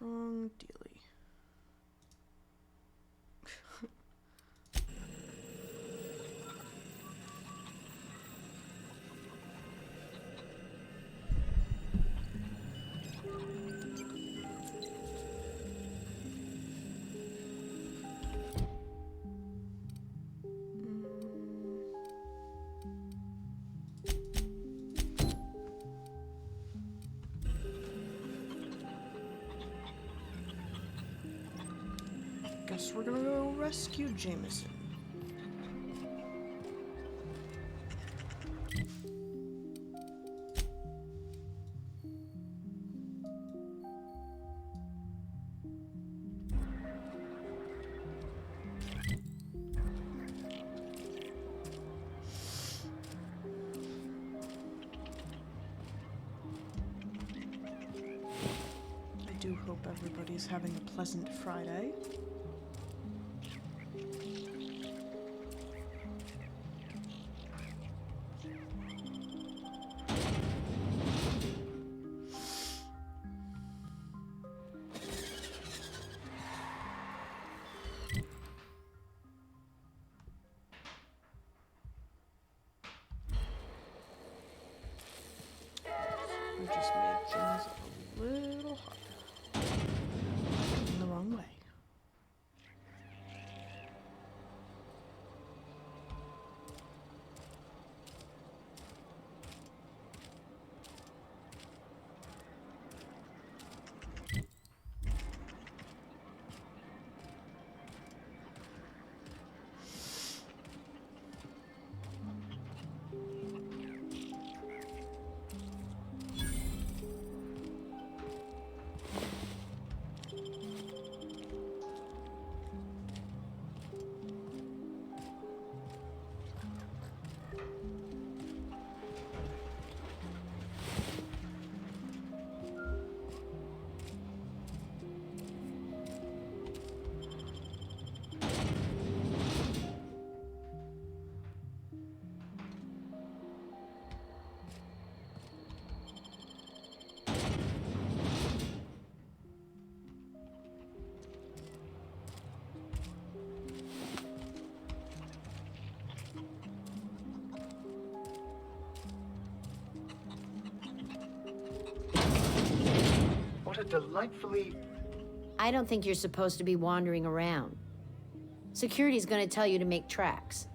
Wrong dealie. Guess we're gonna go rescue Jameson. I do hope everybody's having a pleasant Friday. We just made things a little harder. In the wrong way. What a delightfully... I don't think you're supposed to be wandering around. Security's gonna tell you to make tracks.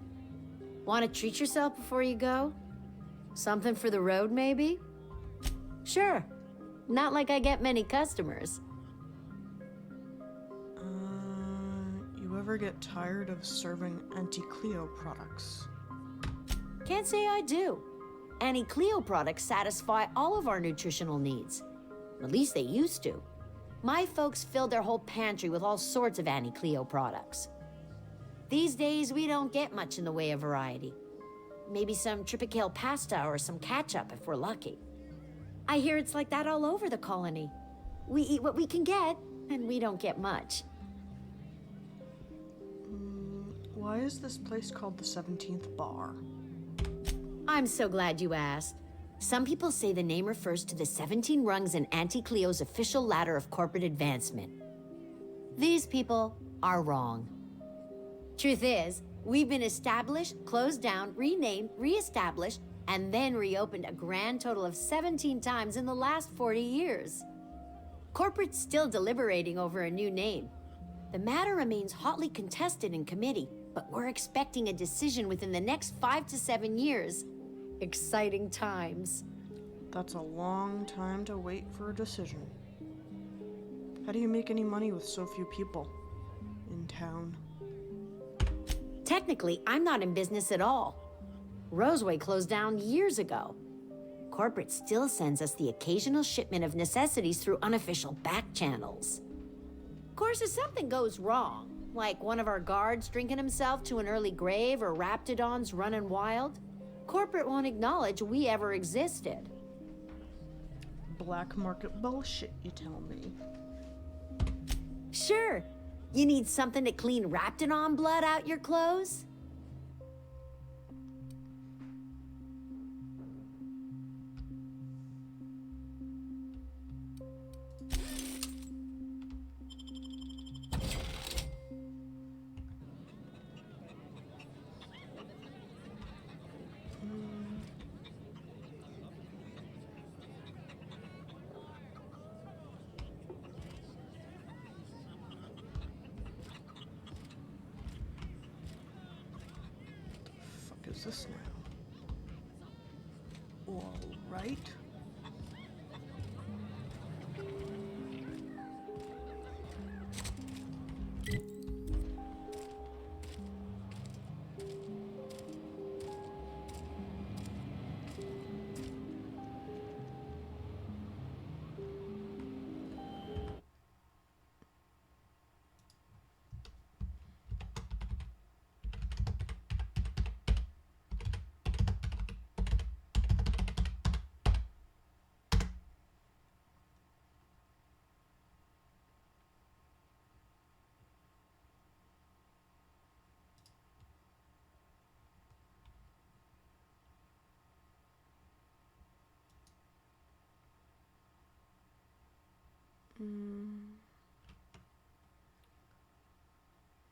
Want to treat yourself before you go? Something for the road, maybe? Sure. Not like I get many customers. You ever get tired of serving anti-Cleo products? Can't say I do. Anti-Cleo products satisfy all of our nutritional needs. At least they used to. My folks filled their whole pantry with all sorts of anti-Cleo products. These days, we don't get much in the way of variety. Maybe some tripicale pasta or some ketchup if we're lucky. I hear it's like that all over the colony. We eat what we can get, and we don't get much. Why is this place called the 17th Bar? I'm so glad you asked. Some people say the name refers to the 17 rungs in Auntie Cleo's official ladder of corporate advancement. These people are wrong. Truth is, we've been established, closed down, renamed, re-established, and then reopened a grand total of 17 times in the last 40 years. Corporate's still deliberating over a new name. The matter remains hotly contested in committee, but we're expecting a decision within the next 5 to 7 years. Exciting times. That's a long time to wait for a decision. How do you make any money with so few people in town? Technically, I'm not in business at all. Roseway closed down years ago. Corporate still sends us the occasional shipment of necessities through unofficial back channels. Of course, if something goes wrong, like one of our guards drinking himself to an early grave or raptidons running wild, corporate won't acknowledge we ever existed. Black market bullshit, you tell me. Sure. You need something to clean raptidon blood out your clothes? What's this now? All right.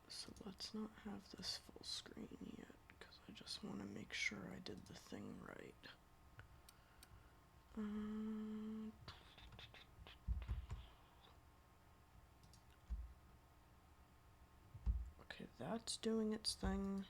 So let's not have this full screen yet, because I just want to make sure I did the thing right. Okay, that's doing its thing.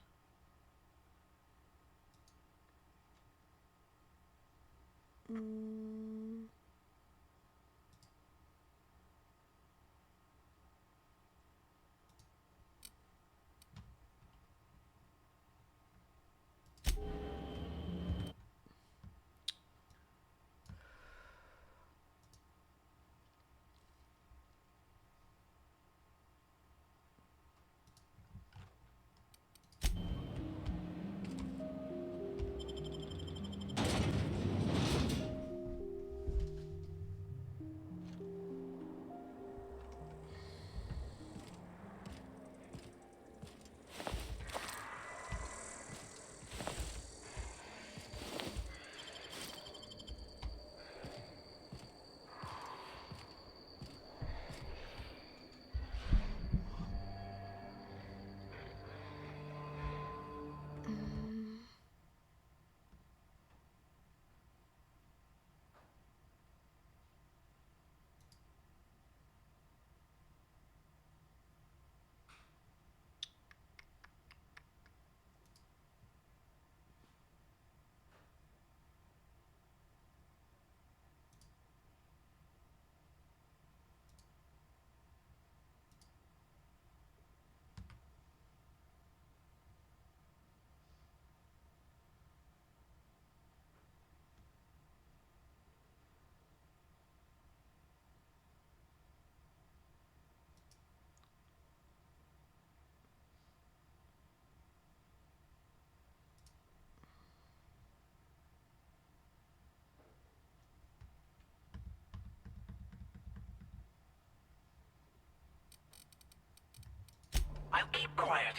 I'll keep quiet.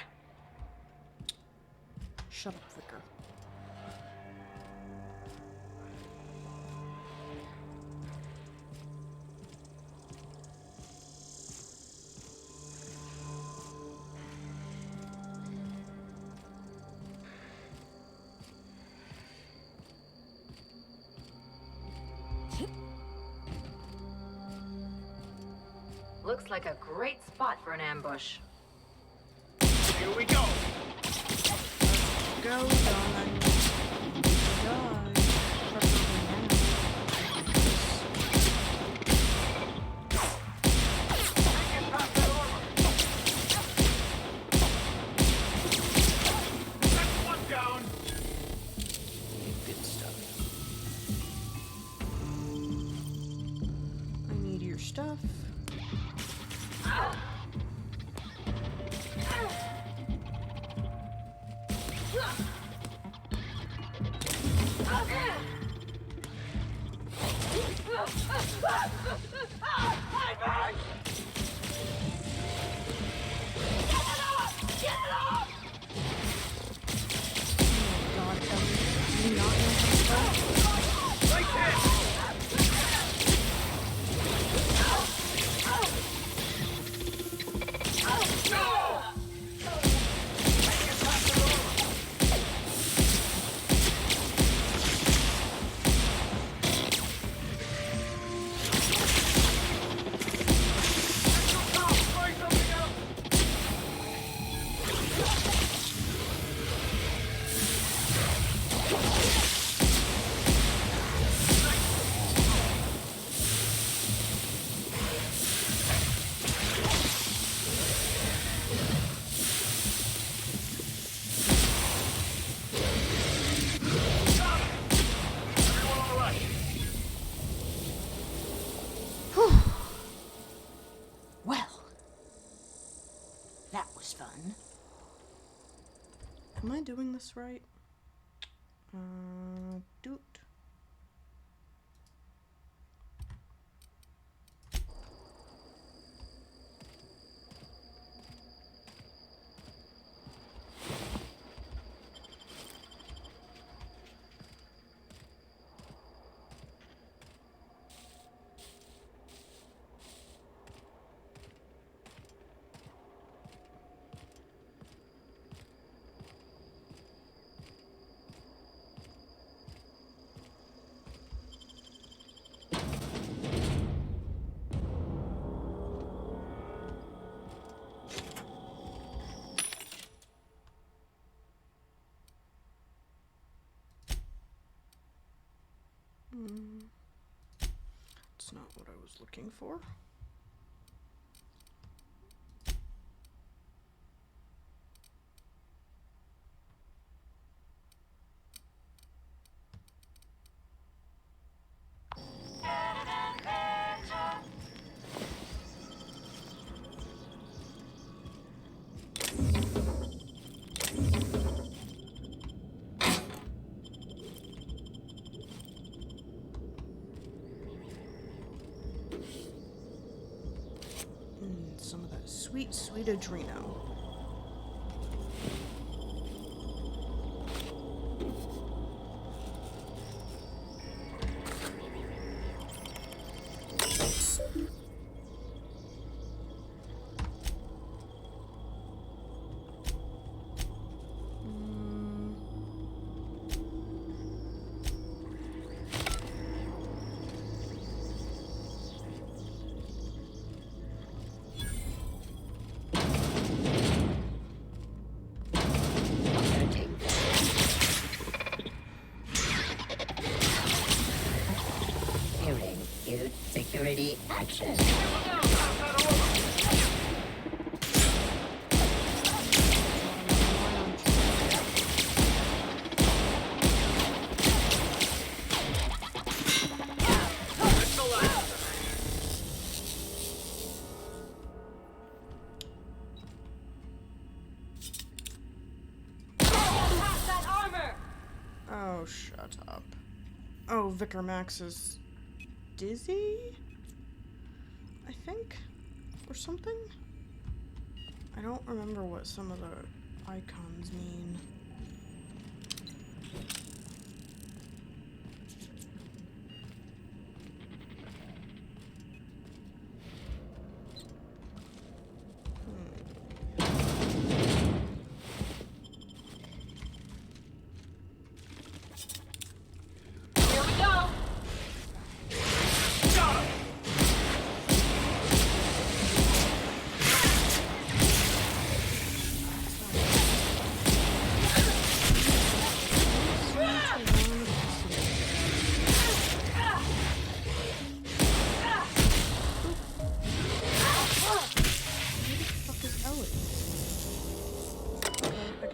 Shut up, Vicar. Looks like a great spot for an ambush. Here we go. Go, darling. Die. That's one down. Good stuff. I need your stuff. God, do you not know how to fight? Right hit. was fun. Am I doing this right? Doot. It's not what I was looking for. Some of that sweet, sweet Adreno. Security action. Oh, shut up. Oh, Vicar Max is dizzy? I think? Or something? I don't remember what some of the icons mean.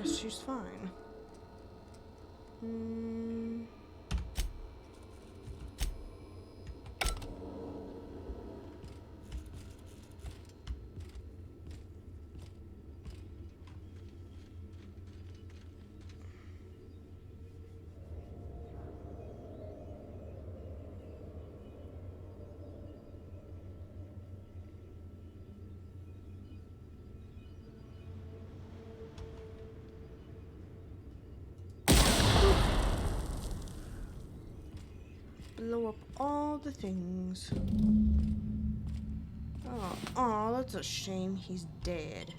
She's fine. Blow up all the things. Oh, that's a shame. He's dead.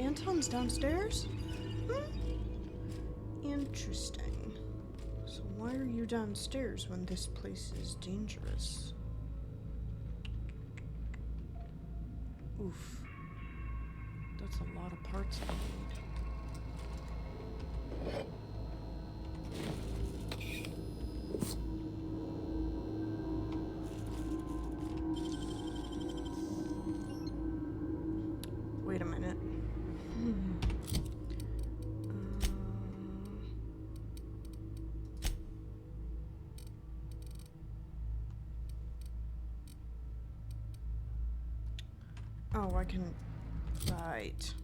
Anton's downstairs? Interesting. So why are you downstairs when this place is dangerous? Oof. That's a lot of parts I need. Oh, I can... Right.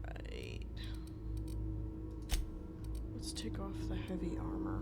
Right. Let's take off the heavy armor.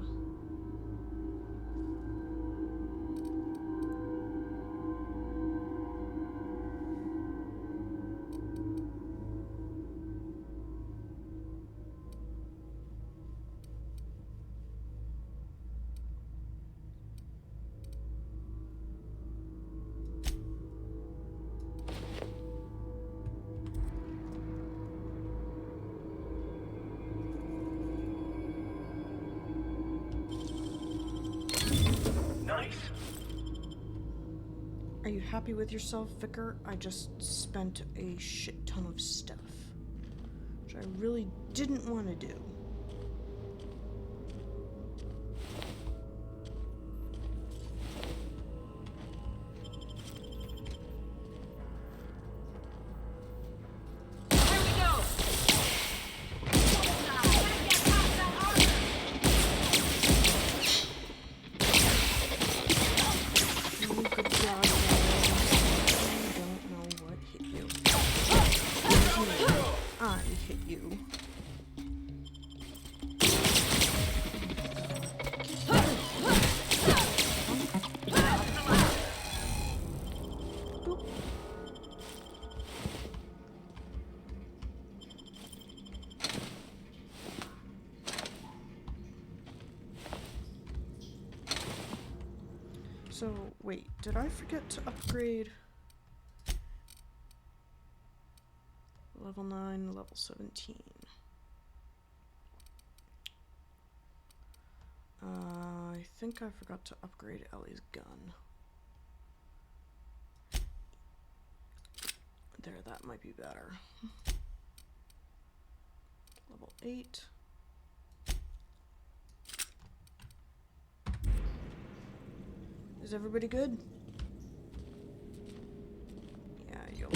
Nice. Are you happy with yourself, Vicar? I just spent a shit ton of stuff, which I really didn't want to do. Here we go! Oh, good job, guys. I don't know what hit you. I hit you. Boop. So, wait, did I forget to upgrade level 9, level 17? I think I forgot to upgrade Ellie's gun. There, that might be better. Level 8. Is everybody good? Yeah, you'll...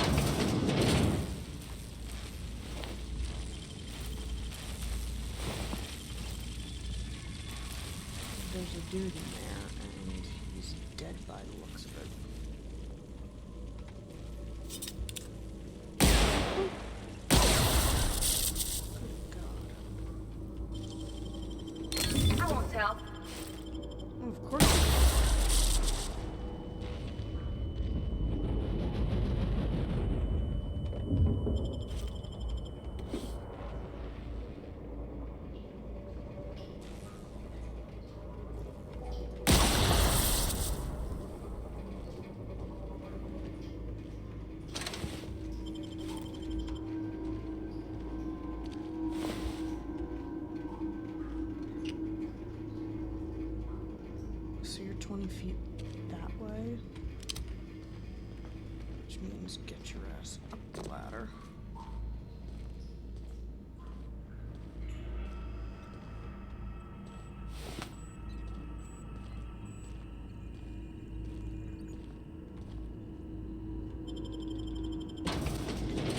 There's a dude in there, and he's dead by the looks of it. Good God. I won't tell. Oh, of course. So you're 20 feet that way, which means get your ass up the ladder.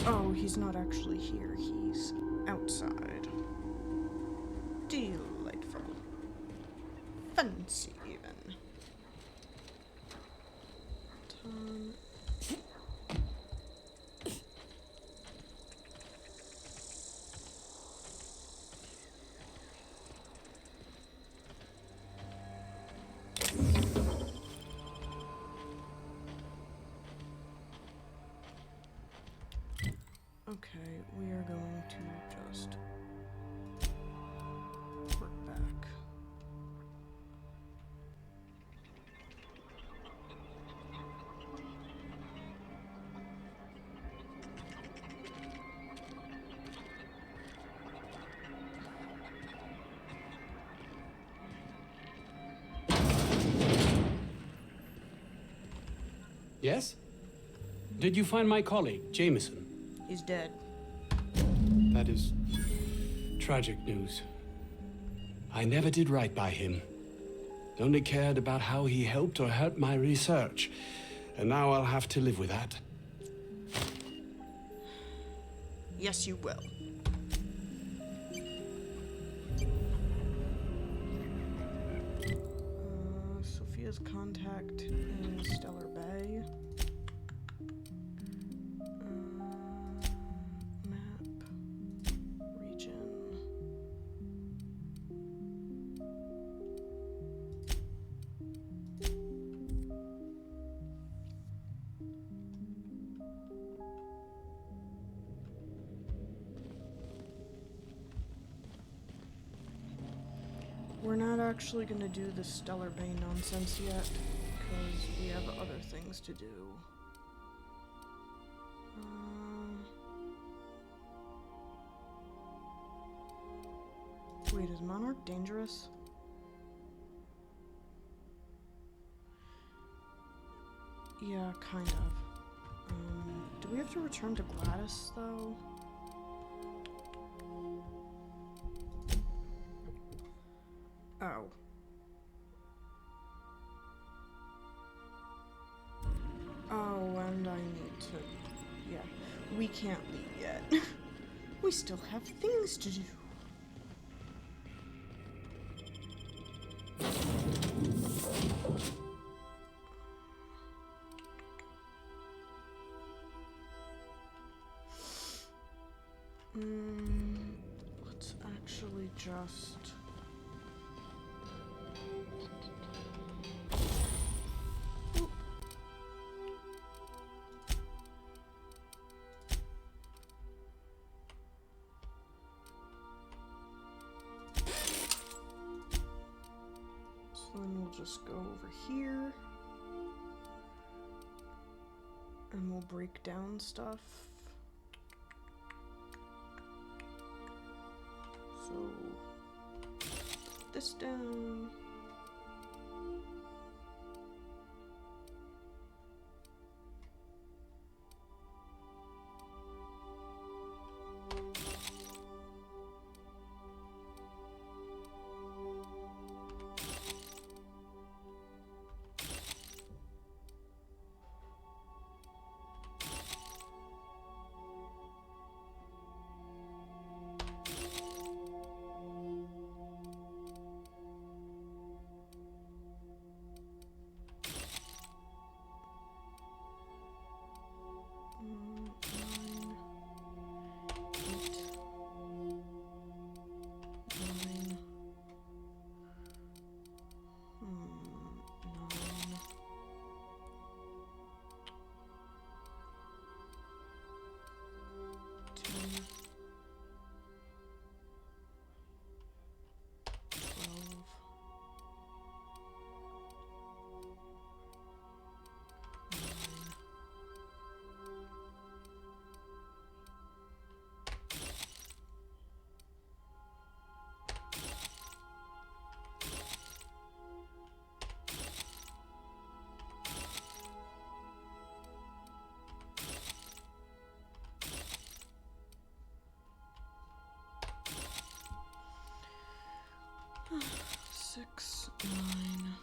Oh, he's not actually here, he's outside. Delightful. Fancy, even. Ton. Okay, we are going to just work back. Yes? Did you find my colleague, Jameson? He's dead. That is tragic news. I never did right by him. Only cared about how he helped or hurt my research. And now I'll have to live with that. Yes, you will. Sophia's contact in Stellar Bay. actually gonna do the Stellar Bay nonsense yet, because we have other things to do. Wait, is Monarch dangerous? Yeah, kind of. Do we have to return to Gladys, though? Oh. Oh, and I need to... Yeah, we can't leave yet. We still have things to do. Let's actually just... Oop. So then we'll just go over here. And we'll break down stuff. So, put this down. Six, 9.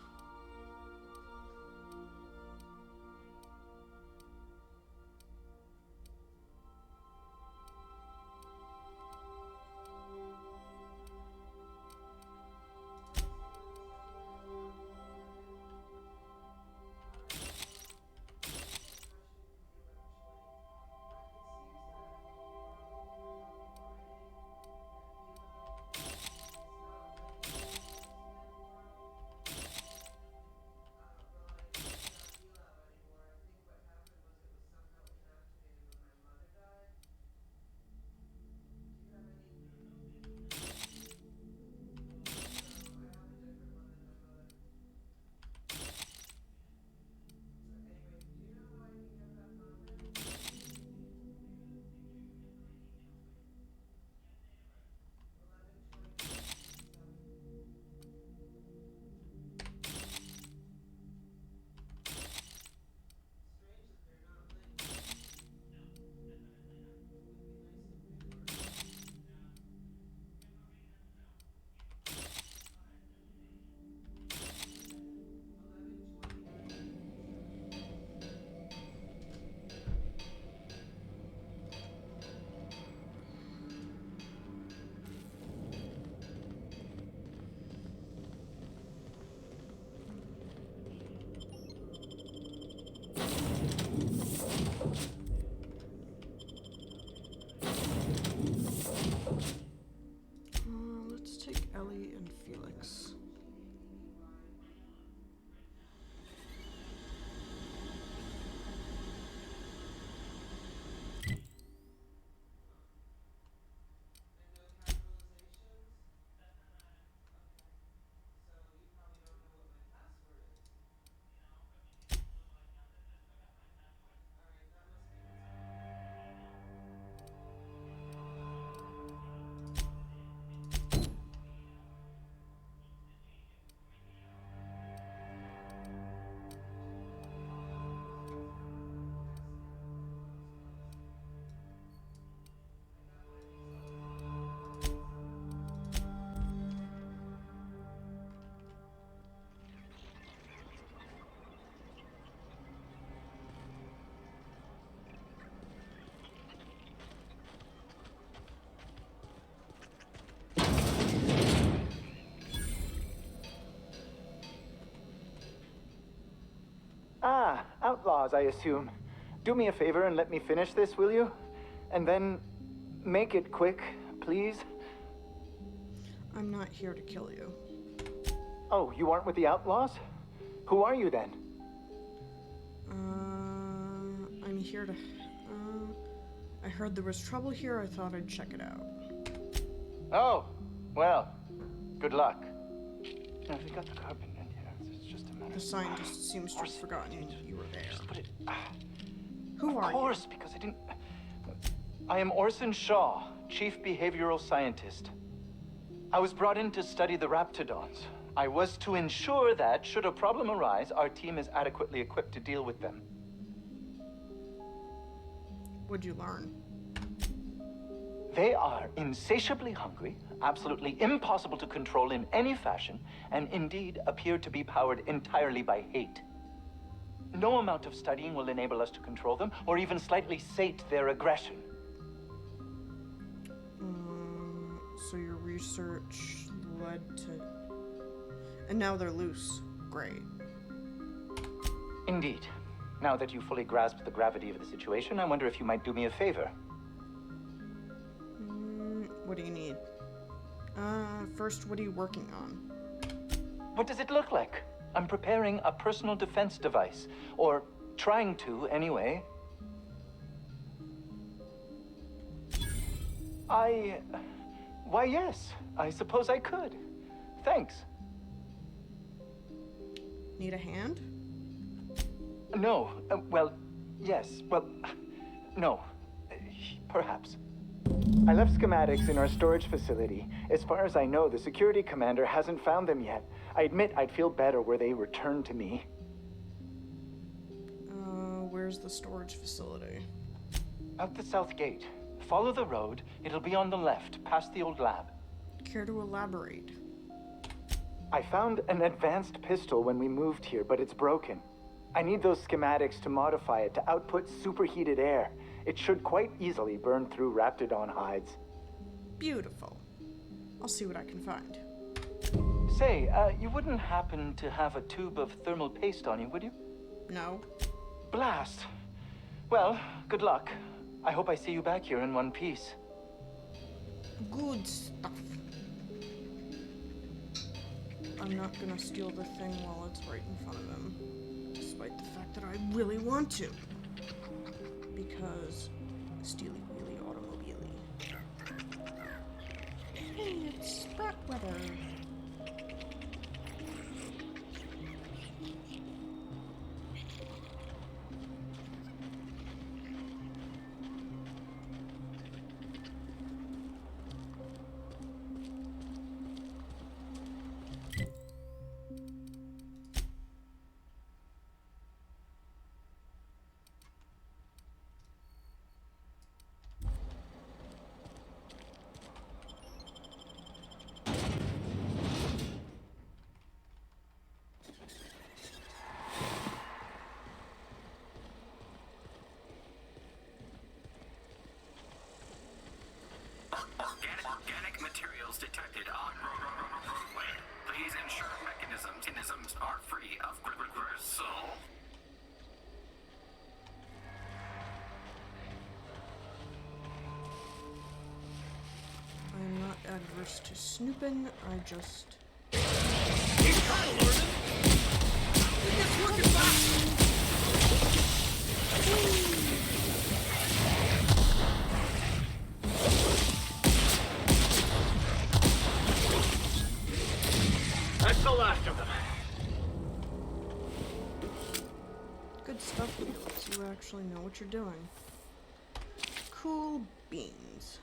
Outlaws, I assume. Do me a favor and let me finish this, will you? And then make it quick, please. I'm not here to kill you. Oh, you aren't with the Outlaws? Who are you then? I'm here to... I heard there was trouble here. I thought I'd check it out. Oh, well, good luck. Now, we got the carpet in here. It's just a matter. The scientist seems to have forgotten you were there. Just put it. Who are Of course, because I didn't. I am Orson Shaw, Chief Behavioral Scientist. I was brought in to study the Raptidons. I was to ensure that, should a problem arise, our team is adequately equipped to deal with them. What'd you learn? They are insatiably hungry, absolutely impossible to control in any fashion, and indeed appear to be powered entirely by hate. No amount of studying will enable us to control them, or even slightly sate their aggression. So your research led to... And now they're loose. Great. Indeed. Now that you fully grasp the gravity of the situation, I wonder if you might do me a favor. What do you need? First, what are you working on? What does it look like? I'm preparing a personal defense device. Or trying to, anyway. Why, yes. I suppose I could. Thanks. Need a hand? No. Well, yes. Well, no. Perhaps. I left schematics in our storage facility. As far as I know, the security commander hasn't found them yet. I admit I'd feel better were they returned to me. Where's the storage facility? Out the south gate. Follow the road. It'll be on the left, past the old lab. Care to elaborate? I found an advanced pistol when we moved here, but it's broken. I need those schematics to modify it to output superheated air. It should quite easily burn through Raptidon hides. Beautiful. I'll see what I can find. Say, you wouldn't happen to have a tube of thermal paste on you, would you? No. Blast. Well, good luck. I hope I see you back here in one piece. Good stuff. I'm not gonna steal the thing while it's right in front of him, despite the fact that I really want to. Because steely wheelie automobile. Hey, it's sprat weather. Organic materials detected on roadway. Please ensure mechanisms are free of gristle. I'm not adverse to snooping, I just... That's the last of them. Good stuff, Felix. You actually know what you're doing. Cool beans.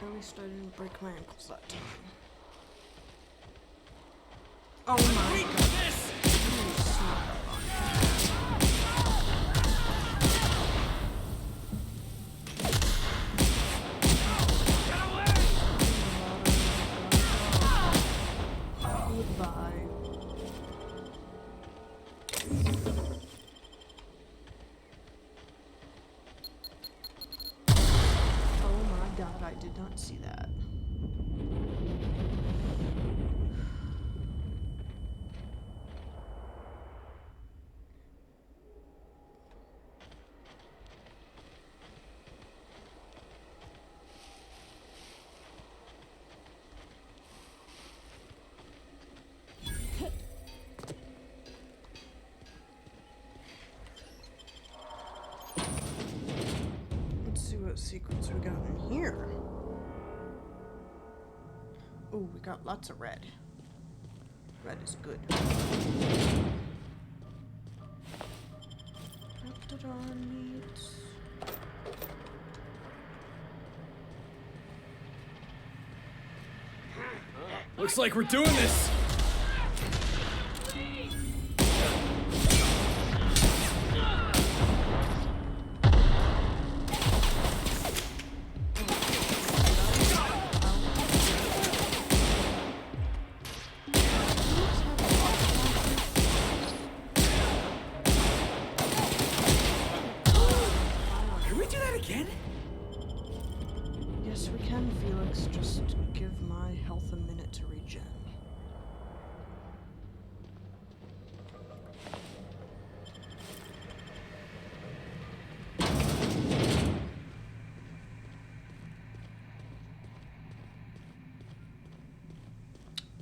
At least I didn't break my ankles that time. Oh my god. You snuck up on me. not see that. Let's see what sequence we got in here. Oh, we got lots of red. Red is good. Looks like we're doing this! Can we do that again? Yes, we can, Felix. Just give my health a minute to regen.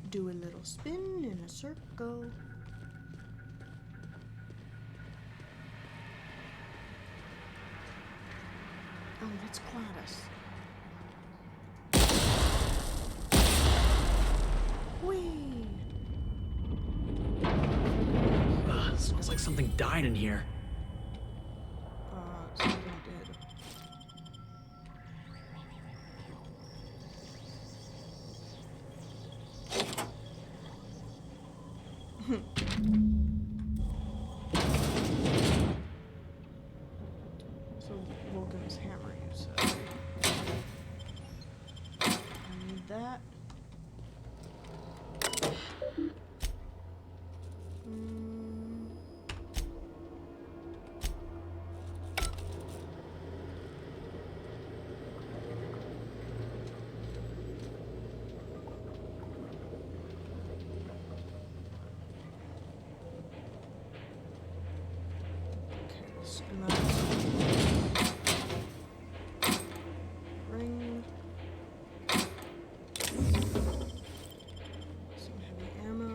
Do a little spin in a circle. Oh, that's Gladys. Whee! Smells like something died in here. Something did. So, Logan's hammer, you said. I need that. Ring. Some heavy ammo.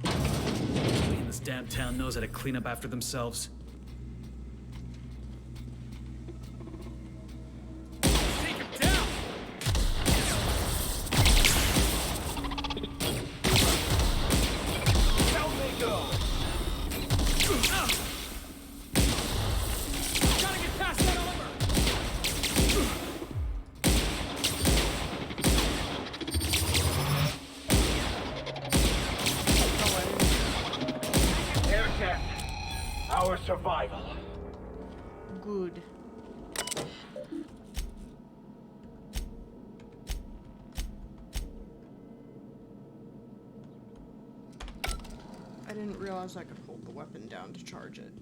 Nobody in this damn town knows how to clean up after themselves. Take him down! Help me go! Gotta get past that armor! Air test. Our survival. Good. I didn't realize I could hold the weapon down to charge it.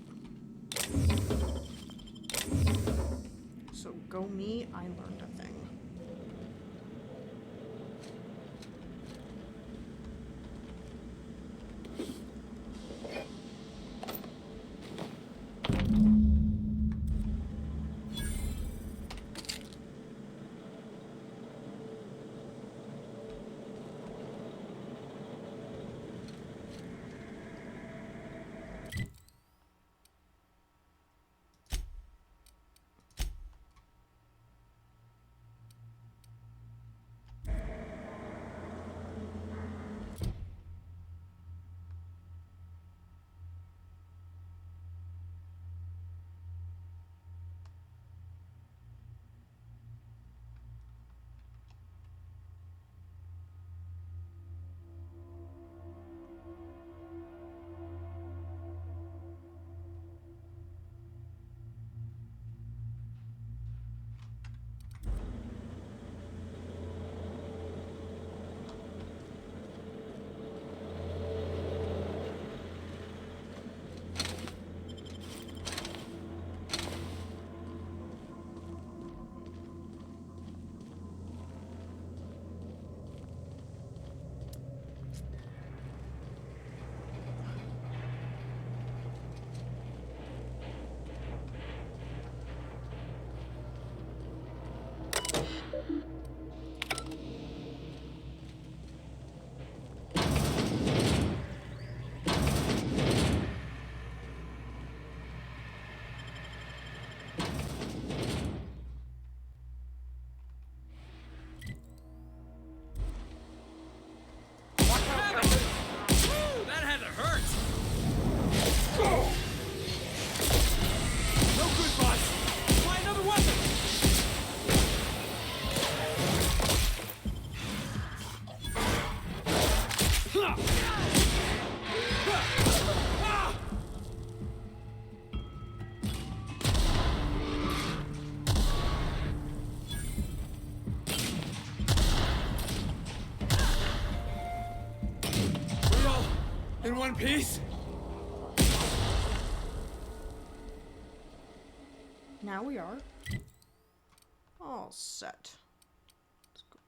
So go me, I learned a thing. one piece? Now we are. All set. Let's go.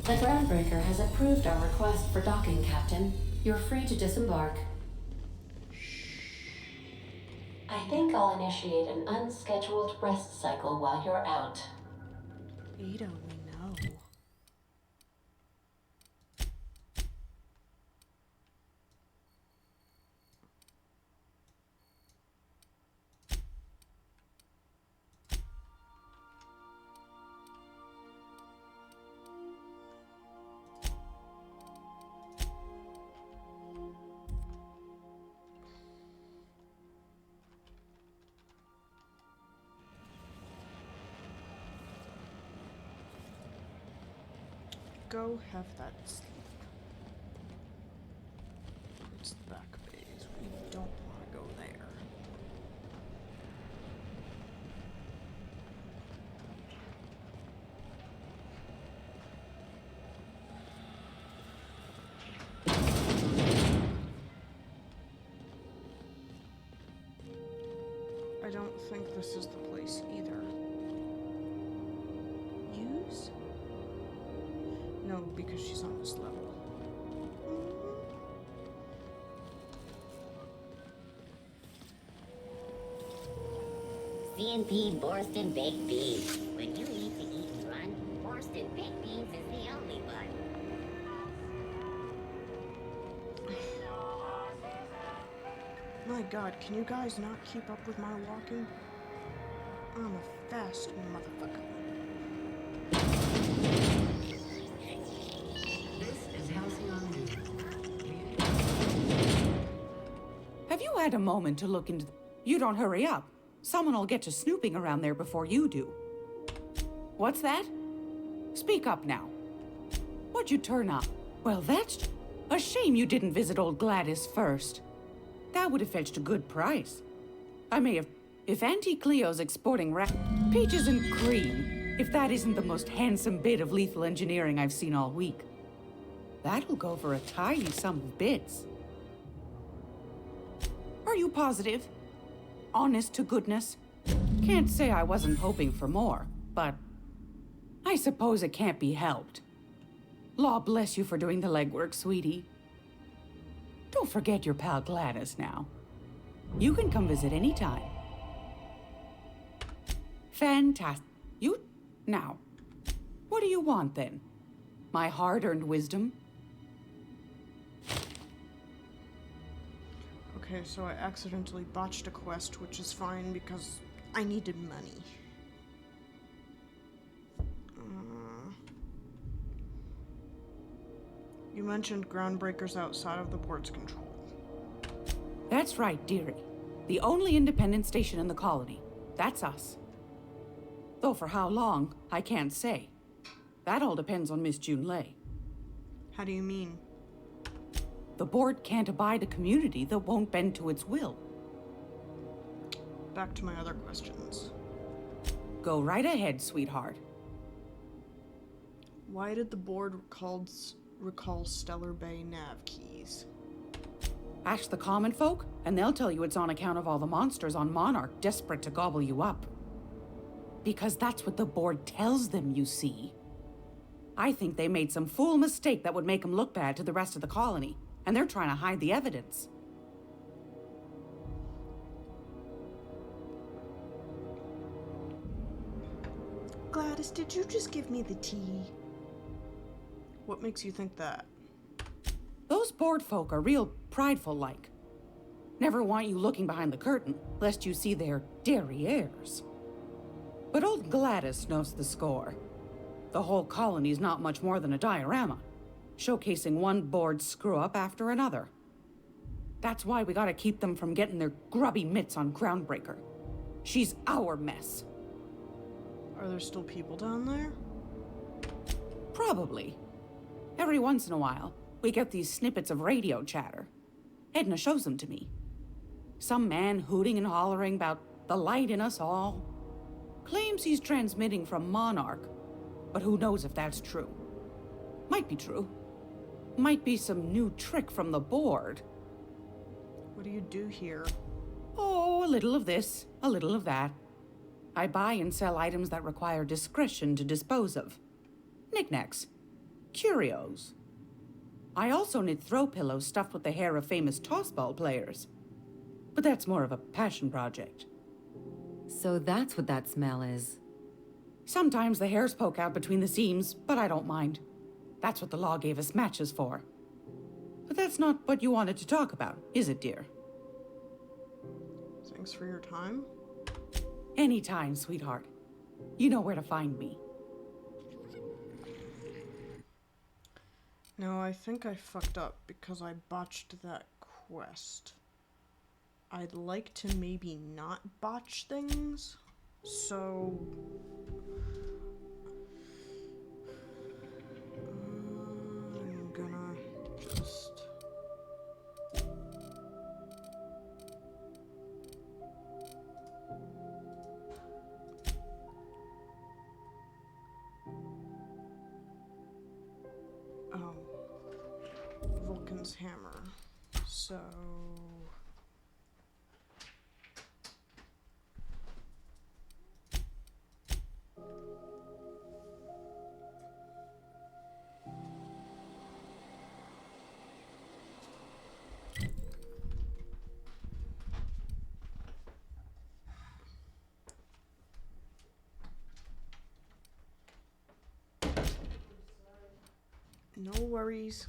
The groundbreaker has approved our request for docking, Captain. You're free to disembark. I think I'll initiate an unscheduled rest cycle while you're out. Ada, we know. Go have that sleep. It's the back bays. We don't want to go there. I don't think this is the place either. Use? No, because she's on this level. CNP Borston Baked Beans. When you need to eat and run, Borston Baked Beans is the only one. My god, can you guys not keep up with my walking? I'm a fast motherfucker. This is Halcyon. Have you had a moment to look into... You don't hurry up. Someone will get to snooping around there before you do. What's that? Speak up now. What'd you turn up? Well, that's a shame you didn't visit old Gladys first. That would have fetched a good price. I may have... If Auntie Cleo's exporting peaches and cream, if that isn't the most handsome bit of lethal engineering I've seen all week, that'll go for a tidy sum of bits. Are you positive? Honest to goodness? Can't say I wasn't hoping for more, but I suppose it can't be helped. Law bless you for doing the legwork, sweetie. Don't forget your pal Gladys now. You can come visit anytime. Fantastic. Now, what do you want then? My hard-earned wisdom? Okay, so I accidentally botched a quest, which is fine because I needed money. You mentioned groundbreakers outside of the board's control. That's right, dearie. The only independent station in the colony. That's us. Though for how long, I can't say. That all depends on Miss Junlei. How do you mean? The board can't abide a community that won't bend to its will. Back to my other questions. Go right ahead, sweetheart. Why did the board recall Stellar Bay nav keys? Ask the common folk, and they'll tell you it's on account of all the monsters on Monarch desperate to gobble you up. Because that's what the board tells them, you see. I think they made some fool mistake that would make them look bad to the rest of the colony, and they're trying to hide the evidence. Gladys, did you just give me the tea? What makes you think that? Those board folk are real prideful-like. Never want you looking behind the curtain, lest you see their derrieres. But old Gladys knows the score. The whole colony's not much more than a diorama, showcasing one board screw-up after another. That's why we gotta keep them from getting their grubby mitts on Groundbreaker. She's our mess. Are there still people down there? Probably. Every once in a while, we get these snippets of radio chatter. Edna shows them to me. Some man hooting and hollering about the light in us all. Claims he's transmitting from Monarch, but who knows if that's true. Might be true. Might be some new trick from the board. What do you do here? Oh, a little of this, a little of that. I buy and sell items that require discretion to dispose of. Knickknacks. Curios. I also knit throw pillows stuffed with the hair of famous tossball players. But that's more of a passion project. So that's what that smell is. Sometimes the hairs poke out between the seams, but I don't mind. That's what the law gave us matches for. But that's not what you wanted to talk about, is it, dear? Thanks for your time. Anytime, sweetheart. You know where to find me. No, I think I fucked up because I botched that quest. I'd like to maybe not botch things, so... I'm gonna just... Oh. Vulcan's hammer. So... No worries.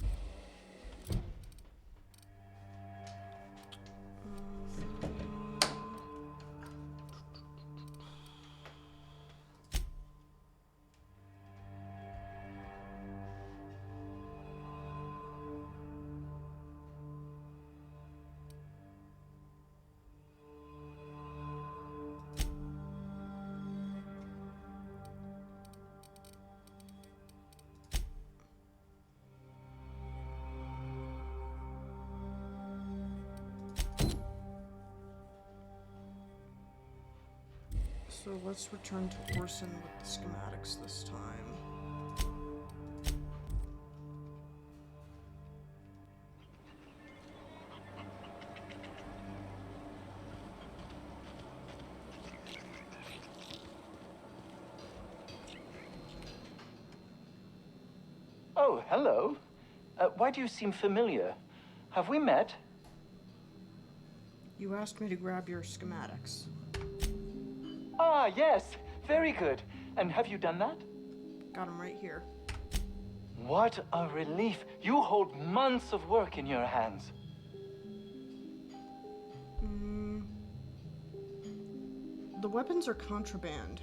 So let's return to Orson with the schematics this time. Oh, hello. Why do you seem familiar? Have we met? You asked me to grab your schematics. Ah, yes. Very good. And have you done that? Got them right here. What a relief. You hold months of work in your hands. The weapons are contraband.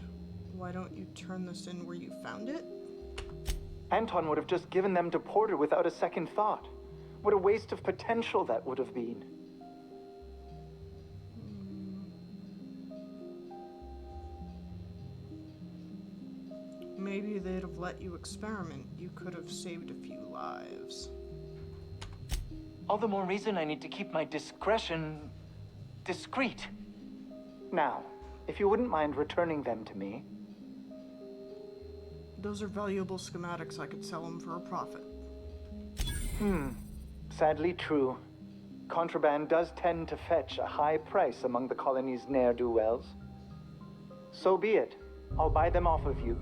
Why don't you turn this in where you found it? Anton would have just given them to Porter without a second thought. What a waste of potential that would have been. Maybe they'd have let you experiment. You could have saved a few lives. All the more reason I need to keep my discretion discreet. Now, if you wouldn't mind returning them to me. Those are valuable schematics. I could sell them for a profit. Sadly true. Contraband does tend to fetch a high price among the colony's ne'er-do-wells. So be it. I'll buy them off of you.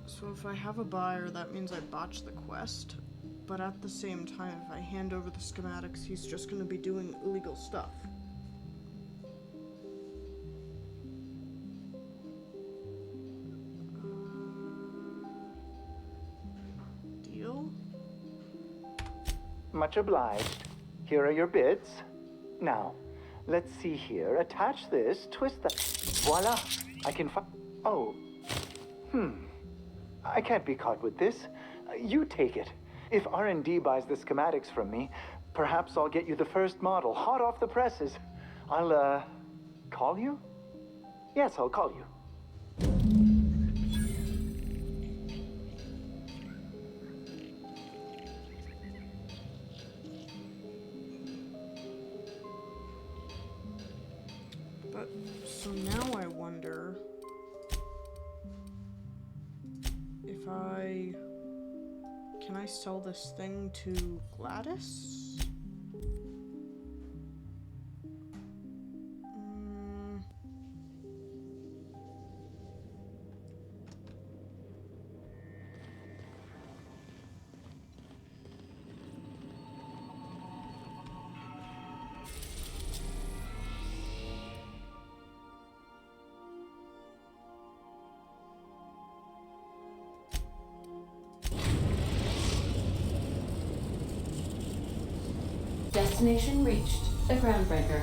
So if I have a buyer, that means I botch the quest. But at the same time, if I hand over the schematics, he's just going to be doing illegal stuff. Much obliged. Here are your bits. Now, let's see here. Attach this, twist that. Voila! I can Oh. I can't be caught with this. You take it. If R&D buys the schematics from me, perhaps I'll get you the first model, hot off the presses. I'll, call you? Yes, I'll call you. But, so now I wonder if can I sell this thing to Gladys? Destination reached. The groundbreaker.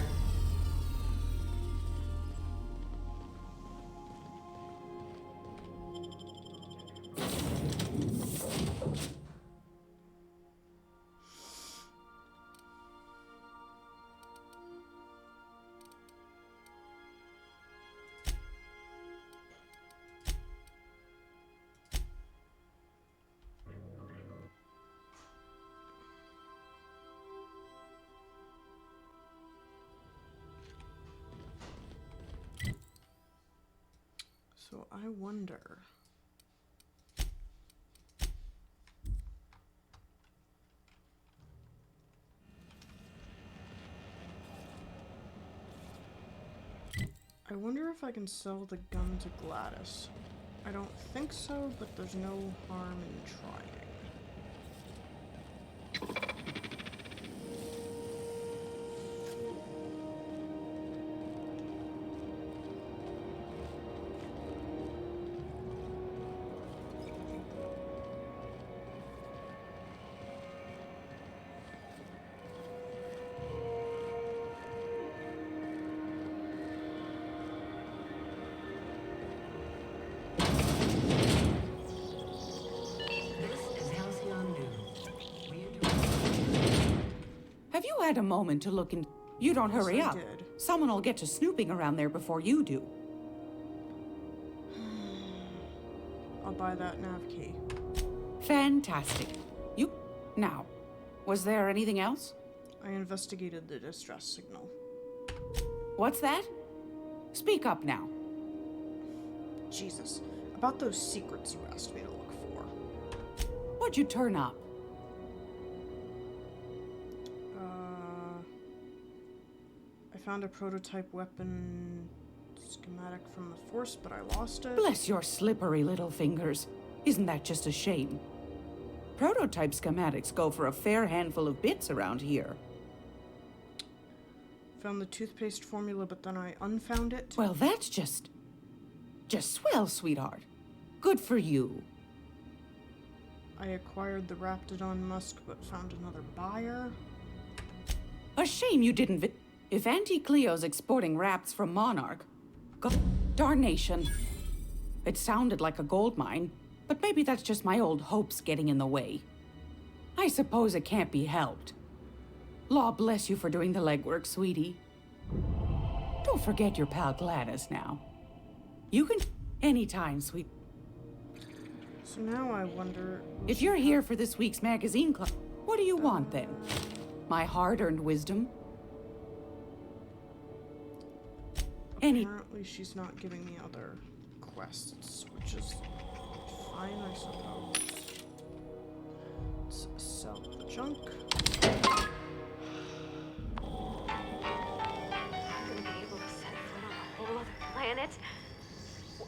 So I wonder. I wonder if I can sell the gun to Gladys. I don't think so, but there's no harm in trying. Have you had a moment to look in? You don't hurry Yes, I up. did. Someone will get to snooping around there before you do. I'll buy that nav key. Fantastic. Now, was there anything else? I investigated the distress signal. What's that? Speak up now. Jesus. About those secrets you asked me to look for. What'd you turn up? I found a prototype weapon schematic from the Force, but I lost it. Bless your slippery little fingers. Isn't that just a shame? Prototype schematics go for a fair handful of bits around here. Found the toothpaste formula, but then I unfound it. Well, that's just swell, sweetheart. Good for you. I acquired the Raptidon Musk, but found another buyer. A shame you didn't If Auntie Cleo's exporting raps from Monarch, darnation. It sounded like a gold mine, but maybe that's just my old hopes getting in the way. I suppose it can't be helped. Law bless you for doing the legwork, sweetie. Don't forget your pal Gladys now. You can anytime, sweet. So now I wonder... If you're here for this week's magazine club, what do you want then? My hard-earned wisdom? Apparently she's not giving me other quests, which is fine, I suppose. Let's sell the junk. Gonna be able to set foot on a whole other planet?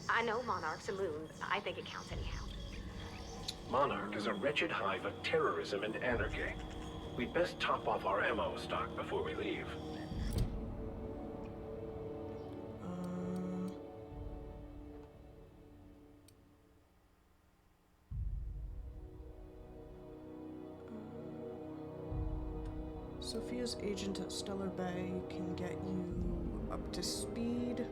I know Monarch's a moon, but I think it counts anyhow. Monarch is a wretched hive of terrorism and anarchy. We'd best top off our ammo stock before we leave. Sophia's agent at Stellar Bay can get you up to speed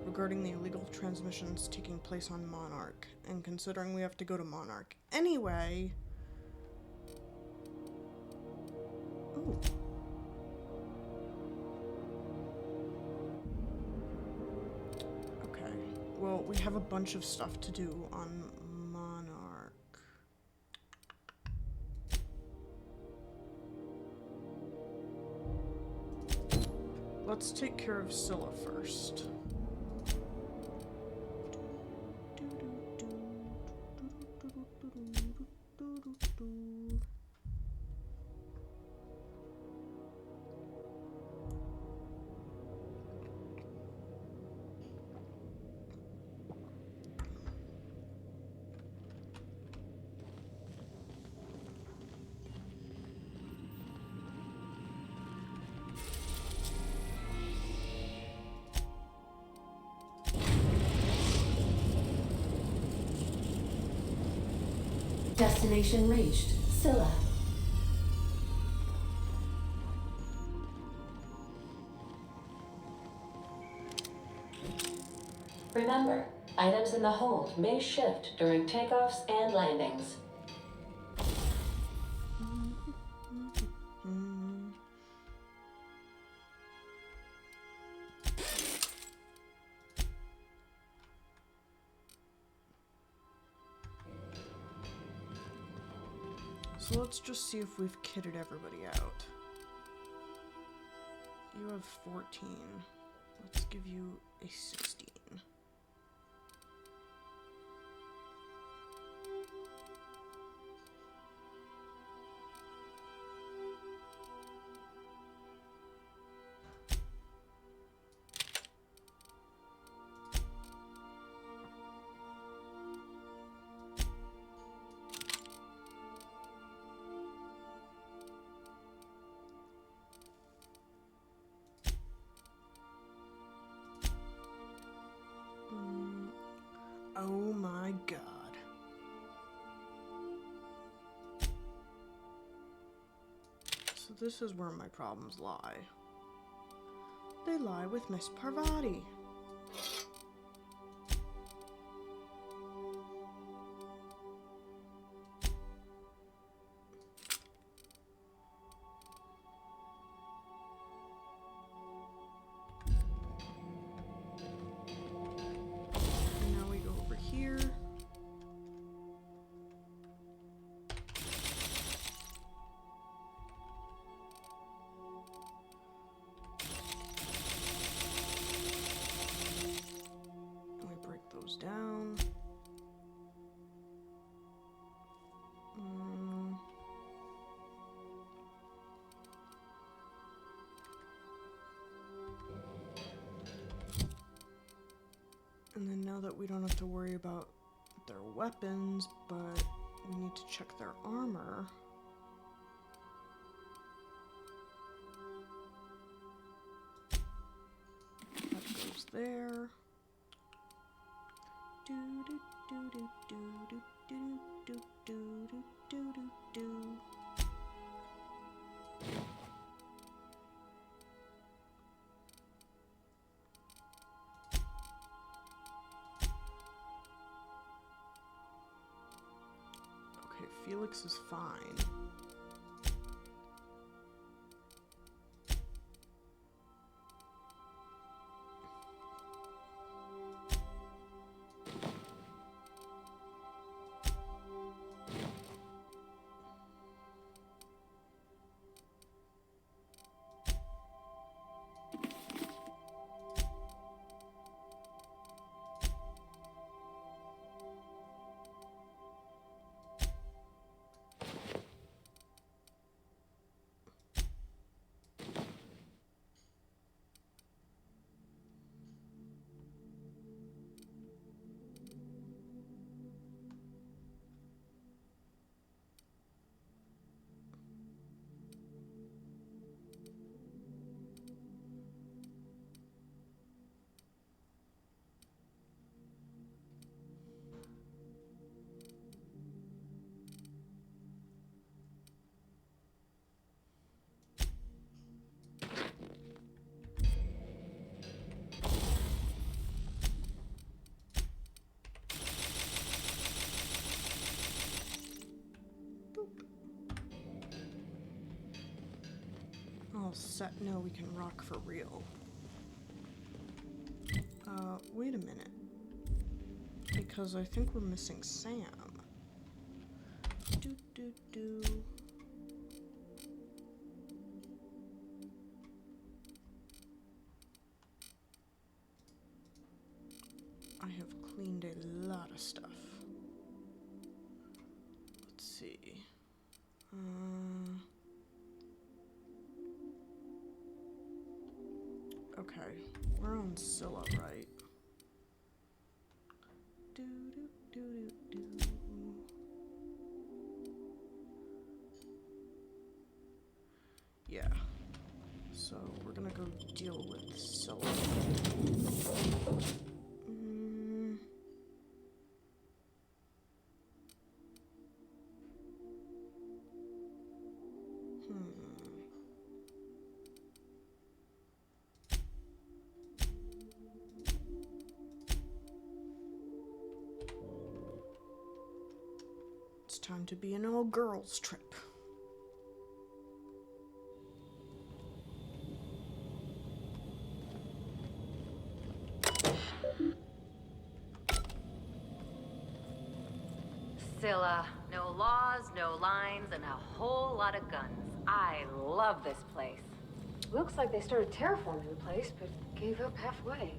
regarding the illegal transmissions taking place on Monarch. And considering we have to go to Monarch anyway... Ooh. Okay. Well, we have a bunch of stuff to do on Monarch. Let's take care of Scylla first. Destination reached. Scylla. Remember, items in the hold may shift during takeoffs and landings. So let's just see if we've kitted everybody out. You have 14. Let's give you a 16. Oh my god. So this is where my problems lie. They lie with Miss Parvati. Down. And then now that we don't have to worry about their weapons, but we need to check their armor. That goes there. Okay, Felix is fine. all set. No, we can rock for real. Wait a minute. Because I think we're missing Sam. Do. I have cleaned a lot of stuff. Let's see. Okay, we're on Scylla, right? Do. Yeah. So we're gonna go deal with Scylla. It's time to be an all-girls trip. Scylla, no laws, no lines, and a whole lot of guns. I love this place. Looks like they started terraforming the place, but gave up halfway.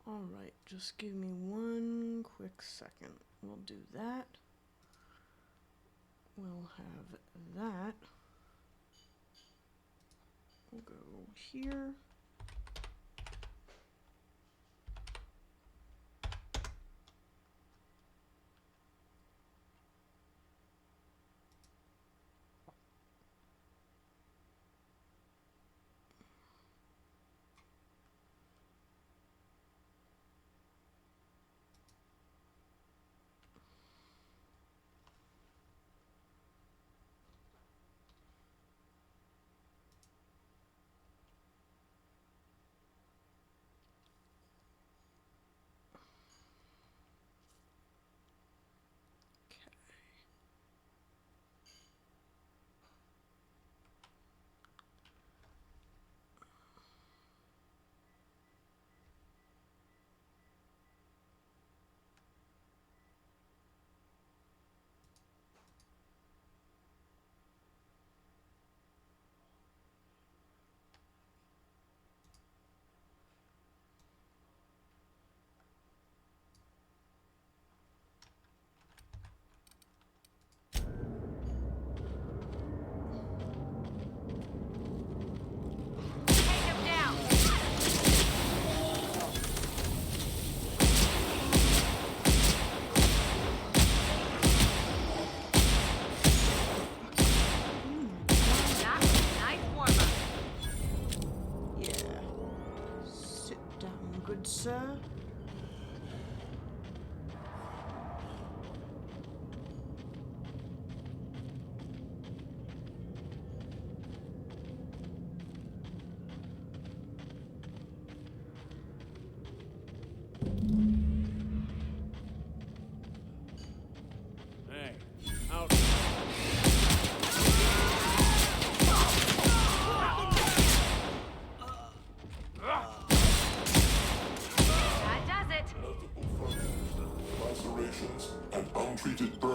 Alright, just give me one quick second. We'll do that. We'll have that. We'll go here.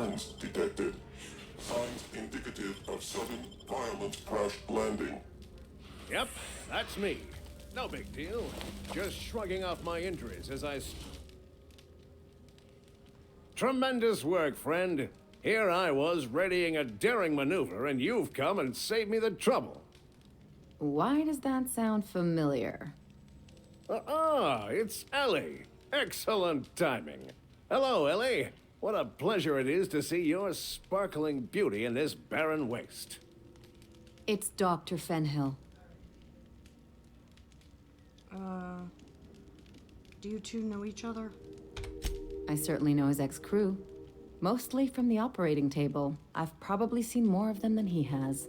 signs detected. Signs indicative of sudden, violent crash landing. Yep, that's me. No big deal. Just shrugging off my injuries as I... Tremendous work, friend. Here I was readying a daring maneuver, and you've come and saved me the trouble. Why does that sound familiar? It's Ellie. Excellent timing. Hello, Ellie. What a pleasure it is to see your sparkling beauty in this barren waste. It's Dr. Fenhill. Do you two know each other? I certainly know his ex-crew. Mostly from the operating table. I've probably seen more of them than he has.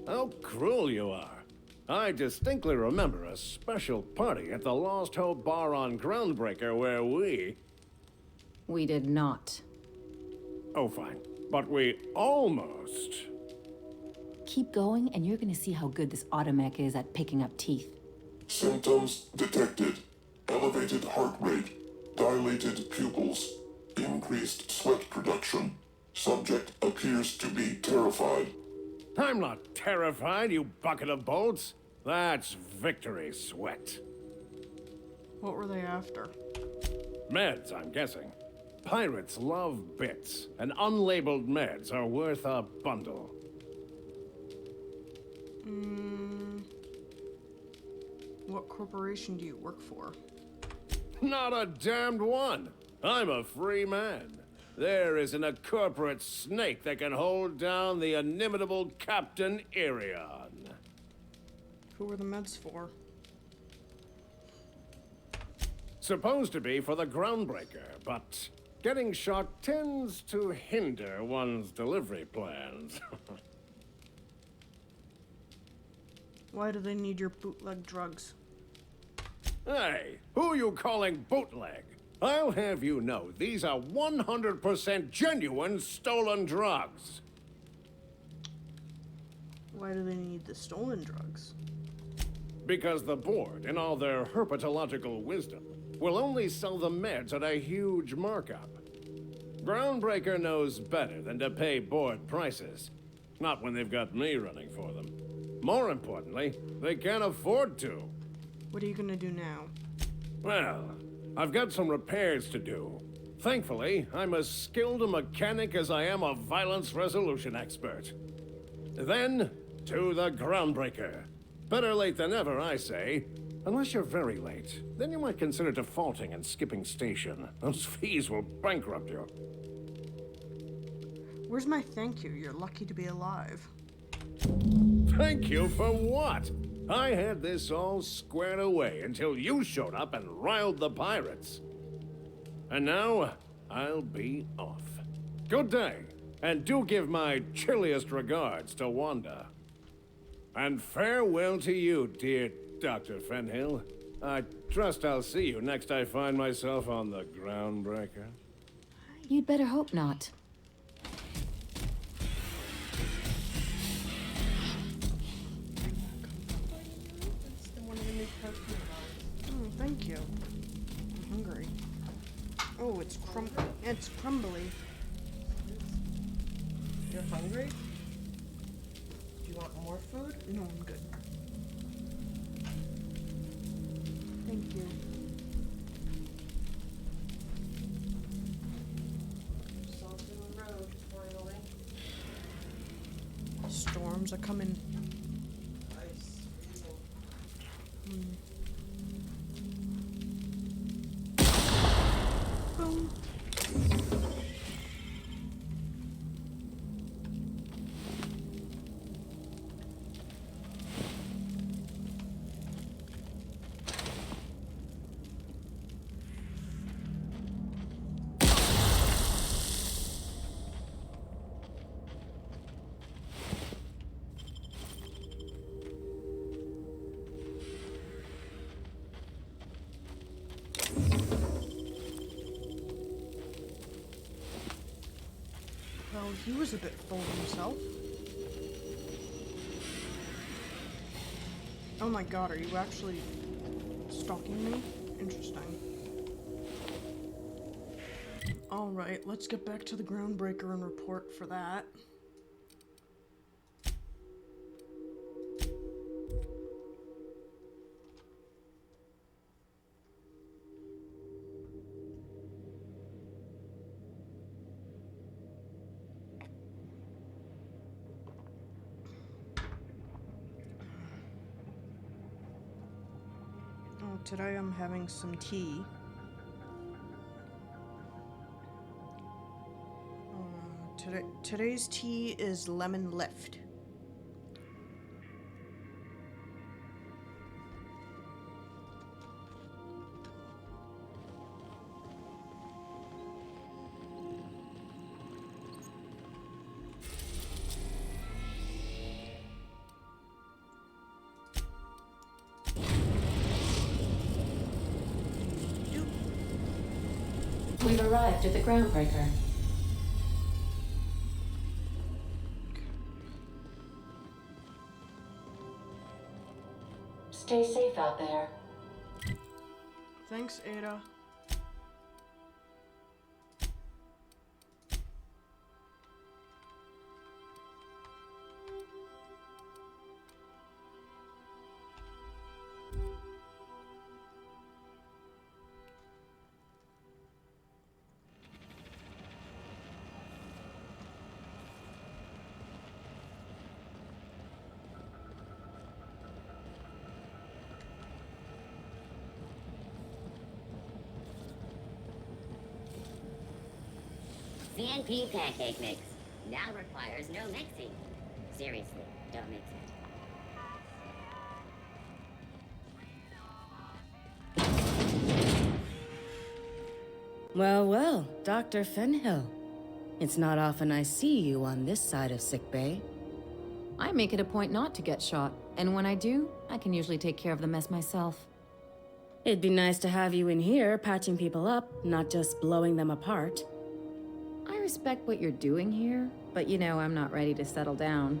How cruel you are. I distinctly remember a special party at the Lost Hope Bar on Groundbreaker where We did not. Oh, fine. But we almost... Keep going, and you're gonna see how good this automech is at picking up teeth. Symptoms detected. Elevated heart rate, dilated pupils, increased sweat production. Subject appears to be terrified. I'm not terrified, you bucket of bolts. That's victory sweat. What were they after? Meds, I'm guessing. Pirates love bits, and unlabeled meds are worth a bundle. What corporation do you work for? Not a damned one. I'm a free man. There isn't a corporate snake that can hold down the inimitable Captain Irion. Who were the meds for? Supposed to be for the groundbreaker, but getting shot tends to hinder one's delivery plans. Why do they need your bootleg drugs? Hey, who you calling bootleg? I'll have you know, these are 100% genuine stolen drugs. Why do they need the stolen drugs? Because the board, in all their herpetological wisdom, will only sell the meds at a huge markup. Groundbreaker knows better than to pay board prices. Not when they've got me running for them. More importantly, they can't afford to. What are you gonna do now? Well, I've got some repairs to do. Thankfully, I'm as skilled a mechanic as I am a violence resolution expert. Then, to the groundbreaker. Better late than never, I say. Unless you're very late, then you might consider defaulting and skipping station. Those fees will bankrupt you. Where's my thank you? You're lucky to be alive. Thank you for what? I had this all squared away until you showed up and riled the pirates. And now, I'll be off. Good day, and do give my chilliest regards to Wanda. And farewell to you, dear Dr. Fenhill. I trust I'll see you next I find myself on the groundbreaker. You'd better hope not. Oh, thank you. I'm hungry. Oh, it's crumbly. You're hungry? Do you want more food? No, I'm good. Thank you. Salt in the road, finally. Storms are coming. Ice freezing. Boom. Well, he was a bit full of himself. Oh my god, are you actually stalking me? Interesting. Alright, let's get back to the groundbreaker and report for that. Oh, today I'm having some tea. Today's tea is lemon lift. We've arrived at the groundbreaker. Stay safe out there. Thanks, Ada. CNP pancake mix now requires no mixing. Seriously, don't mix it. Well, well, Dr. Fenhill. It's not often I see you on this side of sickbay. I make it a point not to get shot, and when I do, I can usually take care of the mess myself. It'd be nice to have you in here patching people up, not just blowing them apart. I respect what you're doing here, but you know I'm not ready to settle down.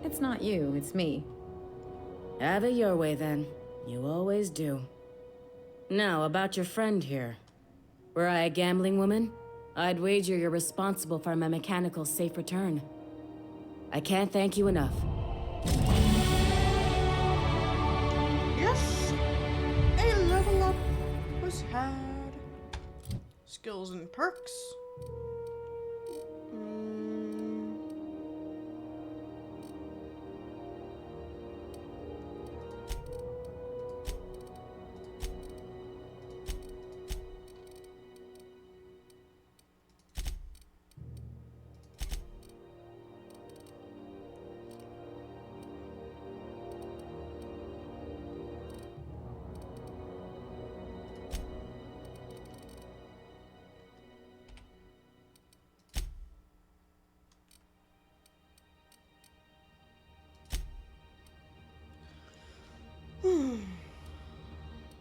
It's not you, it's me. Have it your way then. You always do. Now, about your friend here. Were I a gambling woman, I'd wager you're responsible for my mechanical safe return. I can't thank you enough. Yes! A level up was had. Skills and perks.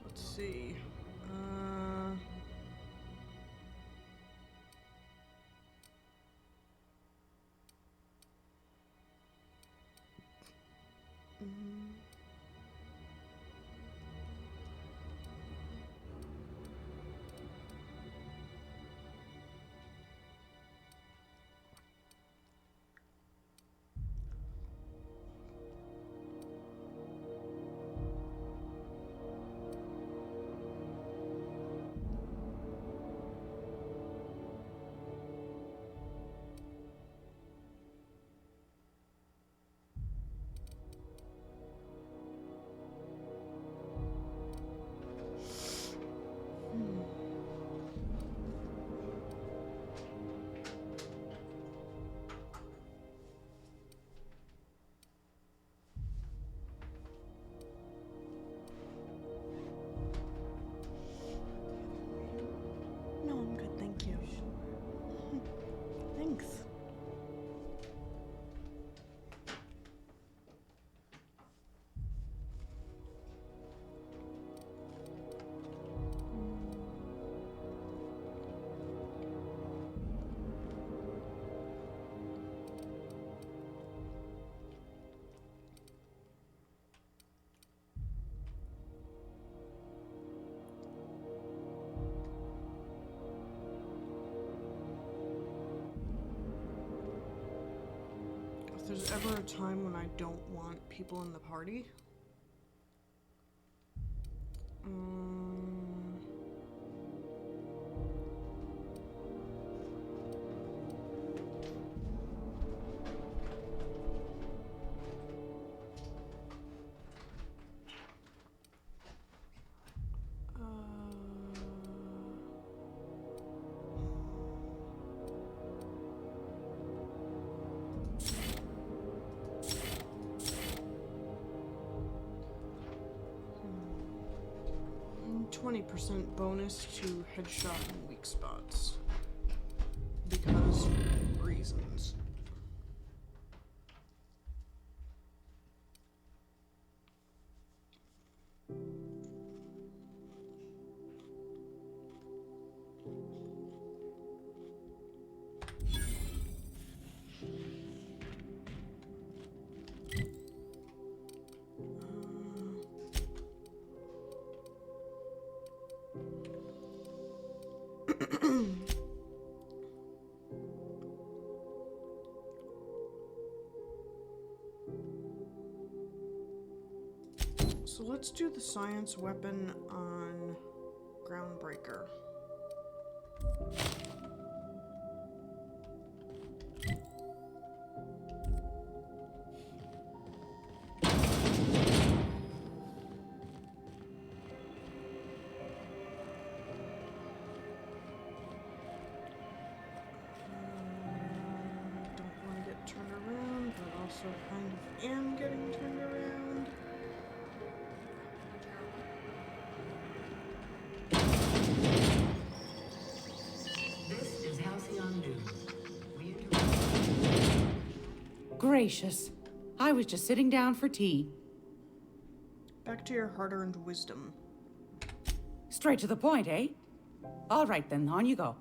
Let's see. If there's ever a time when I don't want people in the party, hmm, 20% bonus to headshot and weak spots. Because reasons. So let's do the science weapon on Groundbreaker. Don't want to get turned around, but also kind of am getting turned around. This is Halcyon News. Gracious. I was just sitting down for tea. Back to your hard-earned wisdom. Straight to the point, eh? All right then, on you go.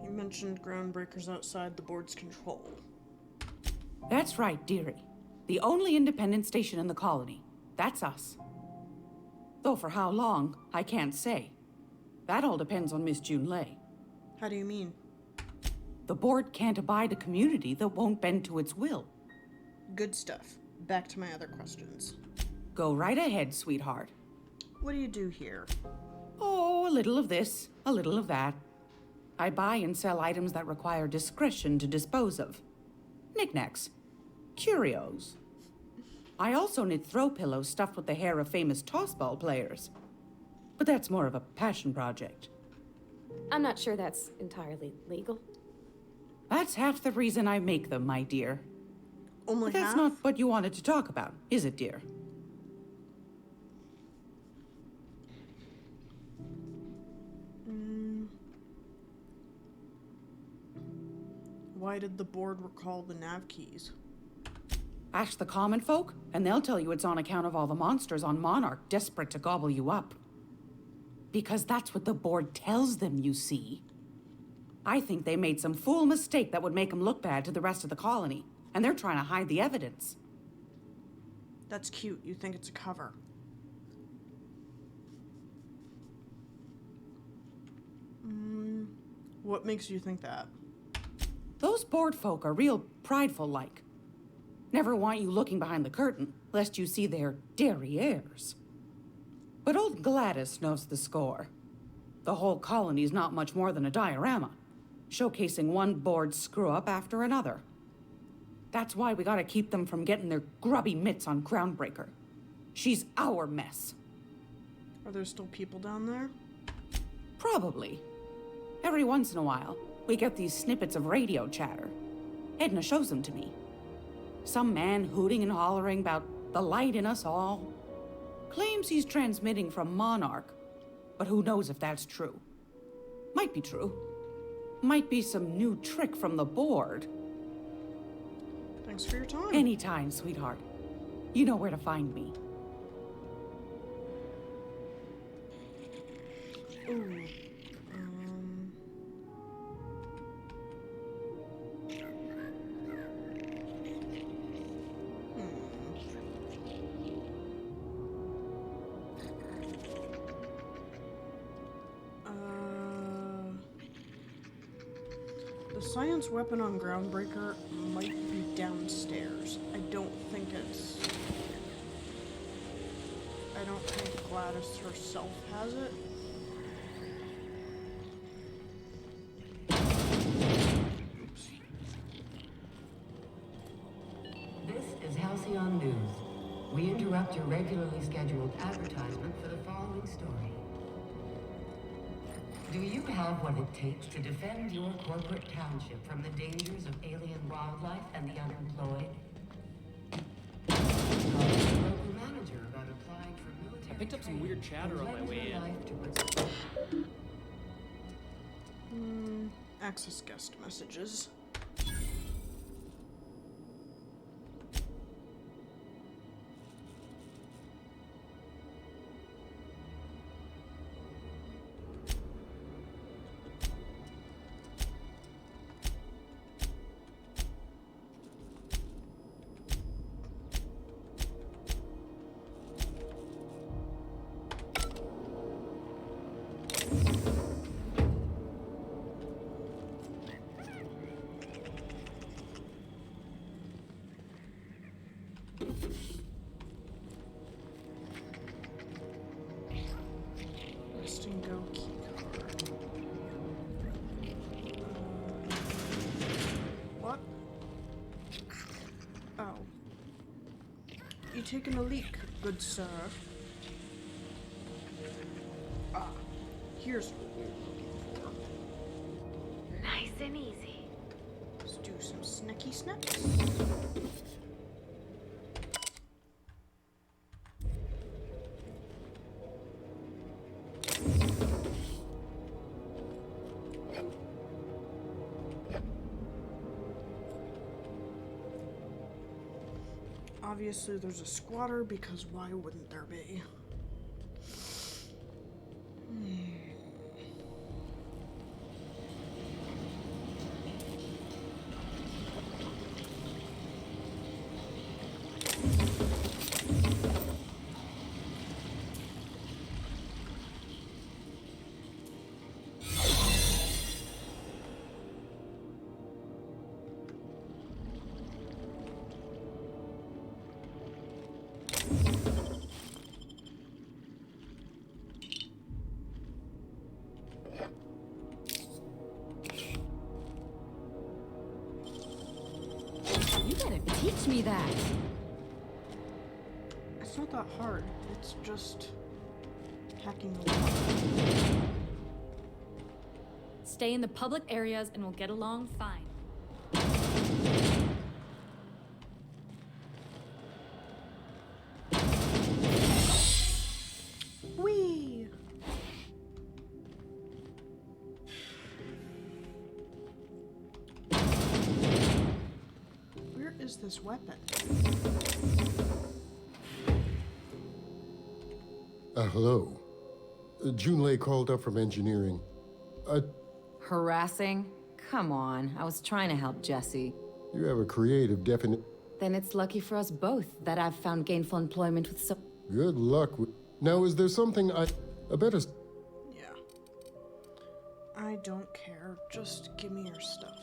You mentioned Groundbreakers outside the board's control. That's right, dearie. The only independent station in the colony. That's us. Though for how long, I can't say. That all depends on Miss Junlei. How do you mean? The board can't abide a community that won't bend to its will. Good stuff. Back to my other questions. Go right ahead, sweetheart. What do you do here? Oh, a little of this, a little of that. I buy and sell items that require discretion to dispose of. Knickknacks. Curios. I also knit throw pillows stuffed with the hair of famous tossball players. But that's more of a passion project. I'm not sure that's entirely legal. That's half the reason I make them, my dear. Only But that's half? not what you wanted to talk about, is it, dear? Why did the board recall the nav keys? Ask the common folk, and they'll tell you it's on account of all the monsters on Monarch desperate to gobble you up. Because that's what the board tells them, you see. I think they made some fool mistake that would make them look bad to the rest of the colony, and they're trying to hide the evidence. That's cute. You think it's a cover. What makes you think that? Those board folk are real prideful-like. Never want you looking behind the curtain, lest you see their derrieres. But old Gladys knows the score. The whole colony's not much more than a diorama, showcasing one board screw-up after another. That's why we gotta keep them from getting their grubby mitts on Groundbreaker. She's our mess. Are there still people down there? Probably. Every once in a while, we get these snippets of radio chatter. Edna shows them to me. Some man hooting and hollering about the light in us all. Claims he's transmitting from Monarch, but who knows if that's true. Might be true. Might be some new trick from the board. Thanks for your time. Anytime, sweetheart. You know where to find me. Ooh. The science weapon on Groundbreaker might be downstairs. I don't think Gladys herself has it. This is Halcyon News. We interrupt your regularly scheduled advertisement for the following story. Do you have what it takes to defend your corporate township from the dangers of alien wildlife and the unemployed? Talk to your local manager about applying for military. I picked up some weird chatter on my way in. Access guest messages. Go keycard. What? Oh. You taken a leak, good sir. Ah, here's what we're looking for. Nice and easy. Let's do some snicky snaps. Obviously there's a squatter, because why wouldn't there be? You gotta teach me that. It's not that hard. It's just hacking the lock. Stay in the public areas and we'll get along fine. Whee! Where is this weapon? Hello. Junlei called up from engineering. Harassing? Come on, I was trying to help Jesse. You have a creative, definite... Then it's lucky for us both that I've found gainful employment with so... Good luck with... Now, is there something a better... Yeah. I don't care. Just give me your stuff.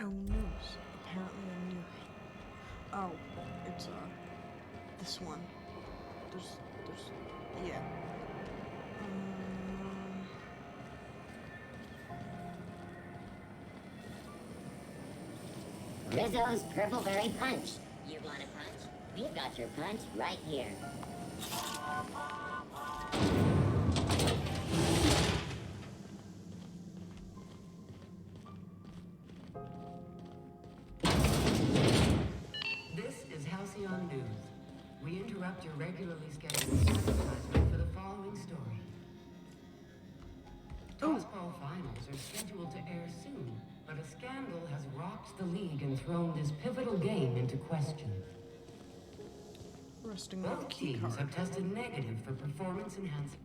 Oh, news. Apparently a new... Oh, it's, this one. There's, yeah. Rizzo's Purple Berry Punch. You want a punch? We've got your punch right here. Halcyon News. We interrupt your regularly scheduled advertisement for the following story. Tossball finals are scheduled to air soon, but a scandal has rocked the league and thrown this pivotal game into question. Both teams have tested negative for performance enhancing.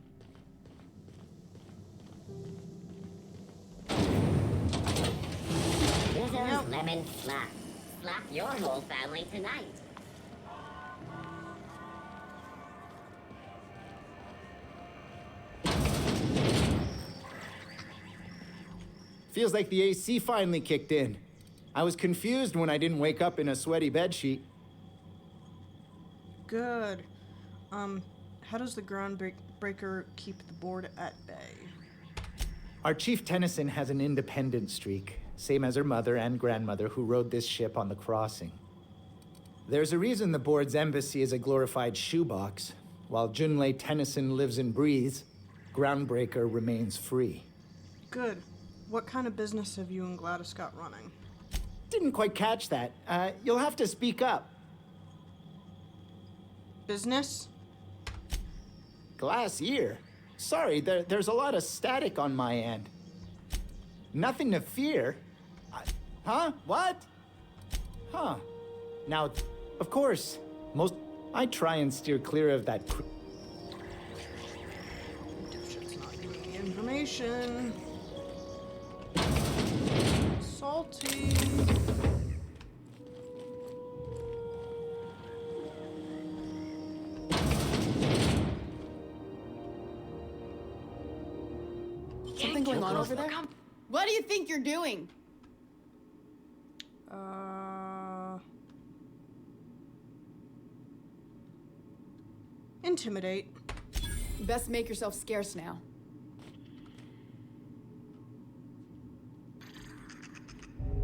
Scissors, lemon, slap. Slap your whole family tonight. Feels like the AC finally kicked in. I was confused when I didn't wake up in a sweaty bedsheet. Good. How does the groundbreaker keep the board at bay? Our Chief Tennyson has an independent streak, same as her mother and grandmother who rode this ship on the crossing. There's a reason the board's embassy is a glorified shoebox. While Junlei Tennyson lives and breathes, Groundbreaker remains free. Good. What kind of business have you and Gladys got running? Didn't quite catch that. You'll have to speak up. Business? Glass ear? Sorry, there's a lot of static on my end. Nothing to fear. Huh? What? Huh. Now, of course, I try and steer clear of that. Dipshit's not giving me information. Salty. Something going on over there? What do you think you're doing? Intimidate. You best make yourself scarce now.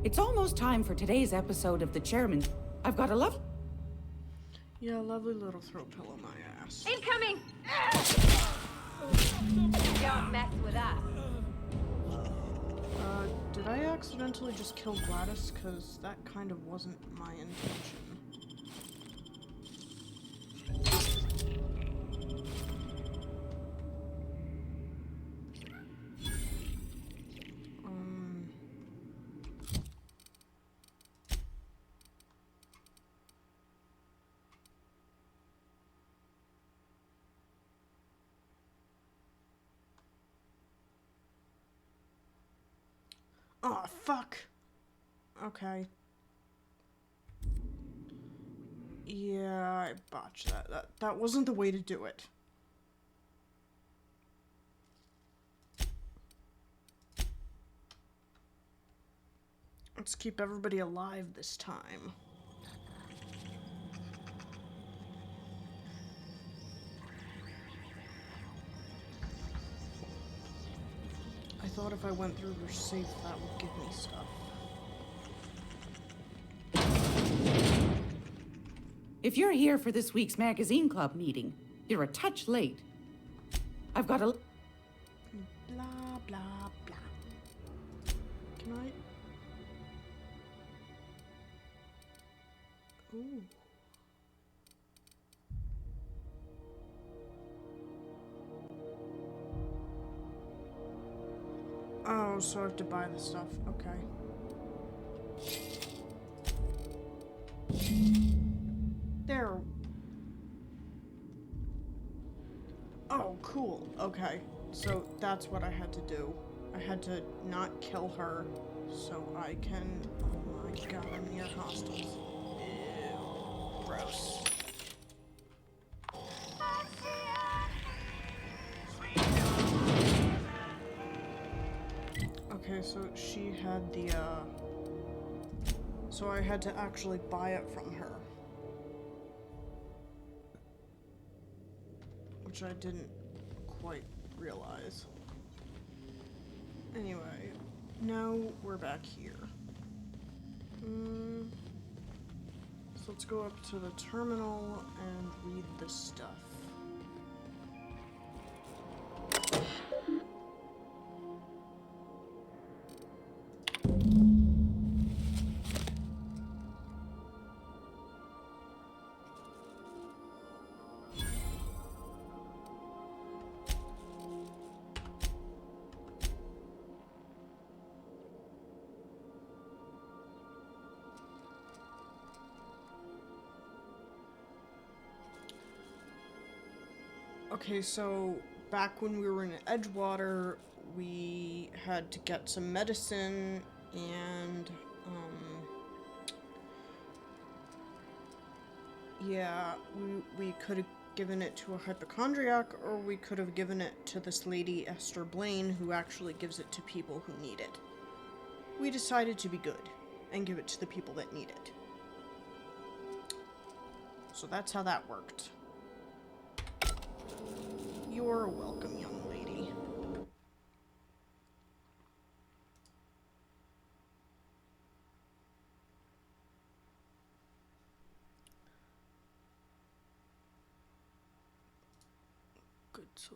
It's almost time for today's episode of The Chairman. I've got a love. Yeah, lovely little throw pillow my ass. Incoming! Don't mess with us. Did I accidentally just kill Gladys? Because that kind of wasn't my intention. Oh, fuck. Okay. Yeah, I botched that. That wasn't the way to do it. Let's keep everybody alive this time. I thought if I went through her safe, that would give me stuff. If you're here for this week's magazine club meeting, you're a touch late. I've got a... Blah, blah, blah. Can I... Ooh. Oh, so I have to buy the stuff. Okay. There. Oh, cool. Okay. So that's what I had to do. I had to not kill her so I can... Oh my god, I'm near hostiles. Ew. Gross. Okay, so she had the, so I had to actually buy it from her. Which I didn't quite realize. Anyway, now we're back here. So let's go up to the terminal and read the stuff. Okay, so back when we were in Edgewater, we had to get some medicine and, yeah, we could have given it to a hypochondriac, or we could have given it to this lady, Esther Blaine, who actually gives it to people who need it. We decided to be good and give it to the people that need it. So that's how that worked. You're welcome, young lady. Good, so...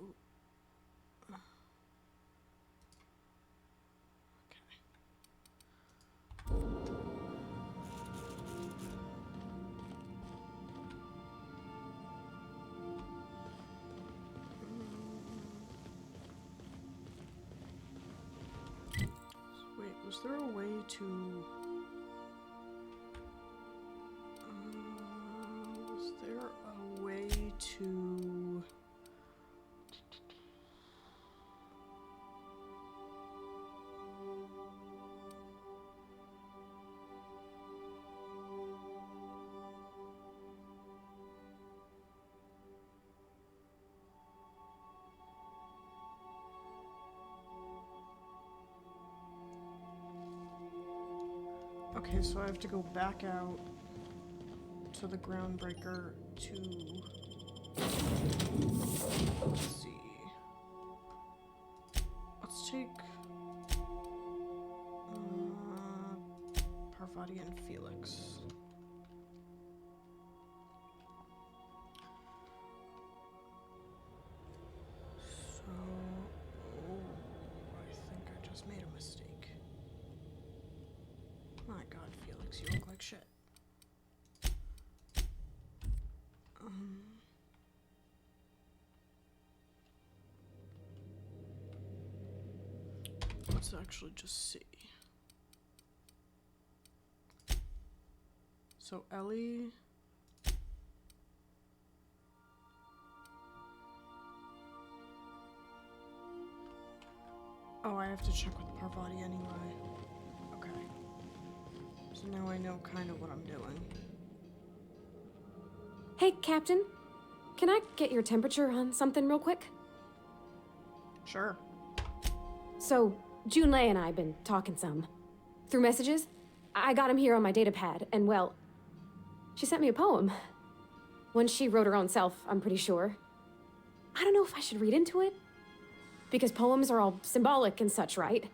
Wait, was there a way to... was there a way to... Okay, so I have to go back out to the groundbreaker to... Let's see. Let's take... Parvati and Felix. So... Oh, I think I just made a mistake. My god, Felix, you look like shit. Let's actually just see. So Ellie... Oh, I have to check with Parvati anyway. Okay. So now I know kind of what I'm doing. Hey, Captain. Can I get your temperature on something real quick? Sure. So, Junlei and I been talking some. Through messages. I got him here on my data pad, and well, she sent me a poem. One she wrote her own self, I'm pretty sure. I don't know if I should read into it. Because poems are all symbolic and such, right?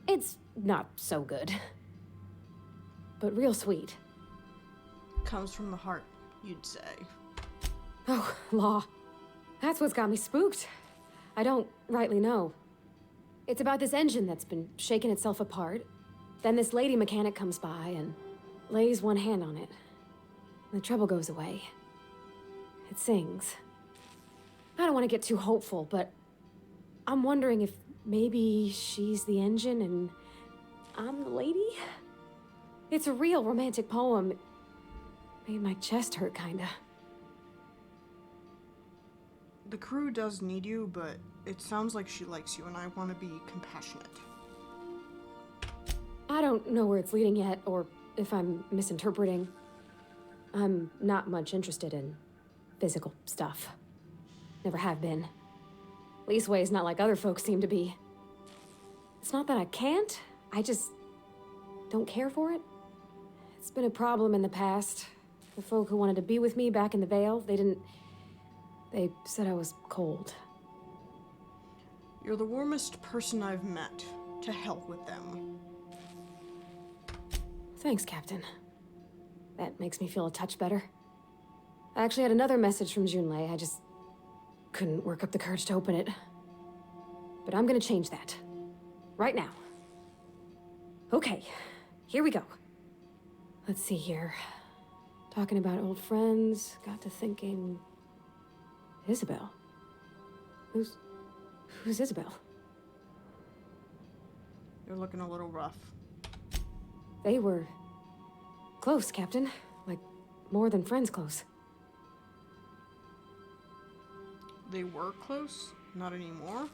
It's not so good. But real sweet. Comes from the heart, you'd say. Oh, law. That's what's got me spooked. I don't rightly know. It's about this engine that's been shaking itself apart. Then this lady mechanic comes by and lays one hand on it. The trouble goes away. It sings. I don't want to get too hopeful, but I'm wondering if maybe she's the engine and I'm the lady? It's a real romantic poem. Made my chest hurt, kinda. The crew does need you, but it sounds like she likes you, and I want to be compassionate. I don't know where it's leading yet, or if I'm misinterpreting. I'm not much interested in physical stuff. Never have been. Leastways not like other folks seem to be. It's not that I can't, I just don't care for it. It's been a problem in the past. The folk who wanted to be with me back in the Vale, they said I was cold. You're the warmest person I've met. To hell with them. Thanks, Captain. That makes me feel a touch better. I actually had another message from Junlei. I just couldn't work up the courage to open it. But I'm gonna change that. Right now. Okay, here we go. Let's see here. Talking about old friends, got to thinking... Isabel? Who's Isabel? You're looking a little rough. They were... close, Captain. Like, more than friends close. They were close? Not anymore?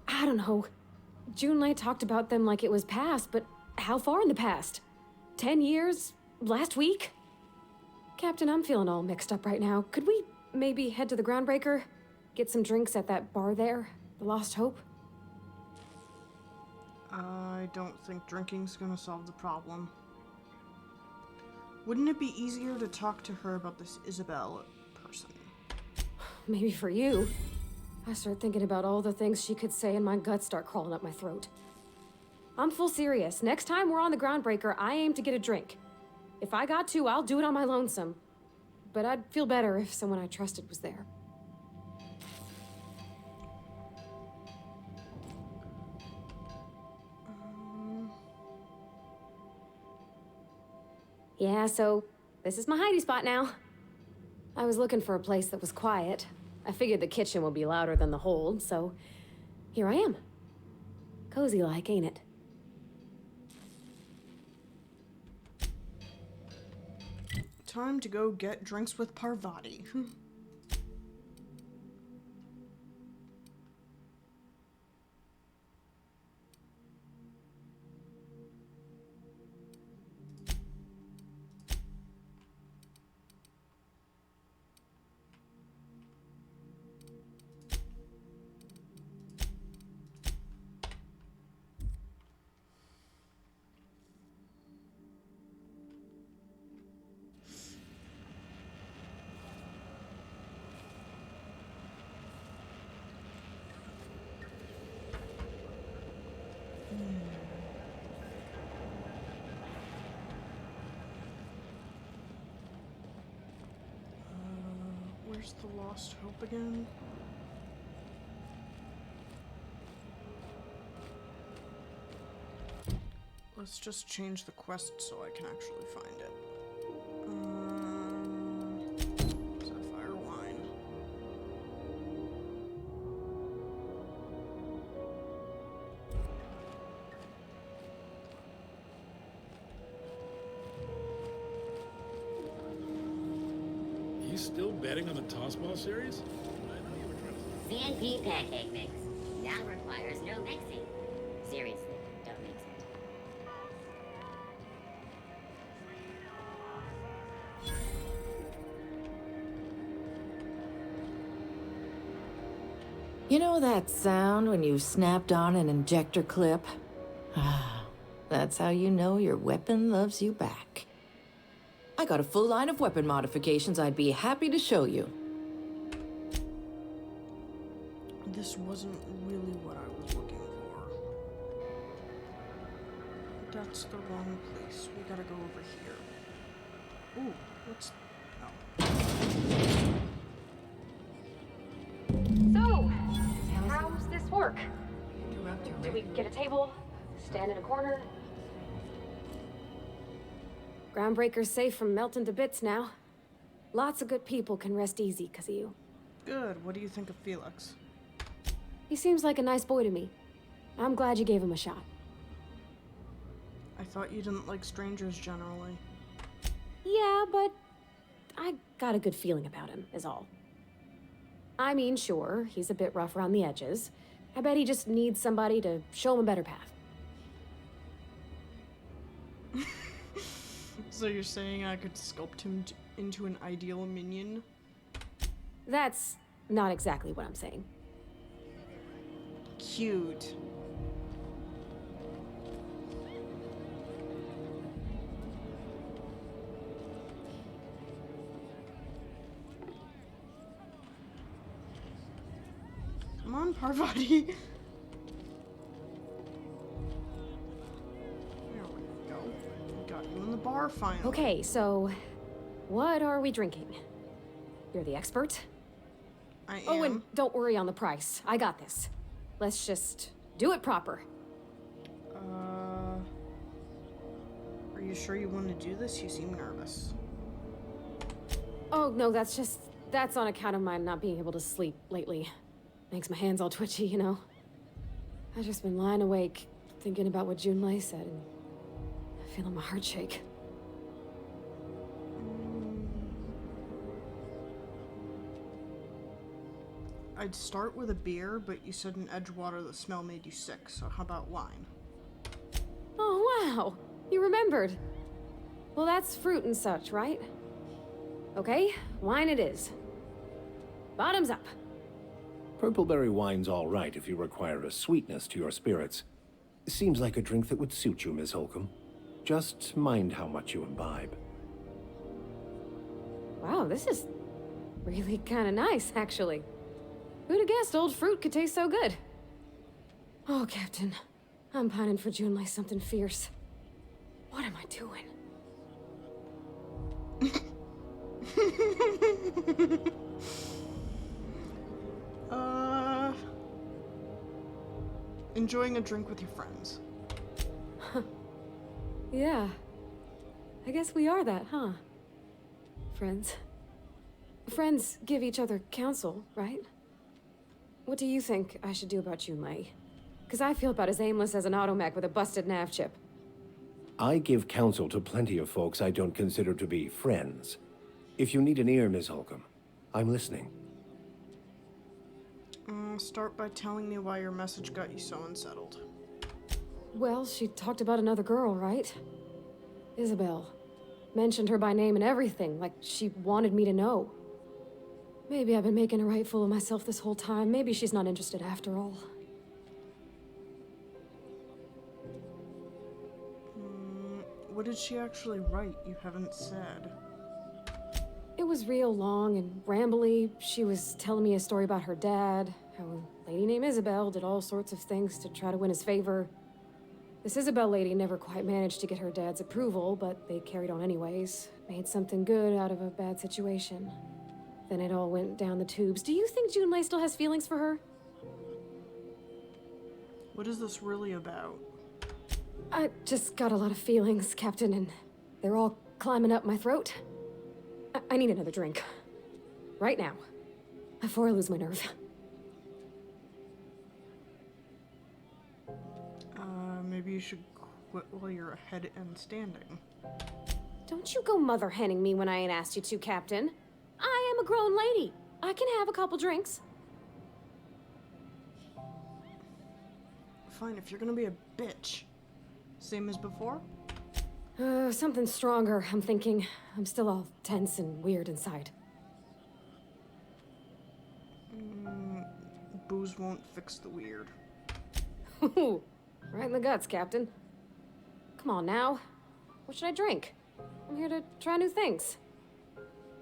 I don't know. Junlei talked about them like it was past, but how far in the past? 10 years? Last week? Captain, I'm feeling all mixed up right now. Could we maybe head to the groundbreaker? Get some drinks at that bar there? The Lost Hope? I don't think drinking's gonna solve the problem. Wouldn't it be easier to talk to her about this Isabel person? Maybe for you. I start thinking about all the things she could say and my guts start crawling up my throat. I'm full serious. Next time we're on the groundbreaker, I aim to get a drink. If I got to, I'll do it on my lonesome. But I'd feel better if someone I trusted was there. Yeah, so this is my hidey spot now. I was looking for a place that was quiet. I figured the kitchen would be louder than the hold, so here I am. Cozy like, ain't it? Time to go get drinks with Parvati. Where's the Lost Hope again? Let's just change the quest so I can actually find it. Sapphire wine. You still betting on the tossball series? CNP pancake mix now requires no mixing. Seriously, don't mix it. You know that sound when you snapped on an injector clip? That's how you know your weapon loves you back. I got a full line of weapon modifications I'd be happy to show you. This wasn't really what I was looking for. That's the wrong place. We gotta go over here. Ooh, what's... So, how's this work? Do we get a table? Stand in a corner? Groundbreaker's safe from melting to bits now. Lots of good people can rest easy because of you. Good. What do you think of Felix? He seems like a nice boy to me. I'm glad you gave him a shot. I thought you didn't like strangers generally. Yeah, but I got a good feeling about him, is all. I mean, sure, he's a bit rough around the edges. I bet he just needs somebody to show him a better path. So you're saying I could sculpt him into an ideal minion? That's not exactly what I'm saying. Cute. Come on, Parvati. There we go. We got you in the bar finally. Okay, so what are we drinking? You're the expert? I am. Oh, and don't worry on the price. I got this. Let's just do it proper. Are you sure you want to do this? You seem nervous. Oh, no, that's on account of my not being able to sleep lately. Makes my hands all twitchy, you know? I've just been lying awake, thinking about what Junlei said, and feeling my heart shake. I'd start with a beer, but you said in Edgewater the smell made you sick, so how about wine? Oh, wow. You remembered. Well, that's fruit and such, right? Okay, wine it is. Bottoms up. Purpleberry wine's all right if you require a sweetness to your spirits. Seems like a drink that would suit you, Miss Holcomb. Just mind how much you imbibe. Wow, this is really kind of nice, actually. Who'd have guessed old fruit could taste so good? Oh, Captain. I'm pining for June like something fierce. What am I doing? Enjoying a drink with your friends. Yeah. I guess we are that, huh? Friends. Friends give each other counsel, right? What do you think I should do about Junlei? Because I feel about as aimless as an automech with a busted nav chip. I give counsel to plenty of folks I don't consider to be friends. If you need an ear, Miss Holcomb, I'm listening. Start by telling me why your message got you so unsettled. Well, she talked about another girl, right? Isabel. Mentioned her by name and everything, like she wanted me to know. Maybe I've been making a right fool of myself this whole time. Maybe she's not interested after all. What did she actually write you haven't said? It was real long and rambly. She was telling me a story about her dad, how a lady named Isabel did all sorts of things to try to win his favor. This Isabel lady never quite managed to get her dad's approval, but they carried on anyways. Made something good out of a bad situation. Then it all went down the tubes. Do you think Junlei still has feelings for her? What is this really about? I just got a lot of feelings, Captain, and they're all climbing up my throat. I need another drink. Right now. Before I lose my nerve. Maybe you should quit while you're ahead and standing. Don't you go mother henning me when I ain't asked you to, Captain. I am a grown lady. I can have a couple drinks. Fine, if you're gonna be a bitch. Same as before? Something stronger, I'm thinking. I'm still all tense and weird inside. Booze won't fix the weird. Ooh, right in the guts, Captain. Come on now. What should I drink? I'm here to try new things.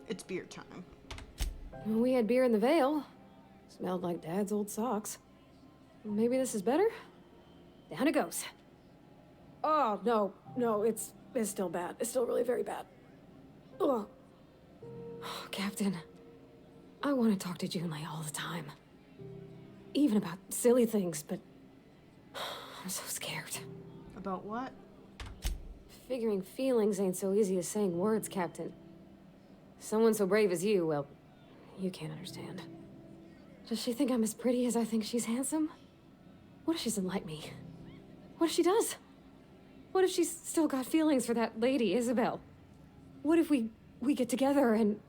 It's beer time. Well, we had beer in the Vale. Smelled like Dad's old socks. Maybe this is better? Down it goes. Oh, no, it's still bad. It's still really very bad. Ugh. Oh, Captain, I want to talk to Junlei all the time. Even about silly things, but I'm so scared. About what? Figuring feelings ain't so easy as saying words, Captain. Someone so brave as you, well, you can't understand. Does she think I'm as pretty as I think she's handsome? What if she doesn't like me? What if she does? What if she's still got feelings for that lady, Isabel? What if we get together and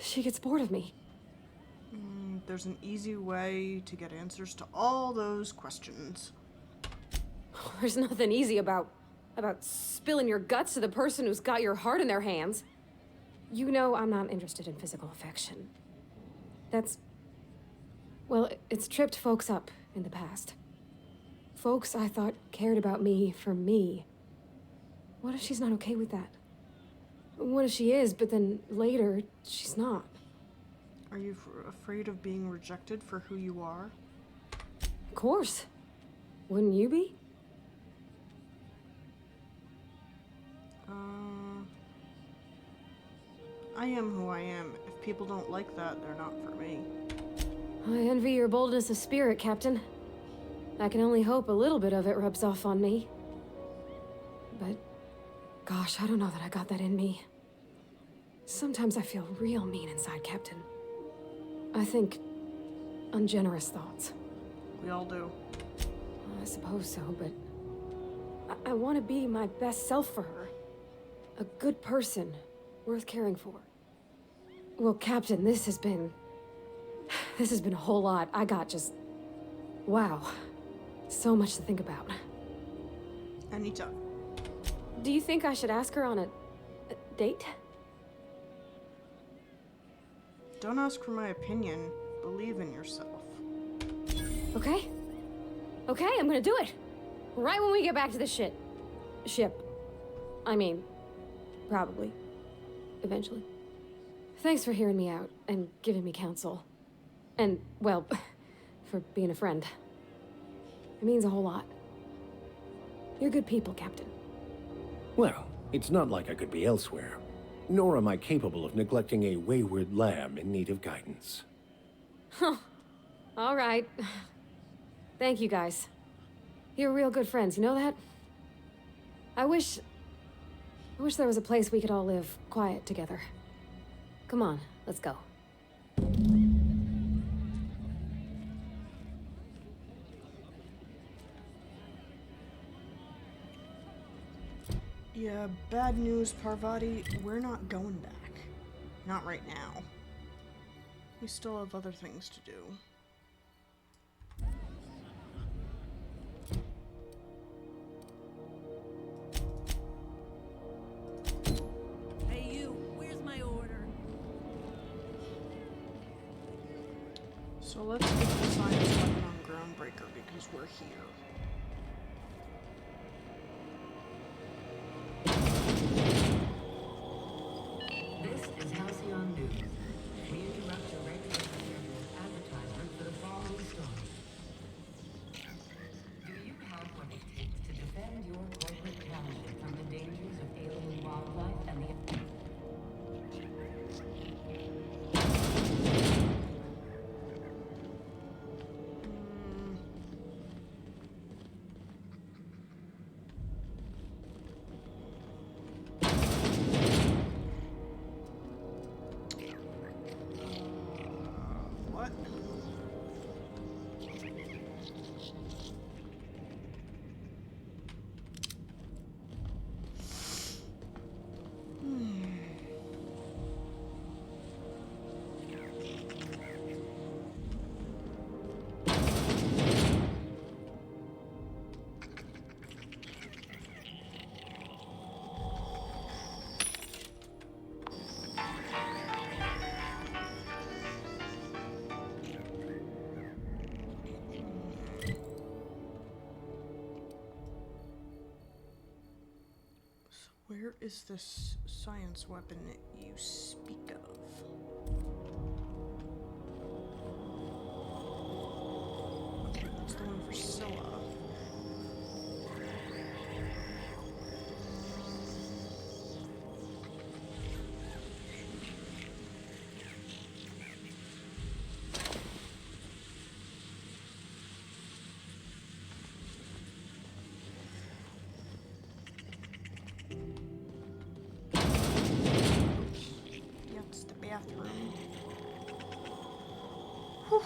she gets bored of me? There's an easy way to get answers to all those questions. There's nothing easy about spilling your guts to the person who's got your heart in their hands. You know I'm not interested in physical affection. Well, it's tripped folks up in the past. Folks I thought cared about me for me. What if she's not okay with that? What if she is, but then later, she's not? Are you afraid of being rejected for who you are? Of course. Wouldn't you be? I am who I am. If people don't like that, they're not for me. I envy your boldness of spirit, Captain. I can only hope a little bit of it rubs off on me. But, gosh, I don't know that I got that in me. Sometimes I feel real mean inside, Captain. I think ungenerous thoughts. We all do. I suppose so, but I want to be my best self for her. A good person, worth caring for. Well, Captain, this has been This has been a whole lot. I got just... Wow. So much to think about. Anytime. Do you think I should ask her on a date? Don't ask for my opinion. Believe in yourself. Okay. Okay, I'm gonna do it. Right when we get back to the ship. I mean, probably. Eventually. Thanks for hearing me out and giving me counsel. And, well, for being a friend. It means a whole lot. You're good people, Captain. Well, it's not like I could be elsewhere. Nor am I capable of neglecting a wayward lamb in need of guidance. Huh. All right. Thank you, guys. You're real good friends, you know that? I wish there was a place we could all live quiet together. Come on, let's go. Yeah, bad news, Parvati. We're not going back. Not right now. We still have other things to do. Hey you, where's my order? So let's get the science weapon on Groundbreaker because we're here. This is Halcyon News. We interrupt your regular scheduled advertisement for the following story. Do you have what it takes to defend your corporate township from the dangers of alien wildlife and the... What? Where is this science weapon you speak of? Okay, that's the one for Scylla. Bathroom. Whew.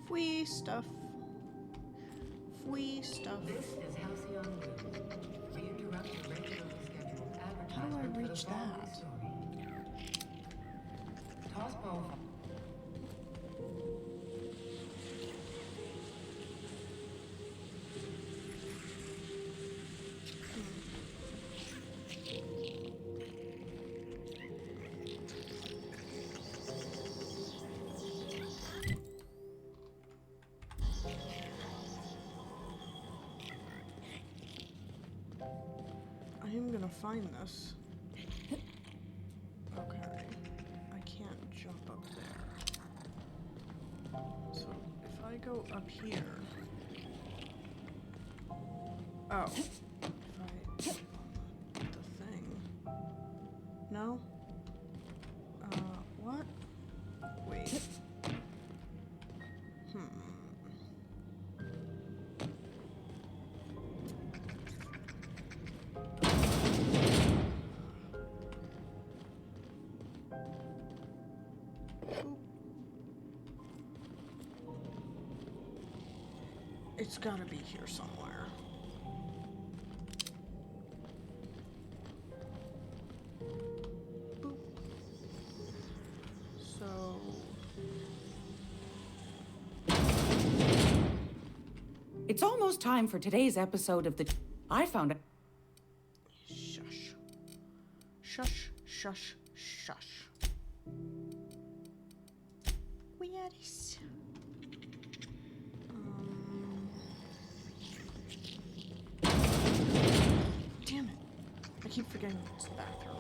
Free stuff. Free stuff. This is Halcyon News. We interrupt your regularly scheduled advertisement. How do I reach that? Toss ball. I am gonna find this. Okay. I can't jump up there. So if I go up here. Oh. If I jump on the thing. No, well. What? Wait. It's gotta be here somewhere. Boop. So... It's almost time for today's episode of the... I found it. Shush. Shush, shush, shush. Where is... Damn it. I keep forgetting it's the bathroom.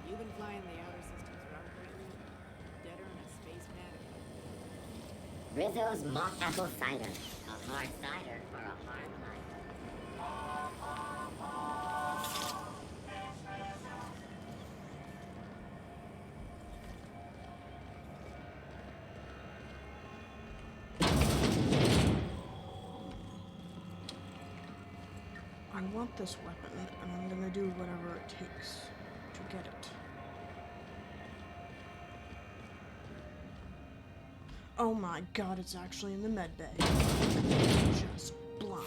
You've been flying the outer systems around lately? Deader than a space manikin. Rizzo's mock apple cider. A hard cider for a hard life. I want this weapon, and I'm gonna do whatever it takes to get it. Oh my god, it's actually in the med bay. I'm just blind.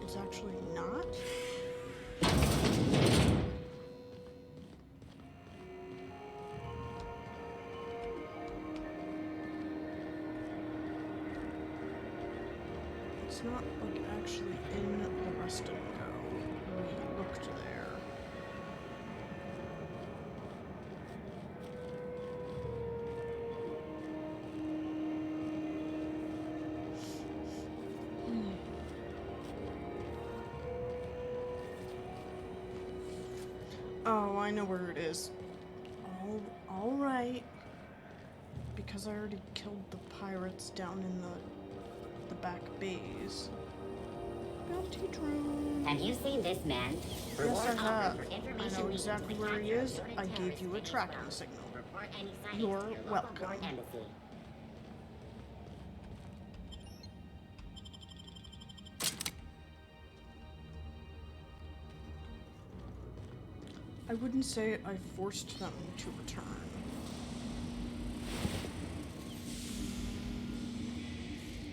It's actually not? It's not, like, actually in the rest of go. We looked there. Oh, I know where it is. All right. Because I already killed the pirates down in the back bays. Bounty drone. Have you seen this man? Yes, I have. For I information know exactly where he is. I gave you a tracking signal. Report any sightings You're to your local welcome. board embassy. I wouldn't say I forced them to return.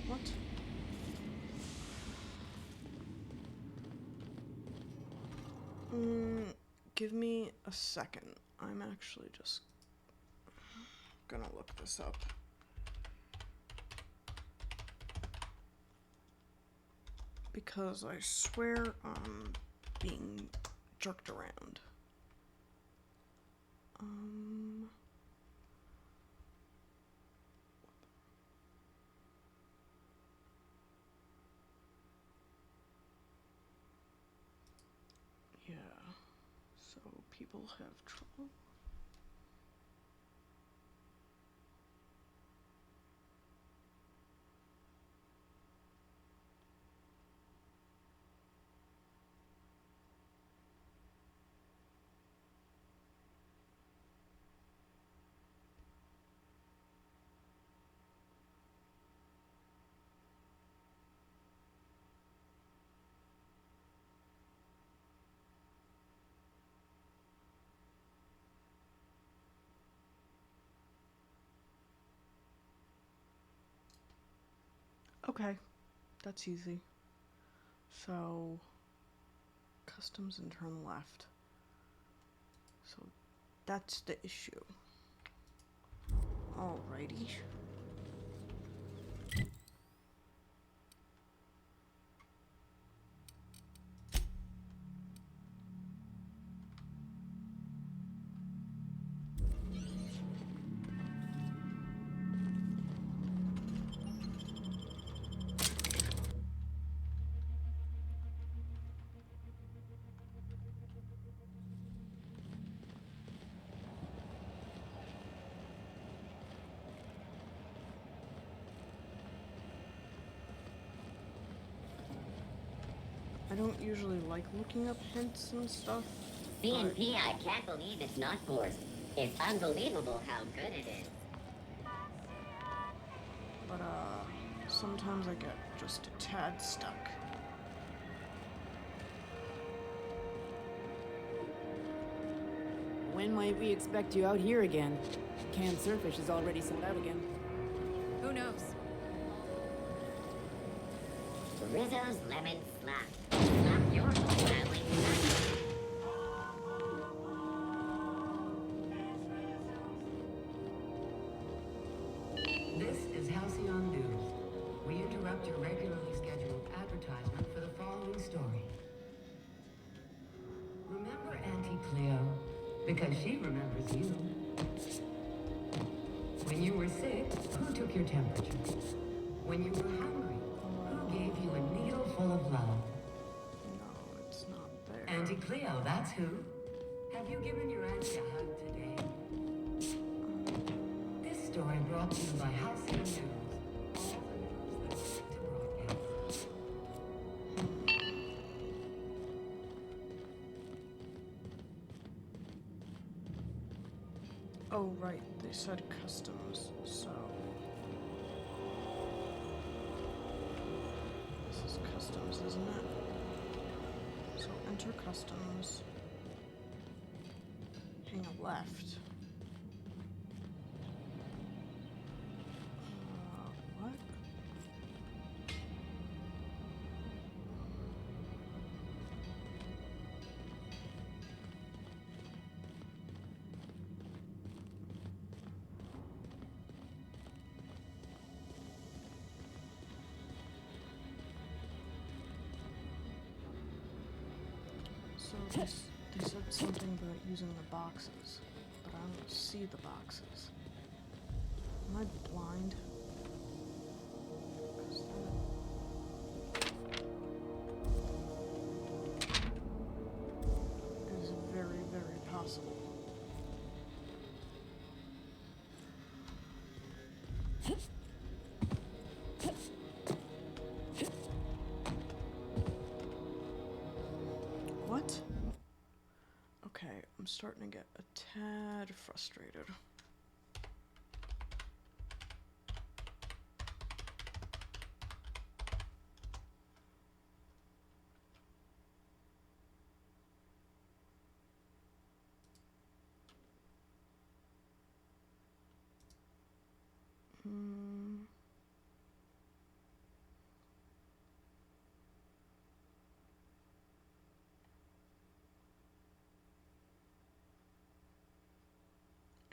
What? Give me a second. I'm actually just gonna look this up. Because I swear I'm being jerked around. Yeah, so people have trouble. Okay, that's easy. So, customs and turn left. So, that's the issue. Alrighty. I don't usually like looking up hints and stuff. CNP, I can't believe it's not forced. It's unbelievable how good it is. But, sometimes I get just a tad stuck. When might we expect you out here again? Canned surfish is already sold out again. Who knows? Rizzo's Lemon Slap. Slap your whole family tonight. This is Halcyon News. We interrupt your regularly scheduled advertisement for the following story. Remember Auntie Cleo? Because she remembers you. When you were sick, who took your temperature? When you were hungry, who gave you a needle full of love? No, it's not there. Auntie Cleo, that's who. Have you given your auntie a hug today? This story brought to you by Halcyon News. All the news that's to broadcast. Oh, right, they said customs, so... This is customs, isn't it? So enter customs. Hang a left. What? So they said something about using the boxes, but I don't see the boxes. Am I blind? 'Cause that is very, very possible. What? Okay, I'm starting to get a tad frustrated.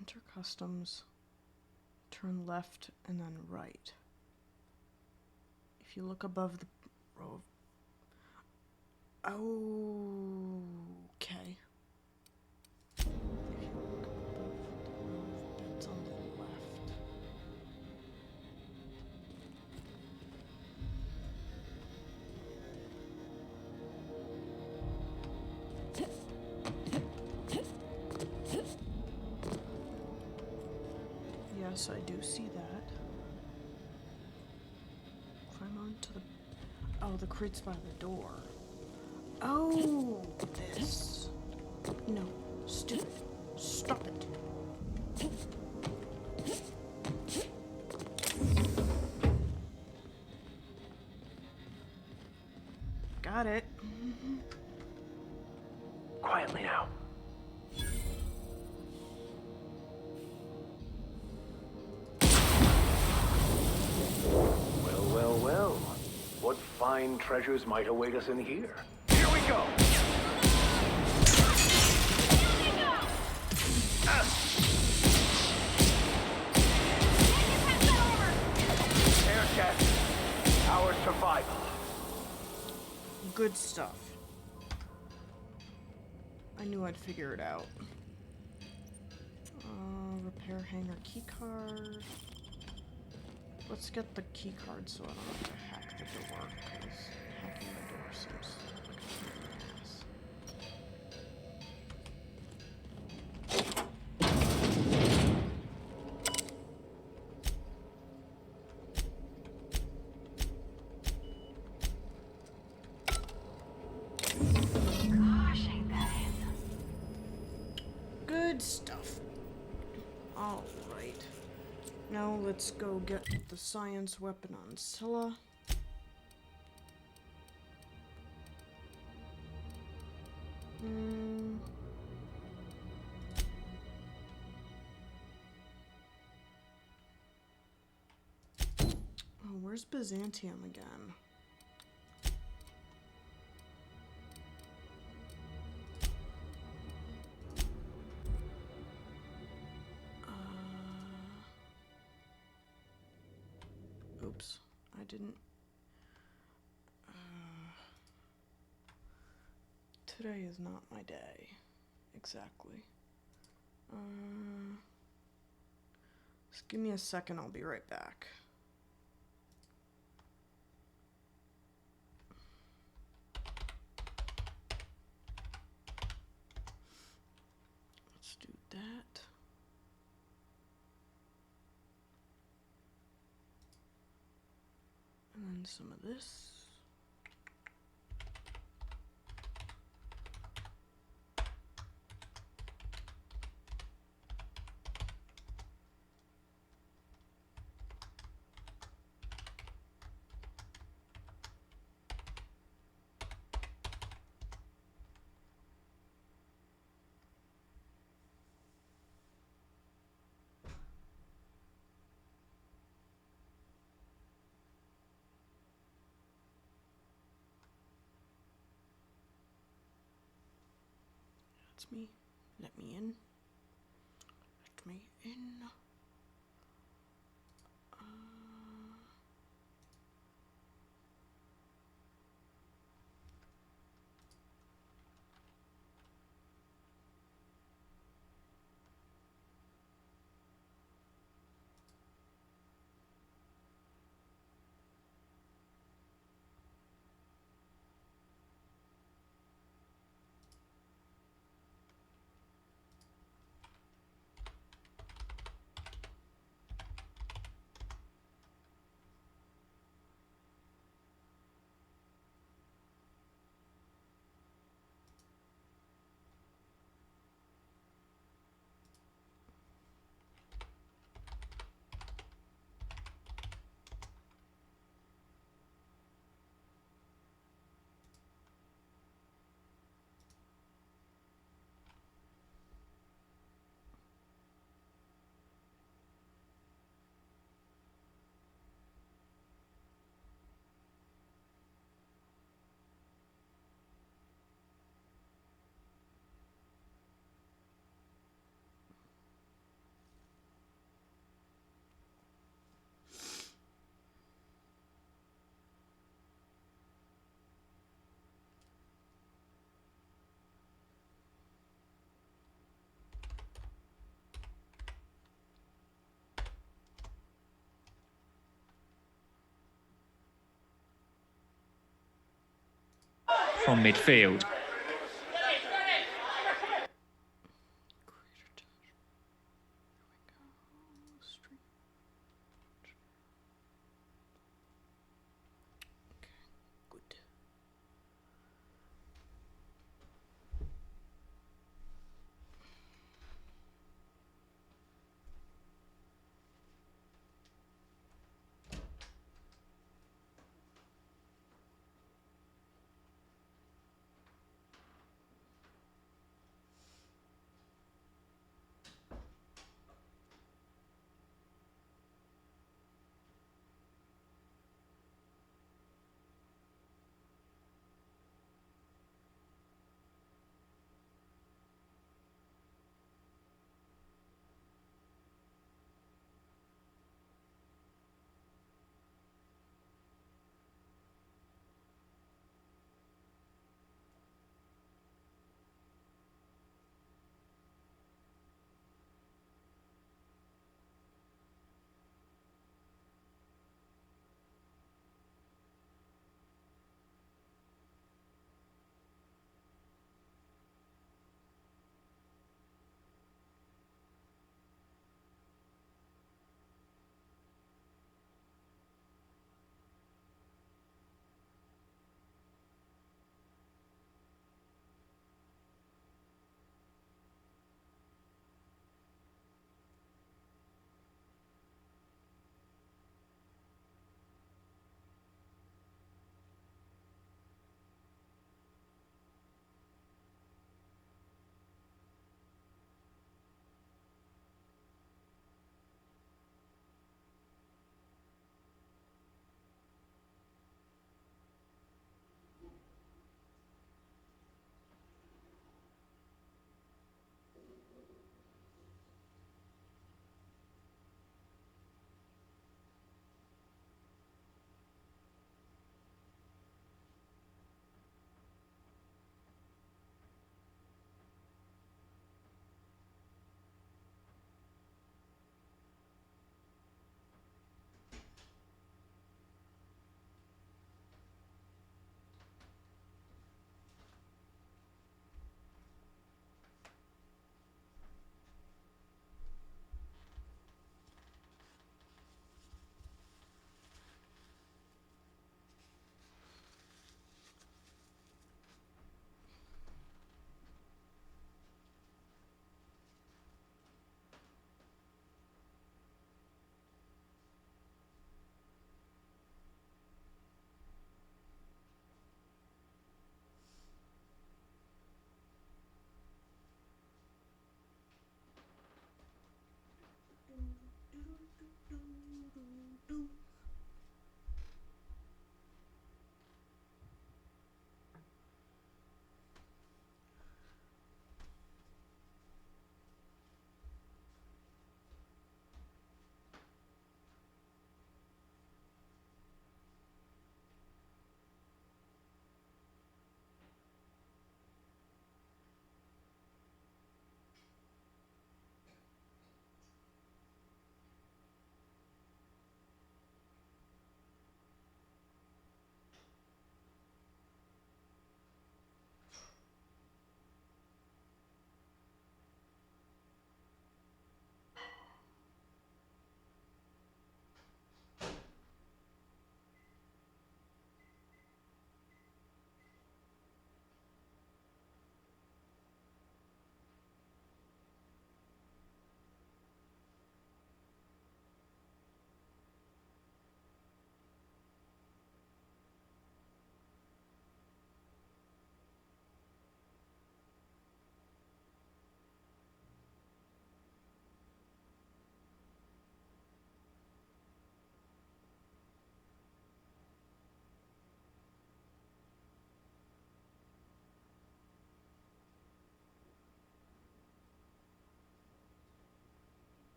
Enter customs, turn left and then right. If you look above the row of... Okay. If you look above the row of beds on the left. Yes, I do see that. Climb onto the... Oh, the crate's by the door. Oh, this. No, stupid. Stop it. Got it. Quietly now. Well. What fine treasures might await us in here? Here we go! Air test. Our survival. Good stuff. I knew I'd figure it out. Repair hangar keycard. Let's get the keycard so I don't have to hack the door, because hacking the door seems like a pain in the ass. Good stuff. Alright. Now let's go get the science weapon on Scylla. Oh, where's Byzantium again? Oops, I didn't. Today is not my day, exactly. Just give me a second, I'll be right back. Let's do that. And then some of this. That's me. Let me in. Let me in. From midfield.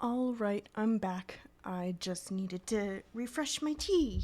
All right, I'm back. I just needed to refresh my tea.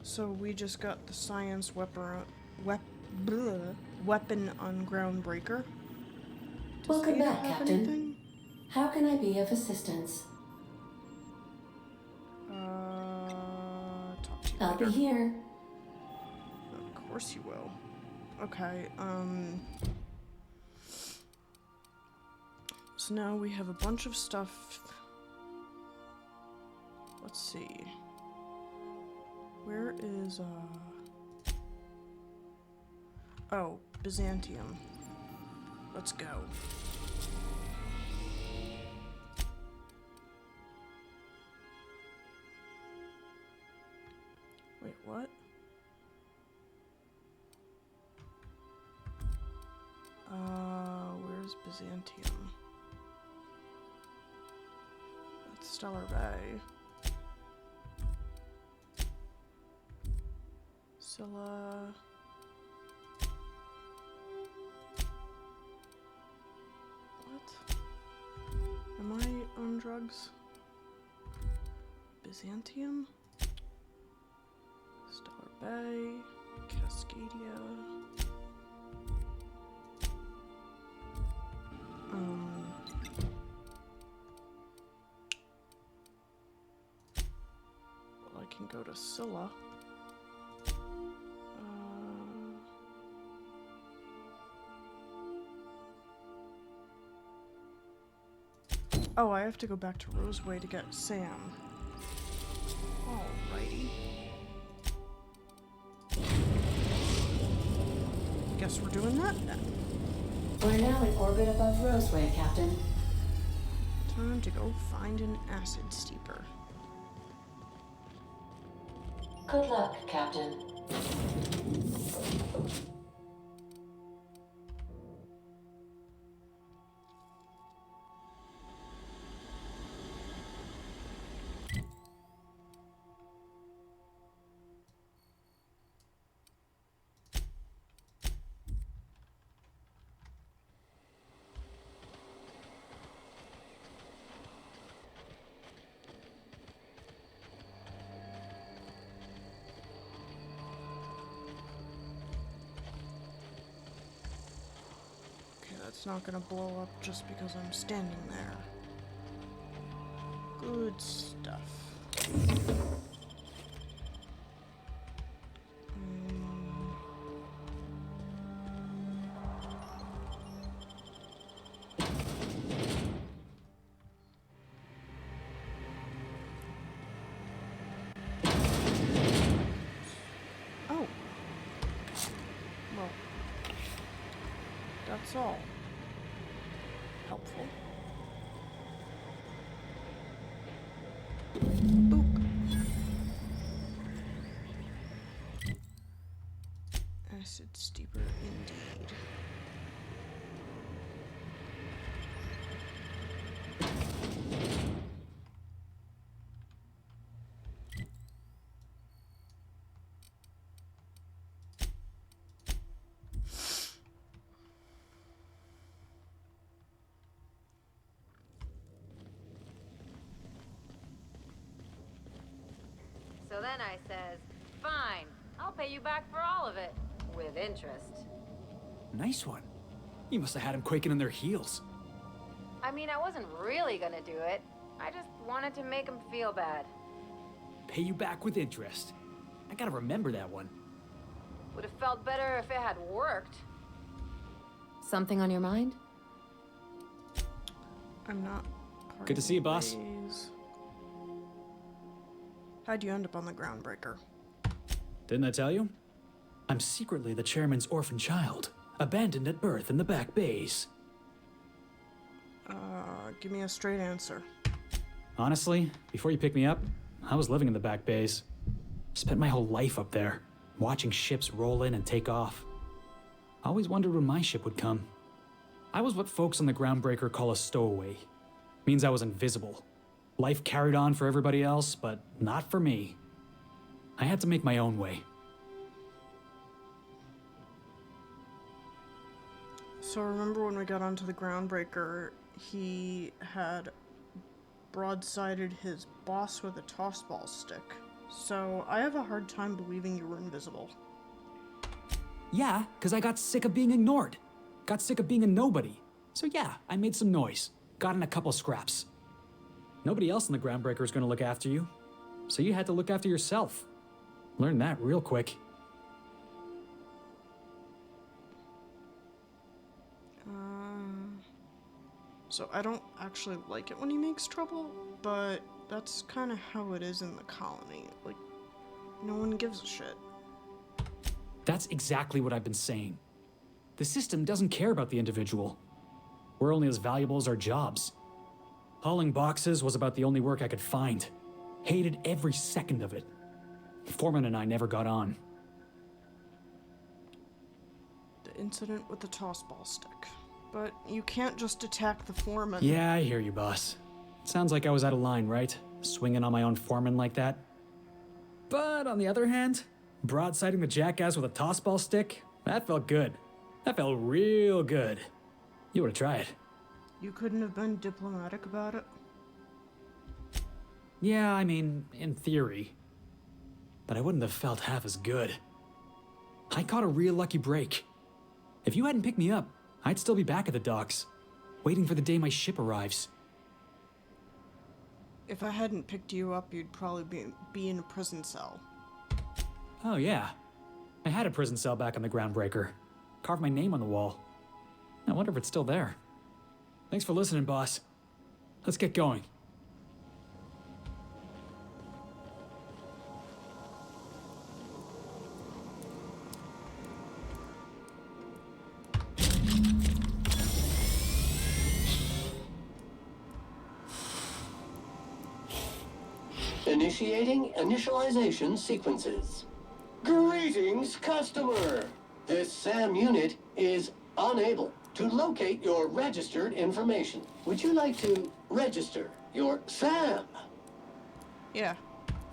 So we just got the science weapon on groundbreaker. Welcome back, Captain. How can I be of assistance? Talk to you I'll later. be here. Of course you will. Okay, so now we have a bunch of stuff. Let's see. Where is, oh, Byzantium. Let's go. Wait, what? Where's Byzantium? That's Stellar Bay. Scylla. What? Am I on drugs? Byzantium? Stellar Bay. Cascadia. Well, I can go to Scylla. Oh, I have to go back to Roseway to get Sam. Alrighty. Guess we're doing that then. We're now in orbit above Roseway, Captain. Time to go find an acid steeper. Good luck, Captain. It's not gonna blow up just because I'm standing there. Good stuff. Oh. Well, that's all. Helpful. Boop. Acid steeper indeed. So then I says, fine, I'll pay you back for all of it, with interest. Nice one. You must have had them quaking in their heels. I mean, I wasn't really gonna do it. I just wanted to make him feel bad. Pay you back with interest. I gotta remember that one. Would have felt better if it had worked. Something on your mind? I'm not part Good to of see you, the boss. ways. How'd you end up on the groundbreaker? Didn't I tell you? I'm secretly the chairman's orphan child, abandoned at birth in the back bays. Give me a straight answer. Honestly, before you picked me up, I was living in the back bays. Spent my whole life up there, watching ships roll in and take off. I always wondered when my ship would come. I was what folks on the groundbreaker call a stowaway. Means I was invisible. Life carried on for everybody else, but not for me. I had to make my own way. So remember when we got onto the groundbreaker, he had broadsided his boss with a tossball stick. So I have a hard time believing you were invisible. Yeah, because I got sick of being ignored. Got sick of being a nobody. So yeah, I made some noise. Got in a couple scraps. Nobody else in the groundbreaker is going to look after you. So you had to look after yourself. Learned that real quick. So I don't actually like it when he makes trouble, but that's kind of how it is in the colony. Like, no one gives a shit. That's exactly what I've been saying. The system doesn't care about the individual. We're only as valuable as our jobs. Hauling boxes was about the only work I could find. Hated every second of it. Foreman and I never got on. The incident with the tossball stick. But you can't just attack the foreman. Yeah, I hear you, boss. Sounds like I was out of line, right? Swinging on my own foreman like that. But on the other hand, broadsiding the jackass with a tossball stick, that felt good. That felt real good. You ought to try it. You couldn't have been diplomatic about it? Yeah, I mean, in theory. But I wouldn't have felt half as good. I caught a real lucky break. If you hadn't picked me up, I'd still be back at the docks, waiting for the day my ship arrives. If I hadn't picked you up, you'd probably be in a prison cell. Oh yeah. I had a prison cell back on the groundbreaker. Carved my name on the wall. I wonder if it's still there. Thanks for listening, boss. Let's get going. Initiating initialization sequences. Greetings, customer! This SAM unit is unable to locate your registered information. Would you like to register your SAM? Yeah.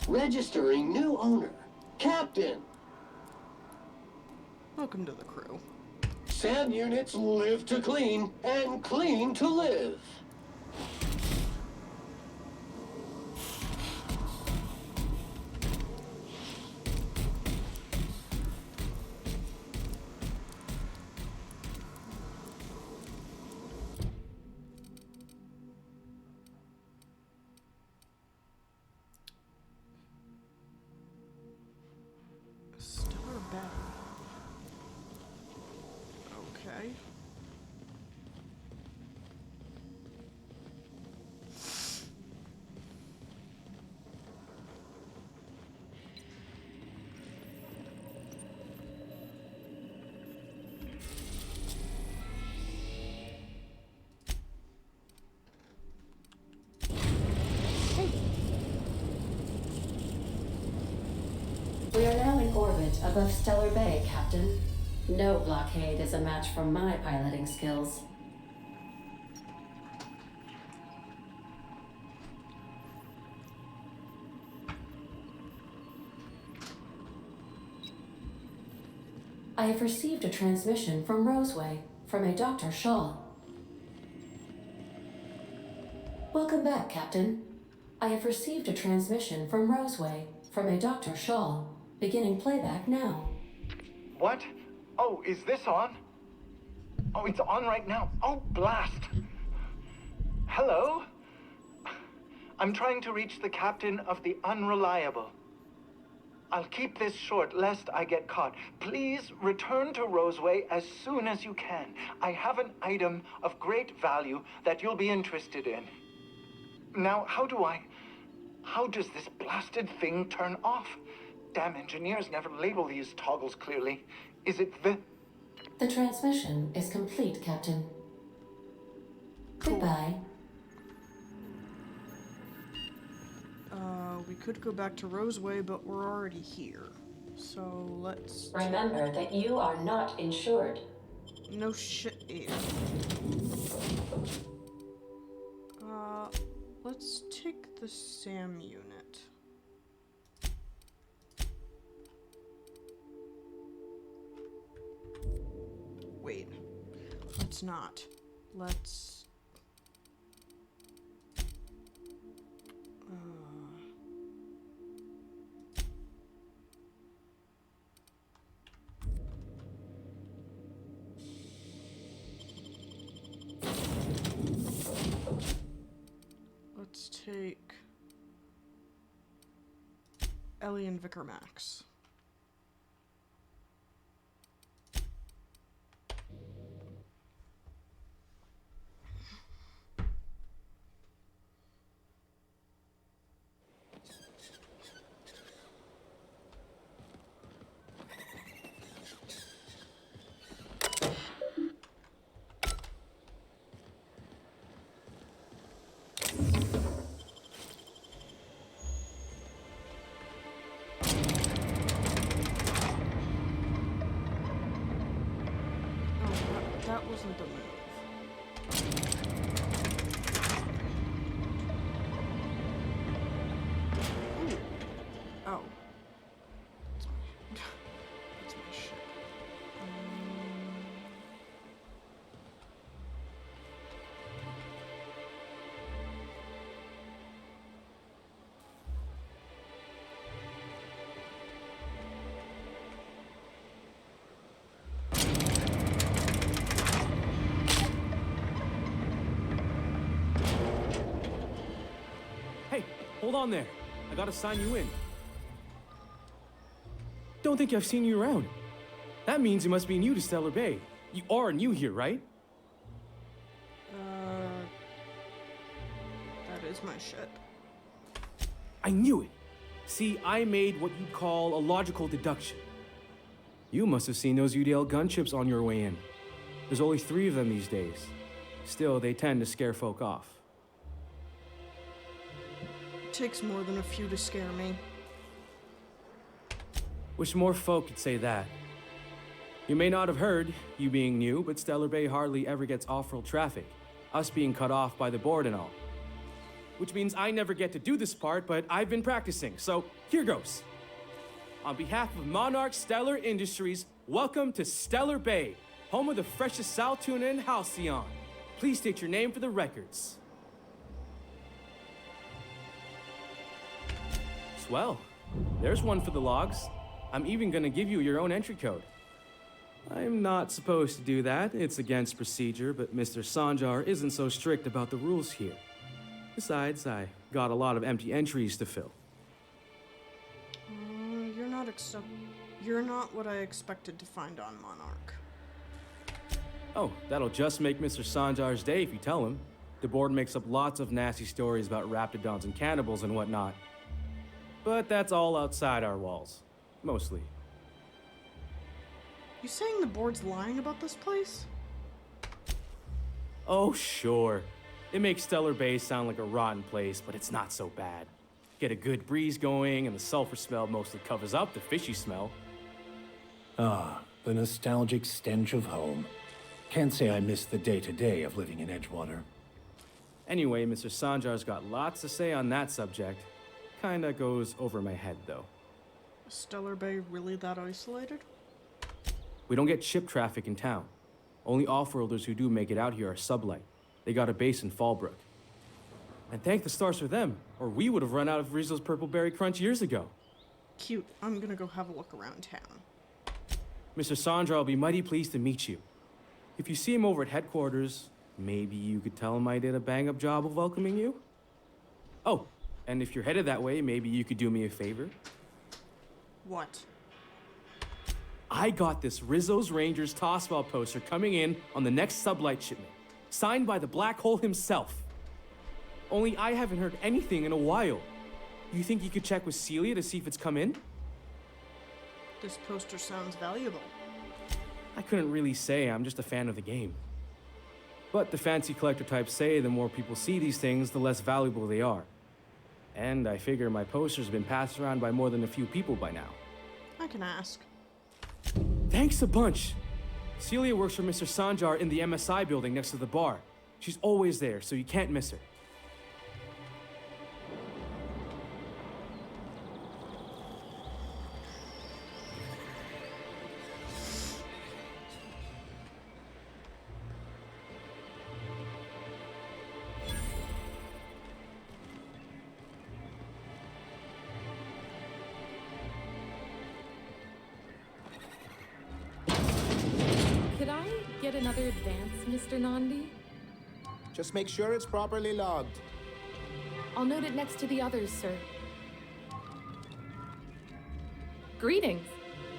Registering new owner. Captain. Welcome to the crew. SAM units live to clean and clean to live. Stellar Bay. Okay. We are now in orbit above Stellar Bay, Captain. No blockade is a match for my piloting skills. I have received a transmission from Roseway, from a Dr. Shaw. Welcome back, Captain. I have received a transmission from Roseway, from a Dr. Shaw. Beginning playback now. What? Oh, is this on? Oh, it's on right now. Oh, blast. Hello? I'm trying to reach the captain of the Unreliable. I'll keep this short, lest I get caught. Please return to Roseway as soon as you can. I have an item of great value that you'll be interested in. Now, how does this blasted thing turn off? Damn engineers never label these toggles clearly. Is it the... The transmission is complete, Captain. Goodbye. we could go back to Roseway, but we're already here. So let's... Remember that you are not insured. No shit, Ada. Let's take the SAM unit. Wait. Let's not. Let's... Let's take Ellie and Vicar Max. That wasn't the move. Ooh. Oh. That's my shit. Hold on there. I gotta sign you in. Don't think I've seen you around. That means you must be new to Stellar Bay. You are new here, right? That is my ship. I knew it. See, I made what you'd call a logical deduction. You must have seen those UDL gunships on your way in. There's only 3 of them these days. Still, they tend to scare folk off. Takes more than a few to scare me. Wish more folk could say that. You may not have heard, you being new, but Stellar Bay hardly ever gets off-world traffic, us being cut off by the board and all. Which means I never get to do this part, but I've been practicing, so here goes. On behalf of Monarch Stellar Industries, welcome to Stellar Bay, home of the freshest sal tuna in Halcyon. Please state your name for the records. Well, there's one for the logs. I'm even gonna give you your own entry code. I'm not supposed to do that. It's against procedure, but Mr. Sanjar isn't so strict about the rules here. Besides, I got a lot of empty entries to fill. You're not what I expected to find on Monarch. Oh, that'll just make Mr. Sanjar's day if you tell him. The board makes up lots of nasty stories about raptidons and cannibals and whatnot. But that's all outside our walls. Mostly. You saying the board's lying about this place? Oh, sure. It makes Stellar Bay sound like a rotten place, but it's not so bad. Get a good breeze going, and the sulfur smell mostly covers up the fishy smell. Ah, the nostalgic stench of home. Can't say I miss the day-to-day of living in Edgewater. Anyway, Mr. Sanjar's got lots to say on that subject. Kinda goes over my head, though. Is Stellar Bay really that isolated? We don't get ship traffic in town. Only off-worlders who do make it out here are Sublight. They got a base in Fallbrook. And thank the stars for them, or we would have run out of Rizzo's Purple Berry Crunch years ago. Cute. I'm gonna go have a look around town. Mr. Sandra will be mighty pleased to meet you. If you see him over at headquarters, maybe you could tell him I did a bang-up job of welcoming you? Oh, and if you're headed that way, maybe you could do me a favor? What? I got this Rizzo's Rangers Tossball poster coming in on the next Sublight shipment, signed by the Black Hole himself. Only I haven't heard anything in a while. You think you could check with Celia to see if it's come in? This poster sounds valuable. I couldn't really say. I'm just a fan of the game. But the fancy collector types say the more people see these things, the less valuable they are. And I figure my poster's been passed around by more than a few people by now. I can ask. Thanks a bunch. Celia works for Mr. Sanjar in the MSI building next to the bar. She's always there, so you can't miss her. Could I get another advance, Mr. Nandi? Just make sure it's properly logged. I'll note it next to the others, sir. Greetings,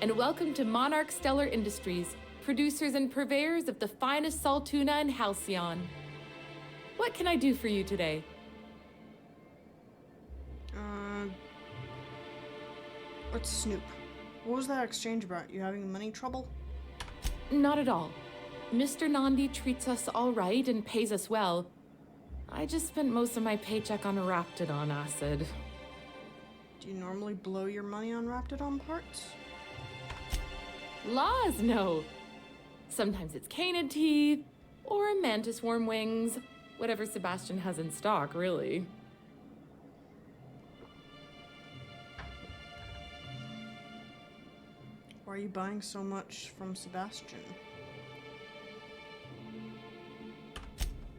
and welcome to Monarch Stellar Industries, producers and purveyors of the finest salt tuna in Halcyon. What can I do for you today? Let's snoop. What was that exchange about? You having money trouble? Not at all. Mr. Nandi treats us all right and pays us well. I just spent most of my paycheck on Raptidon acid. Do you normally blow your money on Raptidon parts? Laws, no. Sometimes it's canid teeth, or mantis worm wings. Whatever Sebastian has in stock, really. Why are you buying so much from Sebastian?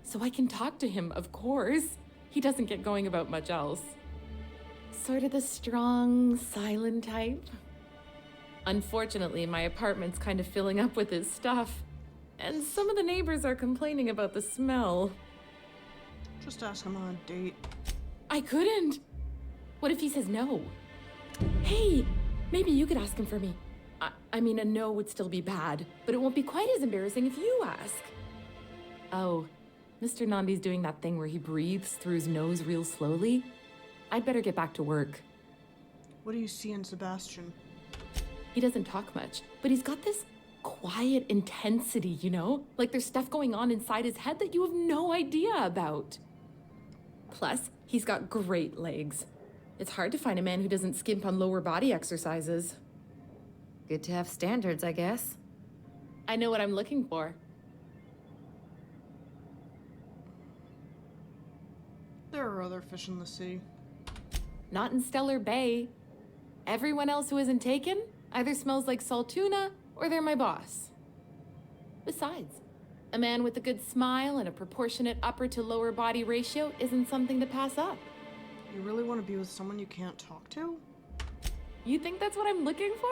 So I can talk to him, of course. He doesn't get going about much else. Sort of the strong, silent type. Unfortunately, my apartment's kind of filling up with his stuff. And some of the neighbors are complaining about the smell. Just ask him on a date. I couldn't. What if he says no? Hey, maybe you could ask him for me. I mean, a no would still be bad, but it won't be quite as embarrassing if you ask. Oh, Mr. Nandi's doing that thing where he breathes through his nose real slowly. I'd better get back to work. What do you see in Sebastian? He doesn't talk much, but he's got this quiet intensity, you know? Like there's stuff going on inside his head that you have no idea about. Plus, he's got great legs. It's hard to find a man who doesn't skimp on lower body exercises. Good to have standards, I guess. I know what I'm looking for. There are other fish in the sea. Not in Stellar Bay. Everyone else who isn't taken either smells like salt tuna or they're my boss. Besides, a man with a good smile and a proportionate upper to lower body ratio isn't something to pass up. You really want to be with someone you can't talk to? You think that's what I'm looking for?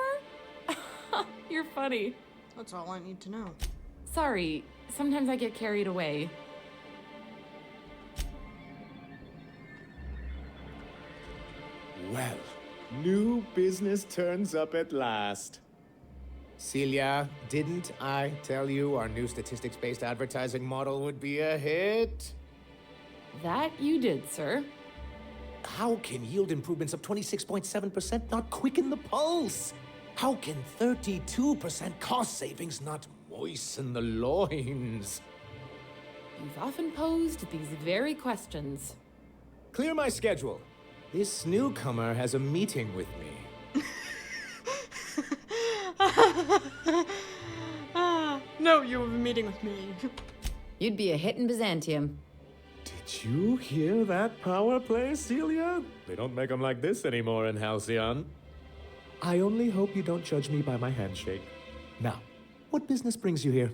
You're funny. That's all I need to know. Sorry, sometimes I get carried away. Well, new business turns up at last. Celia, didn't I tell you our new statistics-based advertising model would be a hit? That you did, sir. How can yield improvements of 26.7% not quicken the pulse? How can 32% cost savings not moisten the loins? You've often posed these very questions. Clear my schedule. This newcomer has a meeting with me. No, you have a meeting with me. You'd be a hit in Byzantium. Did you hear that power play, Celia? They don't make them like this anymore in Halcyon. I only hope you don't judge me by my handshake. Now, what business brings you here?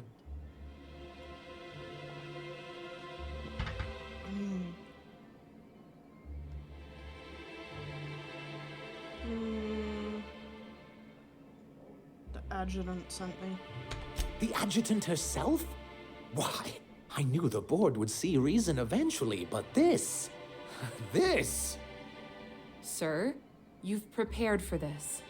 The adjutant sent me. The adjutant herself? Why, I knew the board would see reason eventually, but this... this... Sir, you've prepared for this.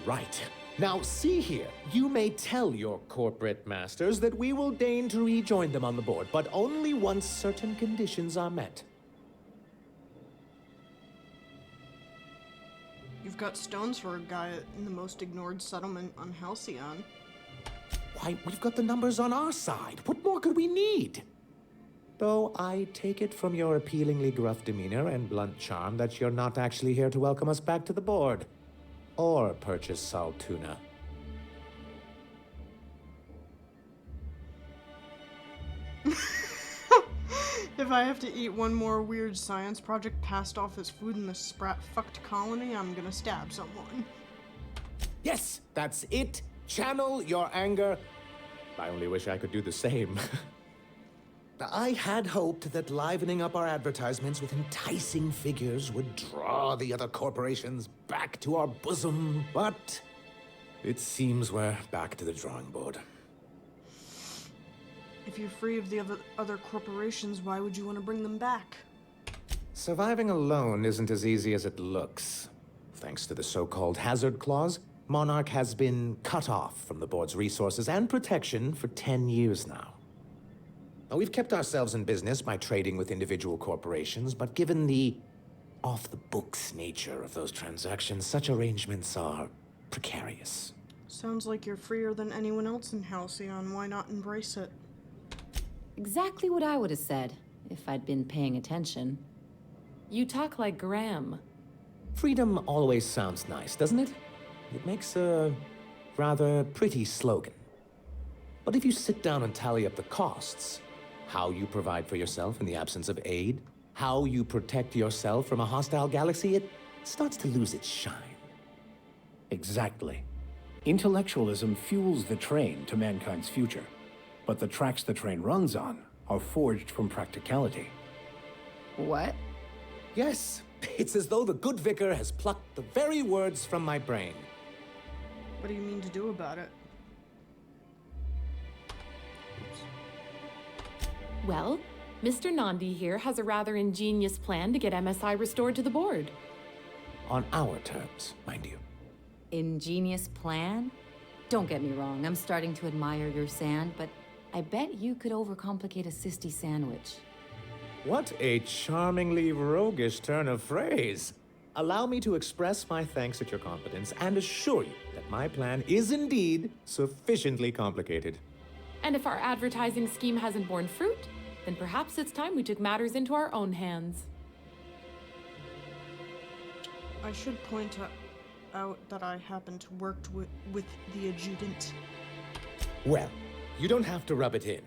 Right. Now, see here. You may tell your corporate masters that we will deign to rejoin them on the board, but only once certain conditions are met. You've got stones for a guy in the most ignored settlement on Halcyon. Why, we've got the numbers on our side. What more could we need? Though I take it from your appealingly gruff demeanor and blunt charm that you're not actually here to welcome us back to the board. Or purchase salt tuna. If I have to eat one more weird science project passed off as food in the sprat-fucked colony, I'm gonna stab someone. Yes, that's it. Channel your anger. I only wish I could do the same. I had hoped that livening up our advertisements with enticing figures would draw the other corporations back to our bosom, but it seems we're back to the drawing board. If you're free of the other corporations, why would you want to bring them back? Surviving alone isn't as easy as it looks. Thanks to the so-called hazard clause, Monarch has been cut off from the board's resources and protection for 10 years now. Now, we've kept ourselves in business by trading with individual corporations, but given the off-the-books nature of those transactions, such arrangements are precarious. Sounds like you're freer than anyone else in Halcyon. Why not embrace it? Exactly what I would have said, if I'd been paying attention. You talk like Graham. Freedom always sounds nice, doesn't it? It makes a rather pretty slogan. But if you sit down and tally up the costs, how you provide for yourself in the absence of aid, how you protect yourself from a hostile galaxy, it starts to lose its shine. Exactly. Intellectualism fuels the train to mankind's future, but the tracks the train runs on are forged from practicality. What? Yes, it's as though the good vicar has plucked the very words from my brain. What do you mean to do about it? Well, Mr. Nandi here has a rather ingenious plan to get MSI restored to the board. On our terms, mind you. Ingenious plan? Don't get me wrong, I'm starting to admire your sand, but I bet you could overcomplicate a sisty sandwich. What a charmingly roguish turn of phrase. Allow me to express my thanks at your competence and assure you that my plan is indeed sufficiently complicated. And if our advertising scheme hasn't borne fruit, then perhaps it's time we took matters into our own hands. I should point out that I happen to work with the adjutant. Well, you don't have to rub it in.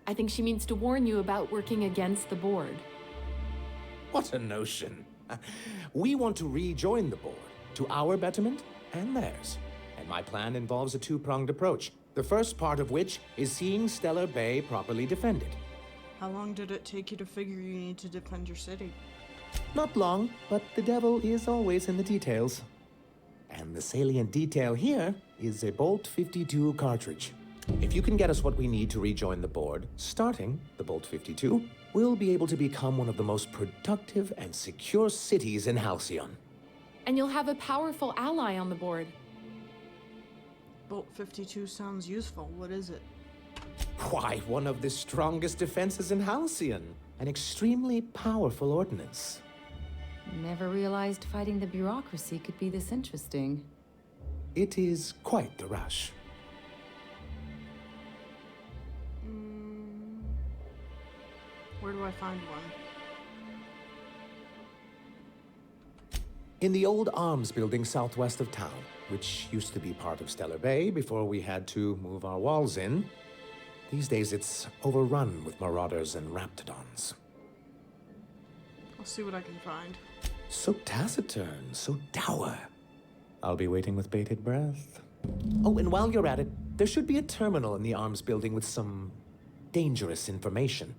I think she means to warn you about working against the board. What a notion. We want to rejoin the board, to our betterment and theirs. And my plan involves a two-pronged approach, the first part of which is seeing Stellar Bay properly defended. How long did it take you to figure you need to defend your city? Not long, but the devil is always in the details. And the salient detail here is a Bolt 52 cartridge. If you can get us what we need to rejoin the board, starting the Bolt 52, we'll be able to become one of the most productive and secure cities in Halcyon. And you'll have a powerful ally on the board. Bolt 52 sounds useful. What is it? Why, one of the strongest defenses in Halcyon. An extremely powerful ordnance. Never realized fighting the bureaucracy could be this interesting. It is quite the rush. Where do I find one? In the old arms building southwest of town, which used to be part of Stellar Bay before we had to move our walls in. These days it's overrun with marauders and raptidons. I'll see what I can find. So taciturn, so dour. I'll be waiting with bated breath. Oh, and while you're at it, there should be a terminal in the arms building with some dangerous information.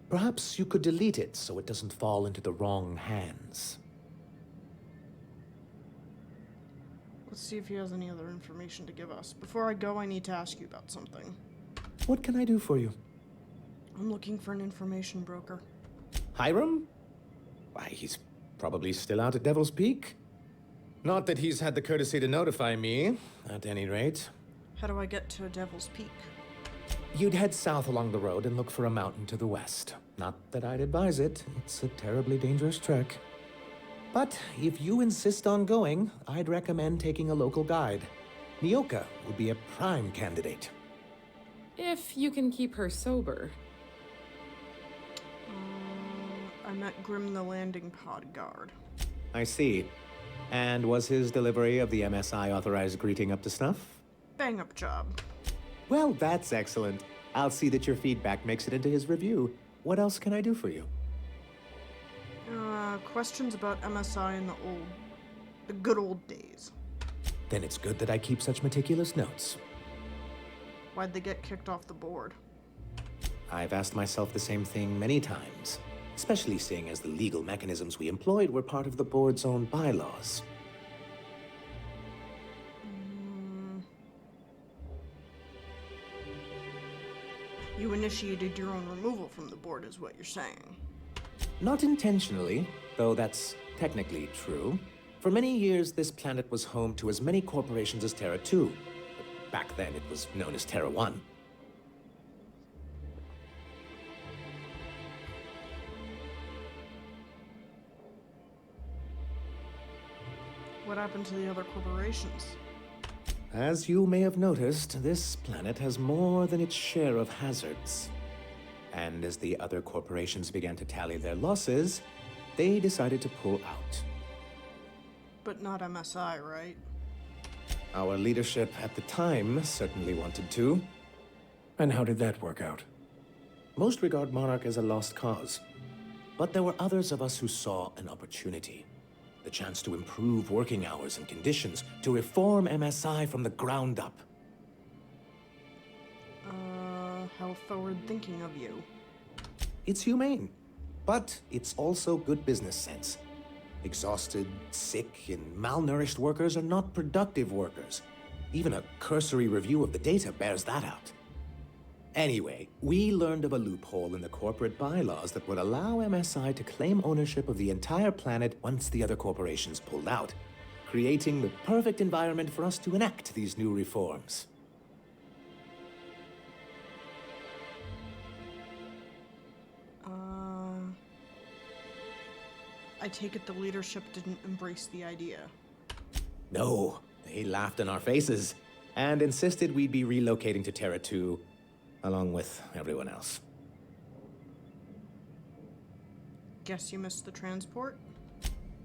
Perhaps you could delete it so it doesn't fall into the wrong hands. Let's see if he has any other information to give us. Before I go, I need to ask you about something. What can I do for you? I'm looking for an information broker. Hiram? Why, he's probably still out at Devil's Peak. Not that he's had the courtesy to notify me, at any rate. How do I get to Devil's Peak? You'd head south along the road and look for a mountain to the west. Not that I'd advise it. It's a terribly dangerous trek. But if you insist on going, I'd recommend taking a local guide. Nyoka would be a prime candidate. If you can keep her sober. I met Grim the landing pod guard. I see. And was his delivery of the MSI authorized greeting up to snuff? Bang up job. Well, that's excellent. I'll see that your feedback makes it into his review. What else can I do for you? Questions about MSI in the good old days. Then it's good that I keep such meticulous notes. Why'd they get kicked off the board? I've asked myself the same thing many times, especially seeing as the legal mechanisms we employed were part of the board's own bylaws. You initiated your own removal from the board, is what you're saying. Not intentionally, though that's technically true. For many years, this planet was home to as many corporations as Terra 2. Back then, it was known as Terra 1. What happened to the other corporations? As you may have noticed, this planet has more than its share of hazards. And as the other corporations began to tally their losses, they decided to pull out. But not MSI, right? Our leadership at the time certainly wanted to. And how did that work out? Most regard Monarch as a lost cause. But there were others of us who saw an opportunity. The chance to improve working hours and conditions, to reform MSI from the ground up. How forward-thinking of you. It's humane, but it's also good business sense. Exhausted, sick, and malnourished workers are not productive workers. Even a cursory review of the data bears that out. Anyway, we learned of a loophole in the corporate bylaws that would allow MSI to claim ownership of the entire planet once the other corporations pulled out, creating the perfect environment for us to enact these new reforms. I take it the leadership didn't embrace the idea. No, they laughed in our faces and insisted we'd be relocating to Terra 2, along with everyone else. Guess you missed the transport?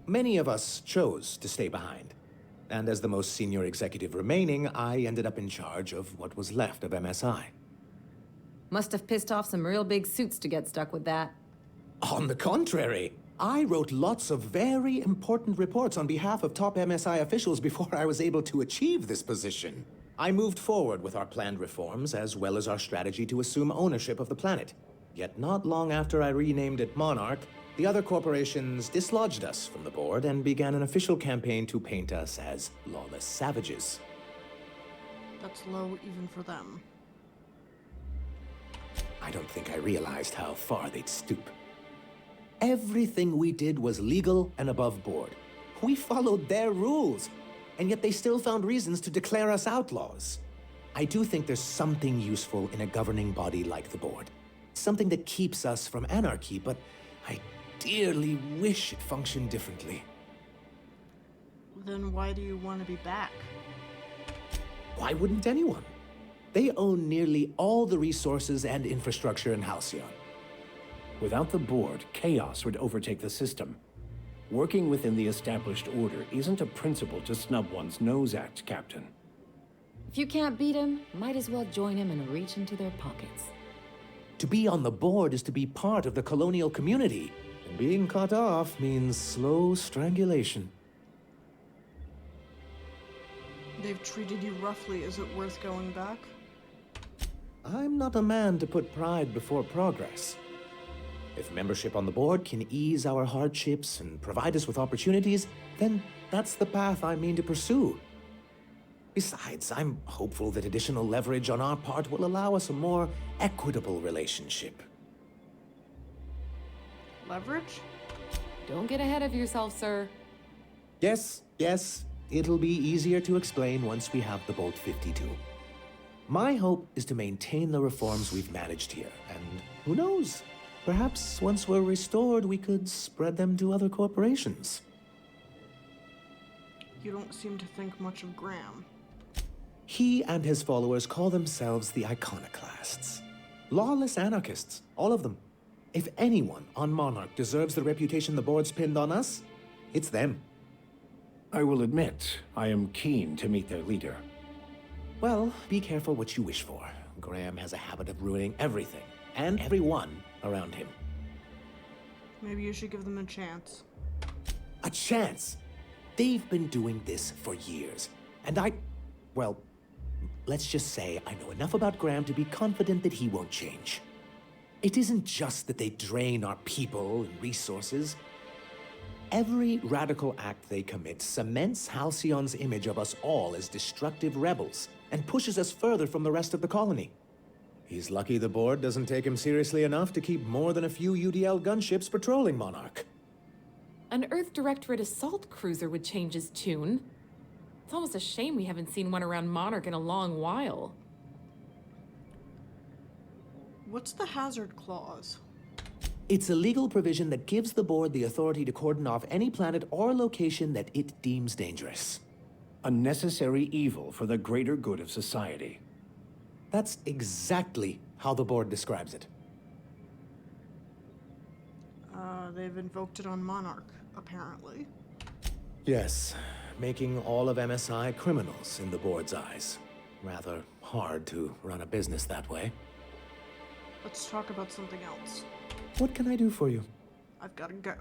Many of us chose to stay behind. And as the most senior executive remaining, I ended up in charge of what was left of MSI. Must have pissed off some real big suits to get stuck with that. On the contrary, I wrote lots of very important reports on behalf of top MSI officials before I was able to achieve this position. I moved forward with our planned reforms, as well as our strategy to assume ownership of the planet. Yet not long after I renamed it Monarch, the other corporations dislodged us from the board and began an official campaign to paint us as lawless savages. That's low even for them. I don't think I realized how far they'd stoop. Everything we did was legal and above board. We followed their rules, and yet they still found reasons to declare us outlaws. I do think there's something useful in a governing body like the board. Something that keeps us from anarchy, but I dearly wish it functioned differently. Then why do you want to be back? Why wouldn't anyone? They own nearly all the resources and infrastructure in Halcyon. Without the board, chaos would overtake the system. Working within the established order isn't a principle to snub one's nose at, Captain. If you can't beat him, might as well join him and reach into their pockets. To be on the board is to be part of the colonial community, and being cut off means slow strangulation. They've treated you roughly. Is it worth going back? I'm not a man to put pride before progress. If membership on the board can ease our hardships and provide us with opportunities, then that's the path I mean to pursue. Besides, I'm hopeful that additional leverage on our part will allow us a more equitable relationship. Leverage? Don't get ahead of yourself, sir. Yes, it'll be easier to explain once we have the Bolt 52. My hope is to maintain the reforms we've managed here, and who knows? Perhaps once we're restored, we could spread them to other corporations. You don't seem to think much of Graham. He and his followers call themselves the Iconoclasts. Lawless anarchists, all of them. If anyone on Monarch deserves the reputation the board's pinned on us, it's them. I will admit, I am keen to meet their leader. Well, be careful what you wish for. Graham has a habit of ruining everything, and everyone around him. Maybe you should give them a chance. A chance? They've been doing this for years, and well, let's just say I know enough about Graham to be confident that he won't change. It isn't just that they drain our people and resources. Every radical act they commit cements Halcyon's image of us all as destructive rebels and pushes us further from the rest of the colony. He's lucky the board doesn't take him seriously enough to keep more than a few UDL gunships patrolling Monarch. An Earth Directorate assault cruiser would change his tune. It's almost a shame we haven't seen one around Monarch in a long while. What's the hazard clause? It's a legal provision that gives the board the authority to cordon off any planet or location that it deems dangerous. A necessary evil for the greater good of society. That's exactly how the board describes it. They've invoked it on Monarch, apparently. Yes, making all of MSI criminals in the board's eyes. Rather hard to run a business that way. Let's talk about something else. What can I do for you? I've gotta go.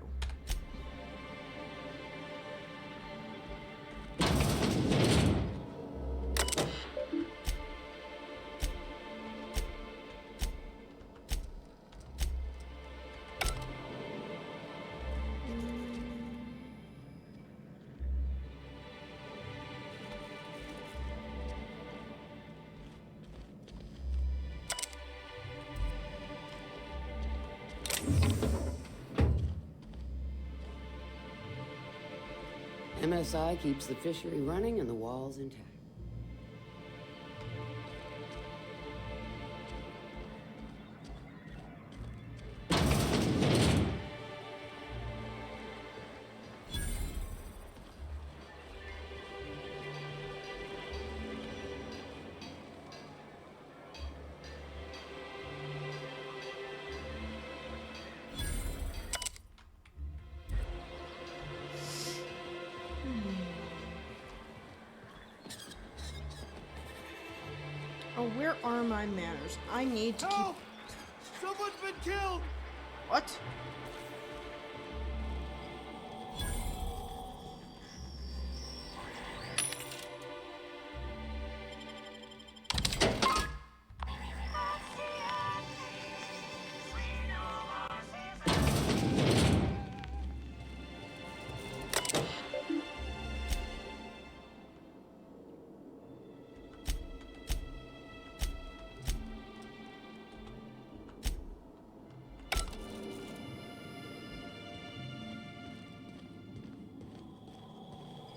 MSI keeps the fishery running and the walls intact. Oh, where are my manners? I need to keep... Someone's been killed! What?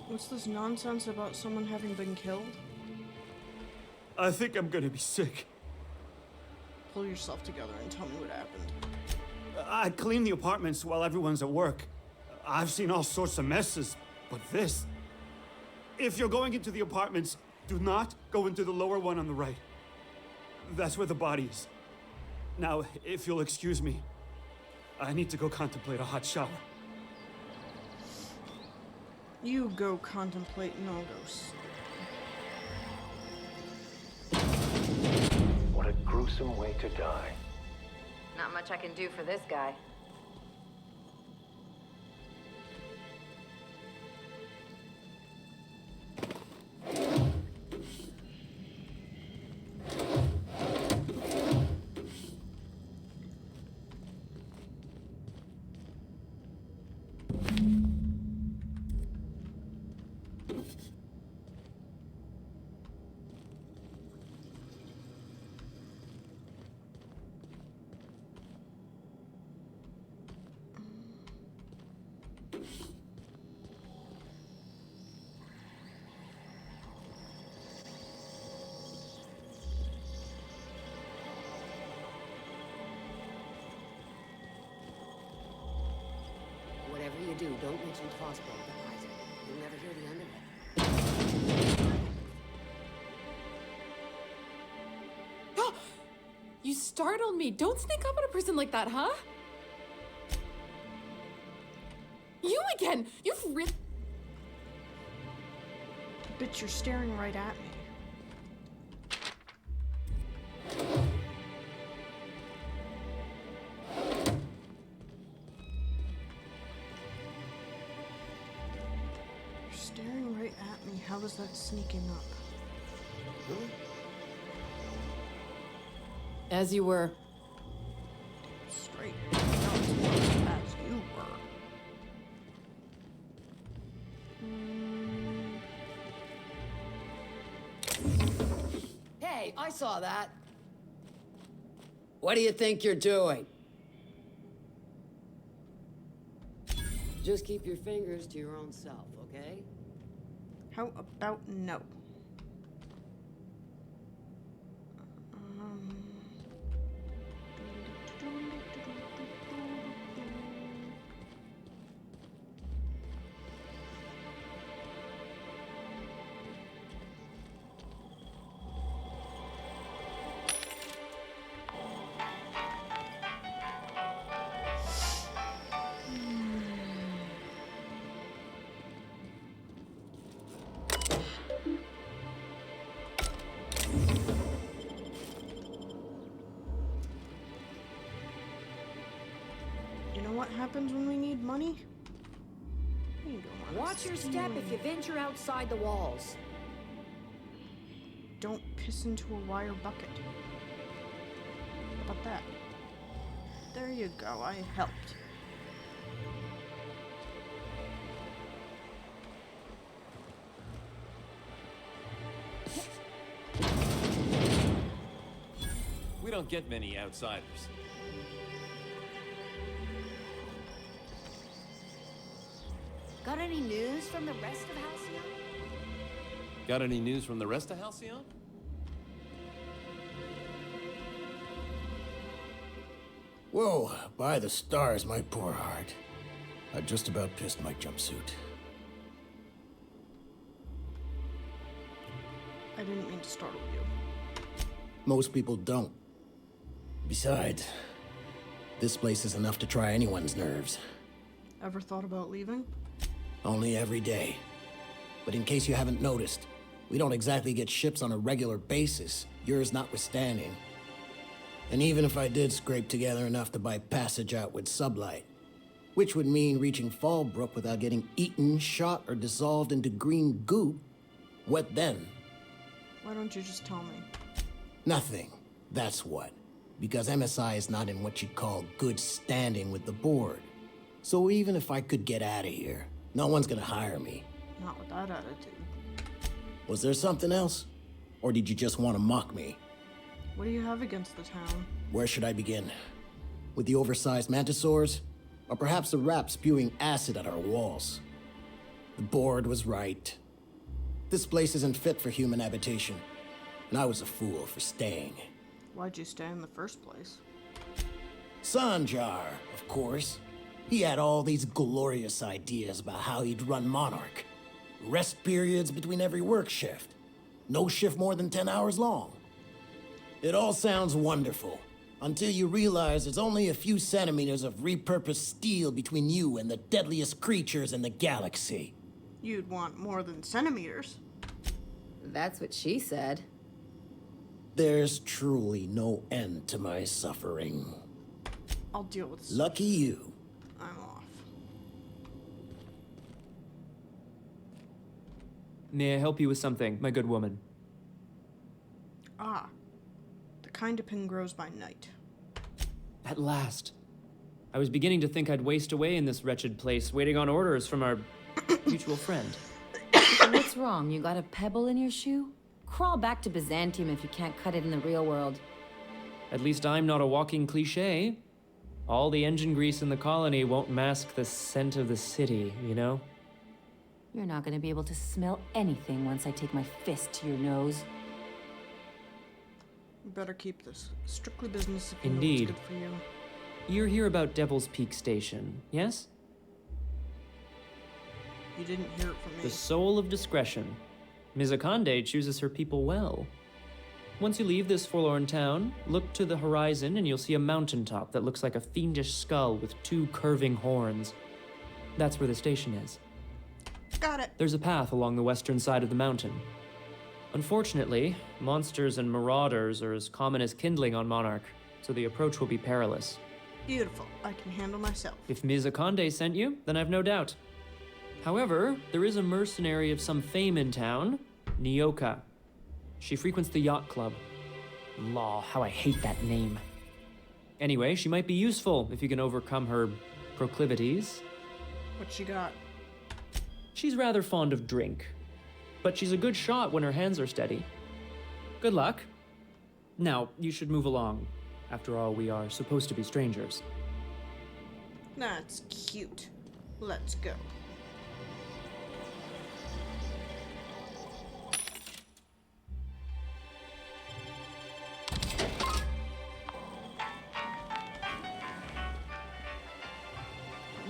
What's this nonsense about someone having been killed? I think I'm gonna be sick. Pull yourself together and tell me what happened. I clean the apartments while everyone's at work. I've seen all sorts of messes, but this... If you're going into the apartments, do not go into the lower one on the right. That's where the body is. Now, if you'll excuse me, I need to go contemplate a hot shower. You go contemplate and I'll go sleep. What a gruesome way to die. Not much I can do for this guy. Whatever you do, don't mention Tossball to Isaac. You'll never hear the end of it. You startled me. Don't sneak up on a person like that, huh? You again! You've really... Bitch, you're staring right at me. You're staring right at me. How is that sneaking up? As you were. Straight. Not as well as you were. Hey, I saw that. What do you think you're doing? Just keep your fingers to your own self, okay? How about no? You know what happens when we need money? We go on Watch your step if you venture outside the walls. Don't piss into a wire bucket. How about that? There you go, I helped. We don't get many outsiders. Got any news from the rest of Halcyon? Got any news from the rest of Halcyon? Whoa, by the stars, my poor heart. I just about pissed my jumpsuit. I didn't mean to startle you. Most people don't. Besides, this place is enough to try anyone's nerves. Ever thought about leaving? Only every day. But in case you haven't noticed, we don't exactly get ships on a regular basis, yours notwithstanding. And even if I did scrape together enough to buy passage out with sublight, which would mean reaching Fallbrook without getting eaten, shot, or dissolved into green goo, what then? Why don't you just tell me? Nothing. That's what. Because MSI is not in what you'd call good standing with the board. So even if I could get out of here, no one's gonna hire me. Not with that attitude. Was there something else? Or did you just want to mock me? What do you have against the town? Where should I begin? With the oversized mantisaurs? Or perhaps the rap spewing acid at our walls? The board was right. This place isn't fit for human habitation. And I was a fool for staying. Why'd you stay in the first place? Sanjar, of course. He had all these glorious ideas about how he'd run Monarch. Rest periods between every work shift. No shift more than 10 hours long. It all sounds wonderful, until you realize there's only a few centimeters of repurposed steel between you and the deadliest creatures in the galaxy. You'd want more than centimeters. That's what she said. There's truly no end to my suffering. I'll deal with this. Lucky you. I'm off. May I help you with something, my good woman? Ah. The kind of pin grows by night. At last. I was beginning to think I'd waste away in this wretched place, waiting on orders from our mutual friend. What's wrong? You got a pebble in your shoe? Crawl back to Byzantium if you can't cut it in the real world. At least I'm not a walking cliché. All the engine grease in the colony won't mask the scent of the city, you know? You're not gonna be able to smell anything once I take my fist to your nose. You better keep this strictly business if you know Indeed. what's good for you. You're here about Devil's Peak Station, yes? You didn't hear it from me. The soul of discretion. Ms. Akande chooses her people well. Once you leave this forlorn town, look to the horizon and you'll see a mountaintop that looks like a fiendish skull with two curving horns. That's where the station is. Got it. There's a path along the western side of the mountain. Unfortunately, monsters and marauders are as common as kindling on Monarch, so the approach will be perilous. Beautiful. I can handle myself. If Mizakande sent you, then I've no doubt. However, there is a mercenary of some fame in town, Nyoka. She frequents the yacht club. Law, how I hate that name. Anyway, she might be useful if you can overcome her proclivities. What she got? She's rather fond of drink, but she's a good shot when her hands are steady. Good luck. Now, you should move along. After all, we are supposed to be strangers. That's cute. Let's go.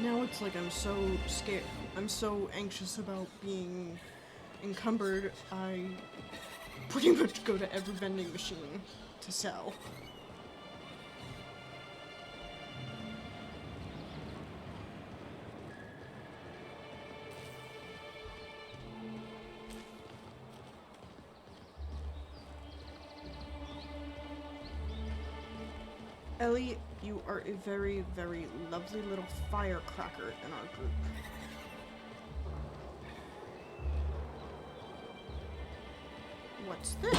Now it's like I'm so scared. I'm so anxious about being encumbered, I pretty much go to every vending machine to sell. Ellie, you are a very, very lovely little firecracker in our group. What's this?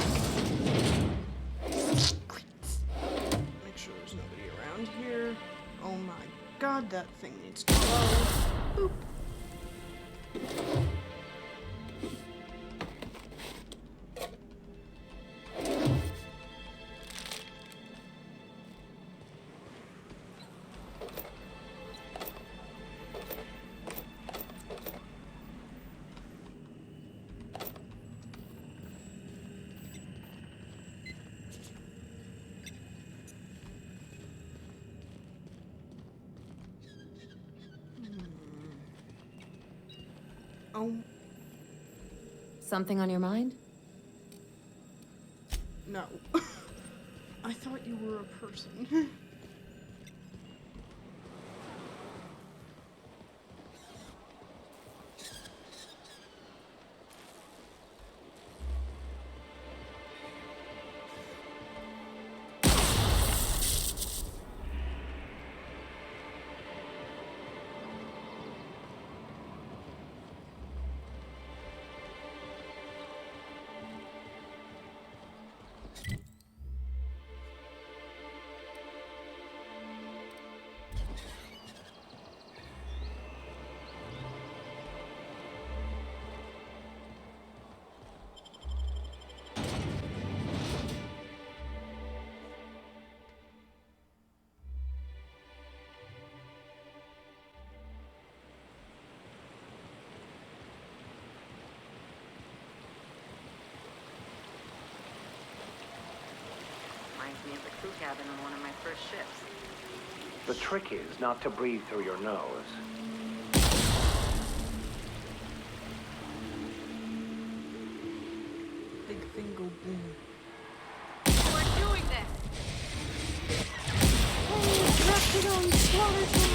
Make sure there's nobody around here. Oh my god, that thing needs to go. Boop. Oh. Something on your mind? No. I thought you were a person. Reminds me of the crew cabin on one of my first ships. The trick is not to breathe through your nose. Big thing go boom. We're doing this! Oh, trapped it on slaughter time!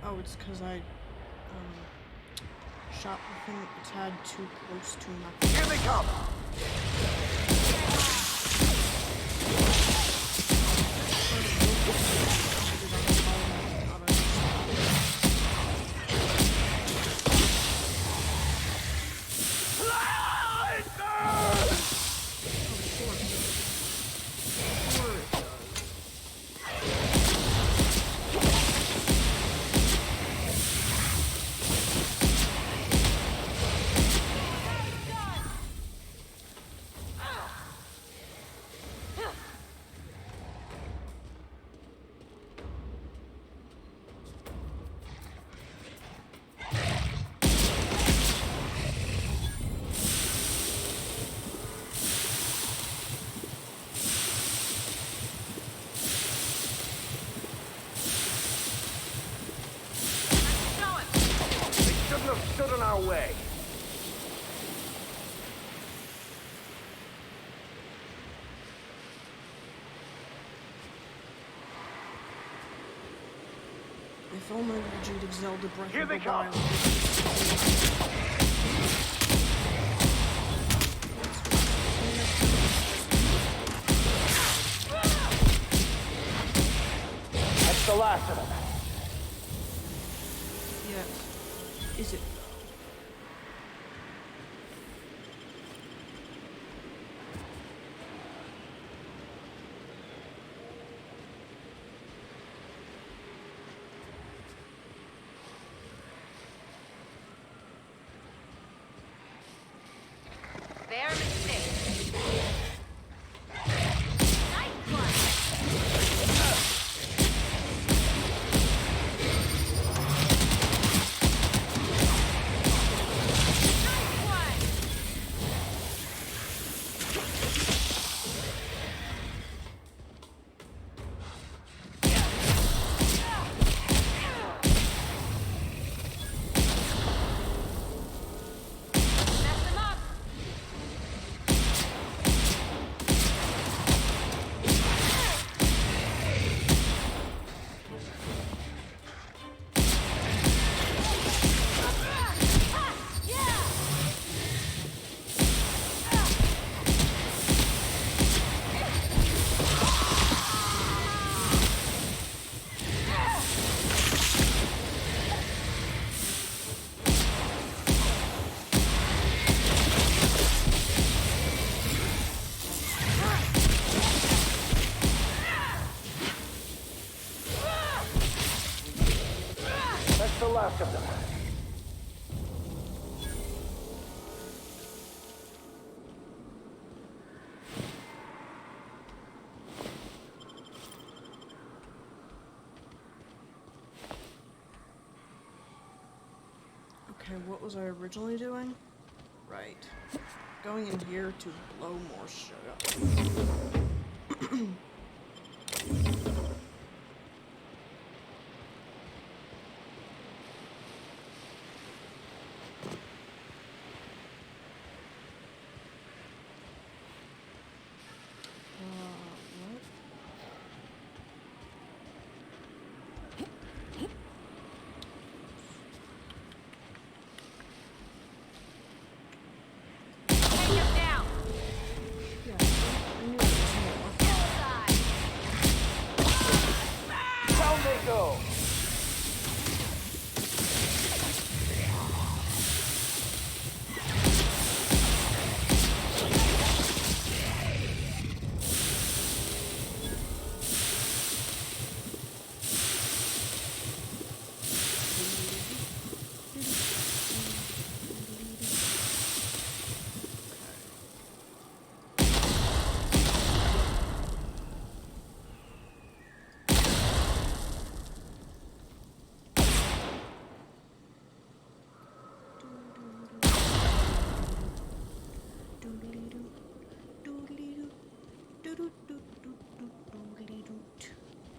Oh, it's because I, shot the thing a tad too close to nothing. Here they come! stood in our way. If only Legend of Zelda Breath Here of the they come. Wild. That's the last of them. Yes. Is it? Fair mistake. Nice one. That's the last of them. Okay, what was I originally doing? Right. Going in here to blow more shit up. What? Take him down. Yeah, I knew it was more. Down they go.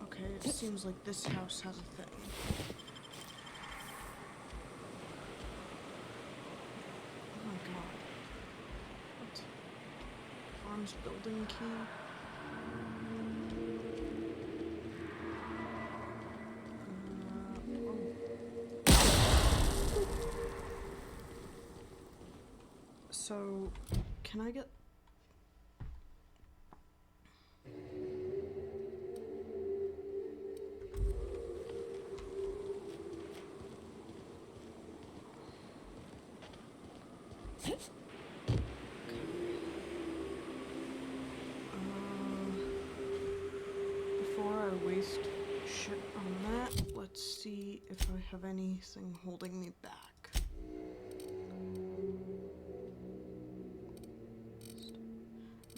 Okay, it seems like this house has a thing. Oh my god. What? Arms building key? So, can I get... Before I waste shit on that, let's see if I have anything holding me back.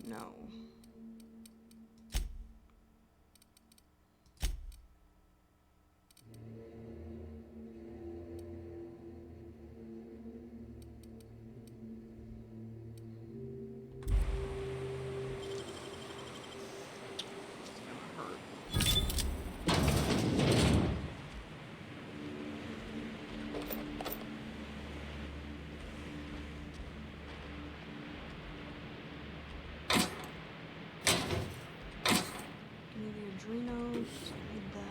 No. Adreno. Don't need that.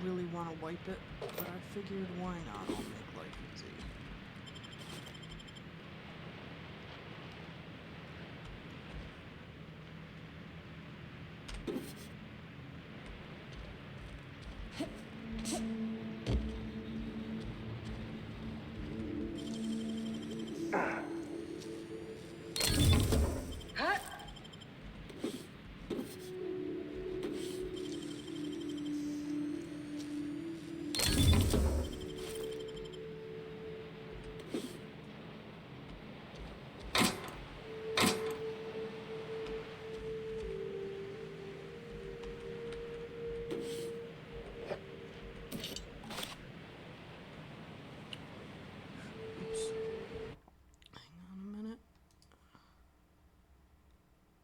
Really want to wipe it, but I figured why not? I'll make life easy.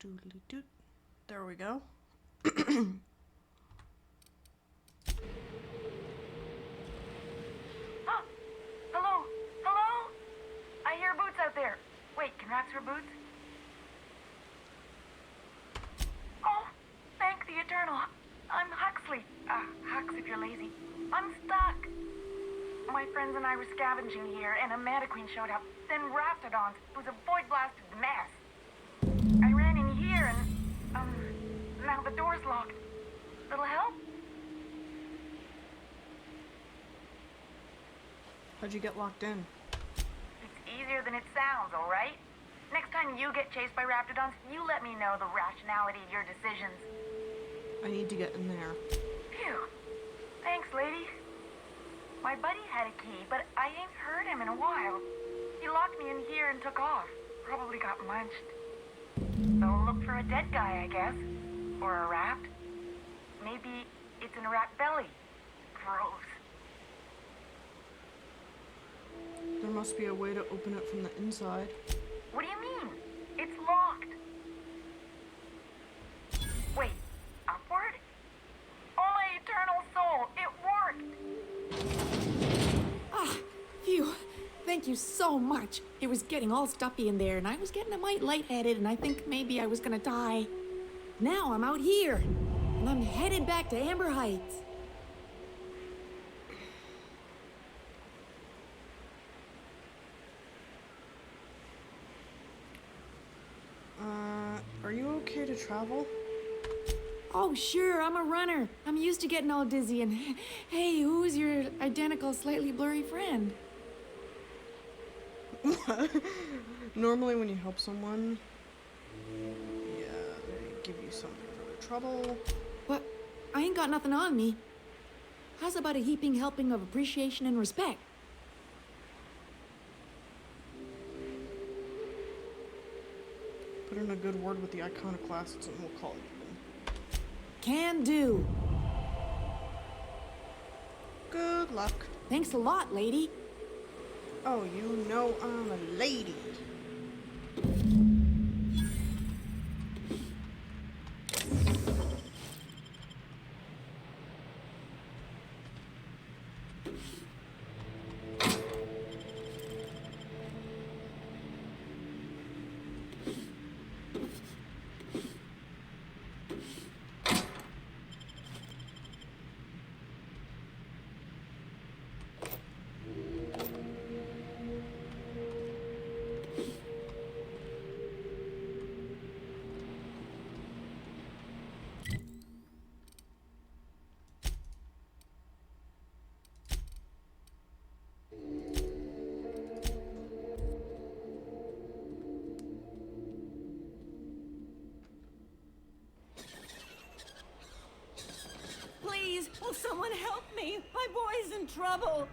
Doodly doot. There we go. Hello? Hello? I hear boots out there. Wait, can rats hear boots? Oh, thank the Eternal. I'm Huxley. Hux if you're lazy. I'm stuck. My friends and I were scavenging here, and a Manta Queen showed up. Then Raptidons. It was a void-blasted mess. I ran in here and, now the door's locked. Little help? How'd you get locked in? It's easier than it sounds, all right? Next time you get chased by Raptidons, you let me know the rationality of your decisions. I need to get in there. Phew. Thanks, lady. My buddy had a key, but I ain't heard him in a while. He locked me in here and took off. Probably got munched. So look for a dead guy, I guess. Or a rat. Maybe it's in a rat belly. Gross. There must be a way to open it from the inside. What do you mean? It's locked. Wait, upward? Oh, my eternal soul, it worked! Ah, phew. Thank you so much. It was getting all stuffy in there, and I was getting a mite lightheaded, and I think maybe I was gonna die. Now I'm out here, and I'm headed back to Amber Heights. Are you okay to travel? Oh, sure, I'm a runner. I'm used to getting all dizzy, and hey, who's your identical, slightly blurry friend? Normally when you help someone, yeah, they give you something for their trouble. But I ain't got nothing on me. How's about a heaping helping of appreciation and respect? Put in a good word with the Iconoclasts and we'll call it even. Can do. Good luck. Thanks a lot, lady. Oh, you know I'm a lady. someone help me! My boy's in trouble!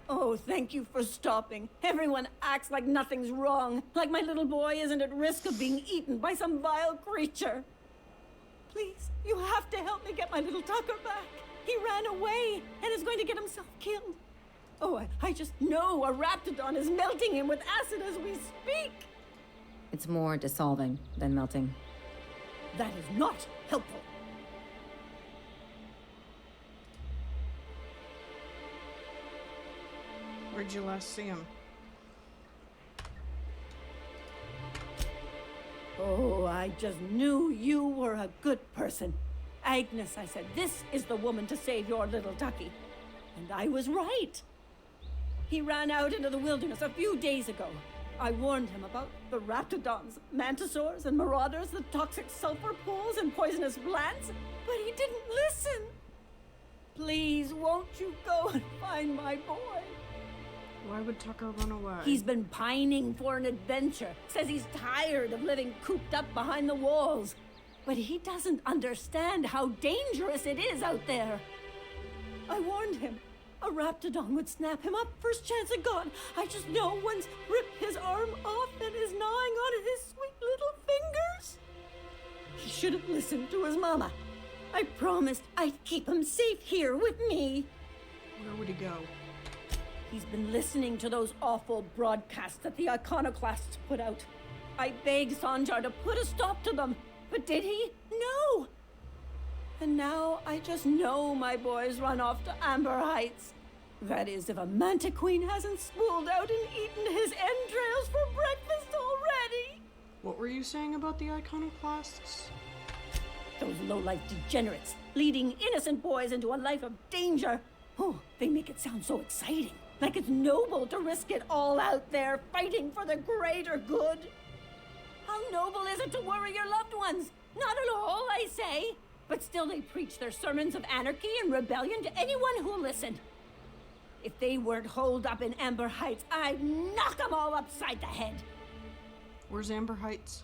Oh, thank you for stopping. Everyone acts like nothing's wrong, like my little boy isn't at risk of being eaten by some vile creature. Please, you have to help me get my little Tucker back. He ran away and is going to get himself killed. Oh, I just know a raptidon is melting him with acid as we speak. It's more dissolving than melting. That is not helpful. Where'd you last see him? Oh, I just knew you were a good person. Agnes, I said, this is the woman to save your little ducky. And I was right. He ran out into the wilderness a few days ago. I warned him about the raptidons, mantisaurs, and marauders, the toxic sulfur pools, and poisonous plants, but he didn't listen. Please, won't you go and find my boy? Why would Tucker run away? He's been pining for an adventure. Says he's tired of living cooped up behind the walls. But he doesn't understand how dangerous it is out there. I warned him. A raptidon would snap him up first chance it got. I just know one's ripped his arm off and is gnawing on his sweet little fingers. He should have listened to his mama. I promised I'd keep him safe here with me. Where would he go? He's been listening to those awful broadcasts that the Iconoclasts put out. I begged Sanjar to put a stop to them, but did he? No! And now I just know my boy's run off to Amber Heights. That is, if a manta queen hasn't spooled out and eaten his entrails for breakfast already. What were you saying about the Iconoclasts? Those low-life degenerates, leading innocent boys into a life of danger. Oh, they make it sound so exciting. Like it's noble to risk it all out there, fighting for the greater good. How noble is it to worry your loved ones? Not at all, I say. But still they preach their sermons of anarchy and rebellion to anyone who'll listen. If they weren't holed up in Amber Heights, I'd knock them all upside the head. Where's Amber Heights?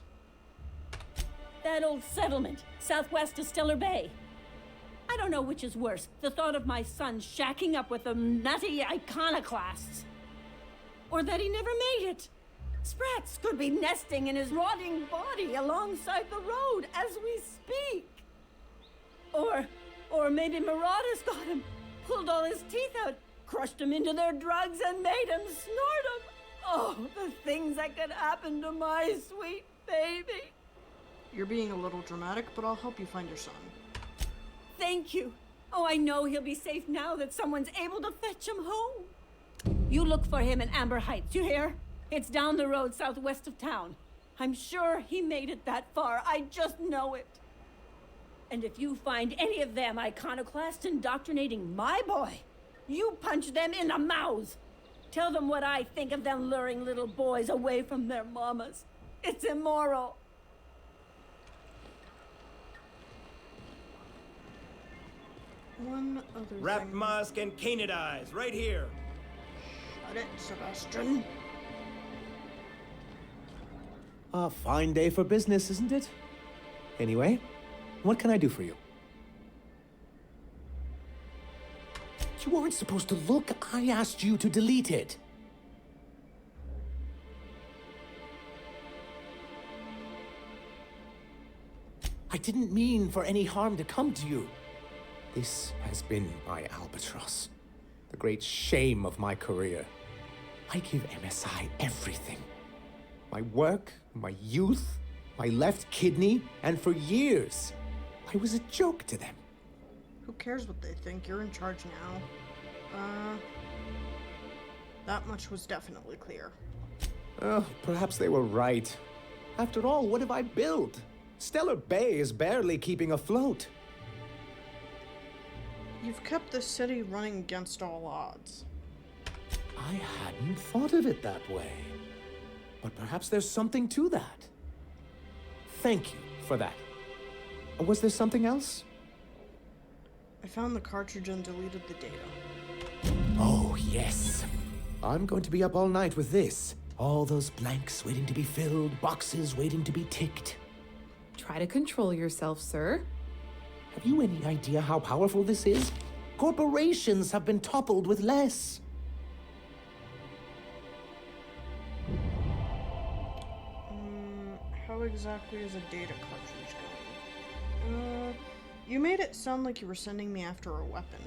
That old settlement, southwest of Stellar Bay. I don't know which is worse, the thought of my son shacking up with the nutty Iconoclasts, or that he never made it. Sprats could be nesting in his rotting body alongside the road as we speak. Or maybe marauders got him, pulled all his teeth out, crushed him into their drugs and made him snort them. Oh, the things that could happen to my sweet baby. You're being a little dramatic, but I'll help you find your son. Thank you. Oh, I know he'll be safe now that someone's able to fetch him home. You look for him in Amber Heights, you hear? It's down the road southwest of town. I'm sure he made it that far. I just know it. And if you find any of them iconoclasts indoctrinating my boy, you punch them in the mouths. Tell them what I think of them luring little boys away from their mamas. It's immoral. One other Wrapped thing. Musk and Canid Eyes, right here. Shut it, Sebastian. A fine day for business, isn't it? Anyway, what can I do for you? You weren't supposed to look. I asked you to delete it. I didn't mean for any harm to come to you. This has been my albatross, the great shame of my career. I give MSI everything. My work, my youth, my left kidney, and for years, I was a joke to them. Who cares what they think? You're in charge now. That much was definitely clear. Oh, perhaps they were right. After all, what have I built? Stellar Bay is barely keeping afloat. You've kept the city running against all odds. I hadn't thought of it that way. But perhaps there's something to that. Thank you for that. Was there something else? I found the cartridge and deleted the data. Oh, yes. I'm going to be up all night with this. All those blanks waiting to be filled, boxes waiting to be ticked. Try to control yourself, sir. Have you any idea how powerful this is? Corporations have been toppled with less. How exactly is a data cartridge going? You made it sound like you were sending me after a weapon.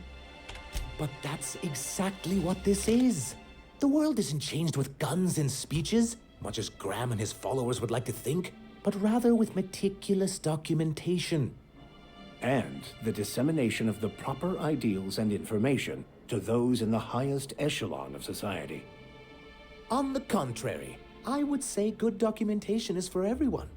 But that's exactly what this is. The world isn't changed with guns and speeches, much as Graham and his followers would like to think, but rather with meticulous documentation. And the dissemination of the proper ideals and information to those in the highest echelon of society. On the contrary, I would say good documentation is for everyone.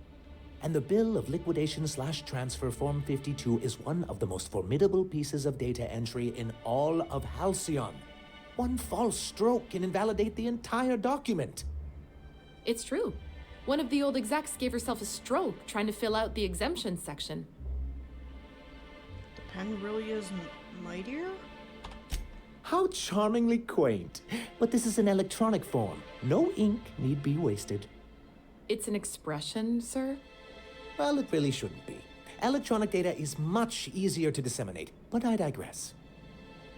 And the Bill of Liquidation/Transfer Form 52 is one of the most formidable pieces of data entry in all of Halcyon. One false stroke can invalidate the entire document. It's true. One of the old execs gave herself a stroke trying to fill out the exemption section. The pen really is mightier? How charmingly quaint. But this is an electronic form. No ink need be wasted. It's an expression, sir? Well, it really shouldn't be. Electronic data is much easier to disseminate, but I digress.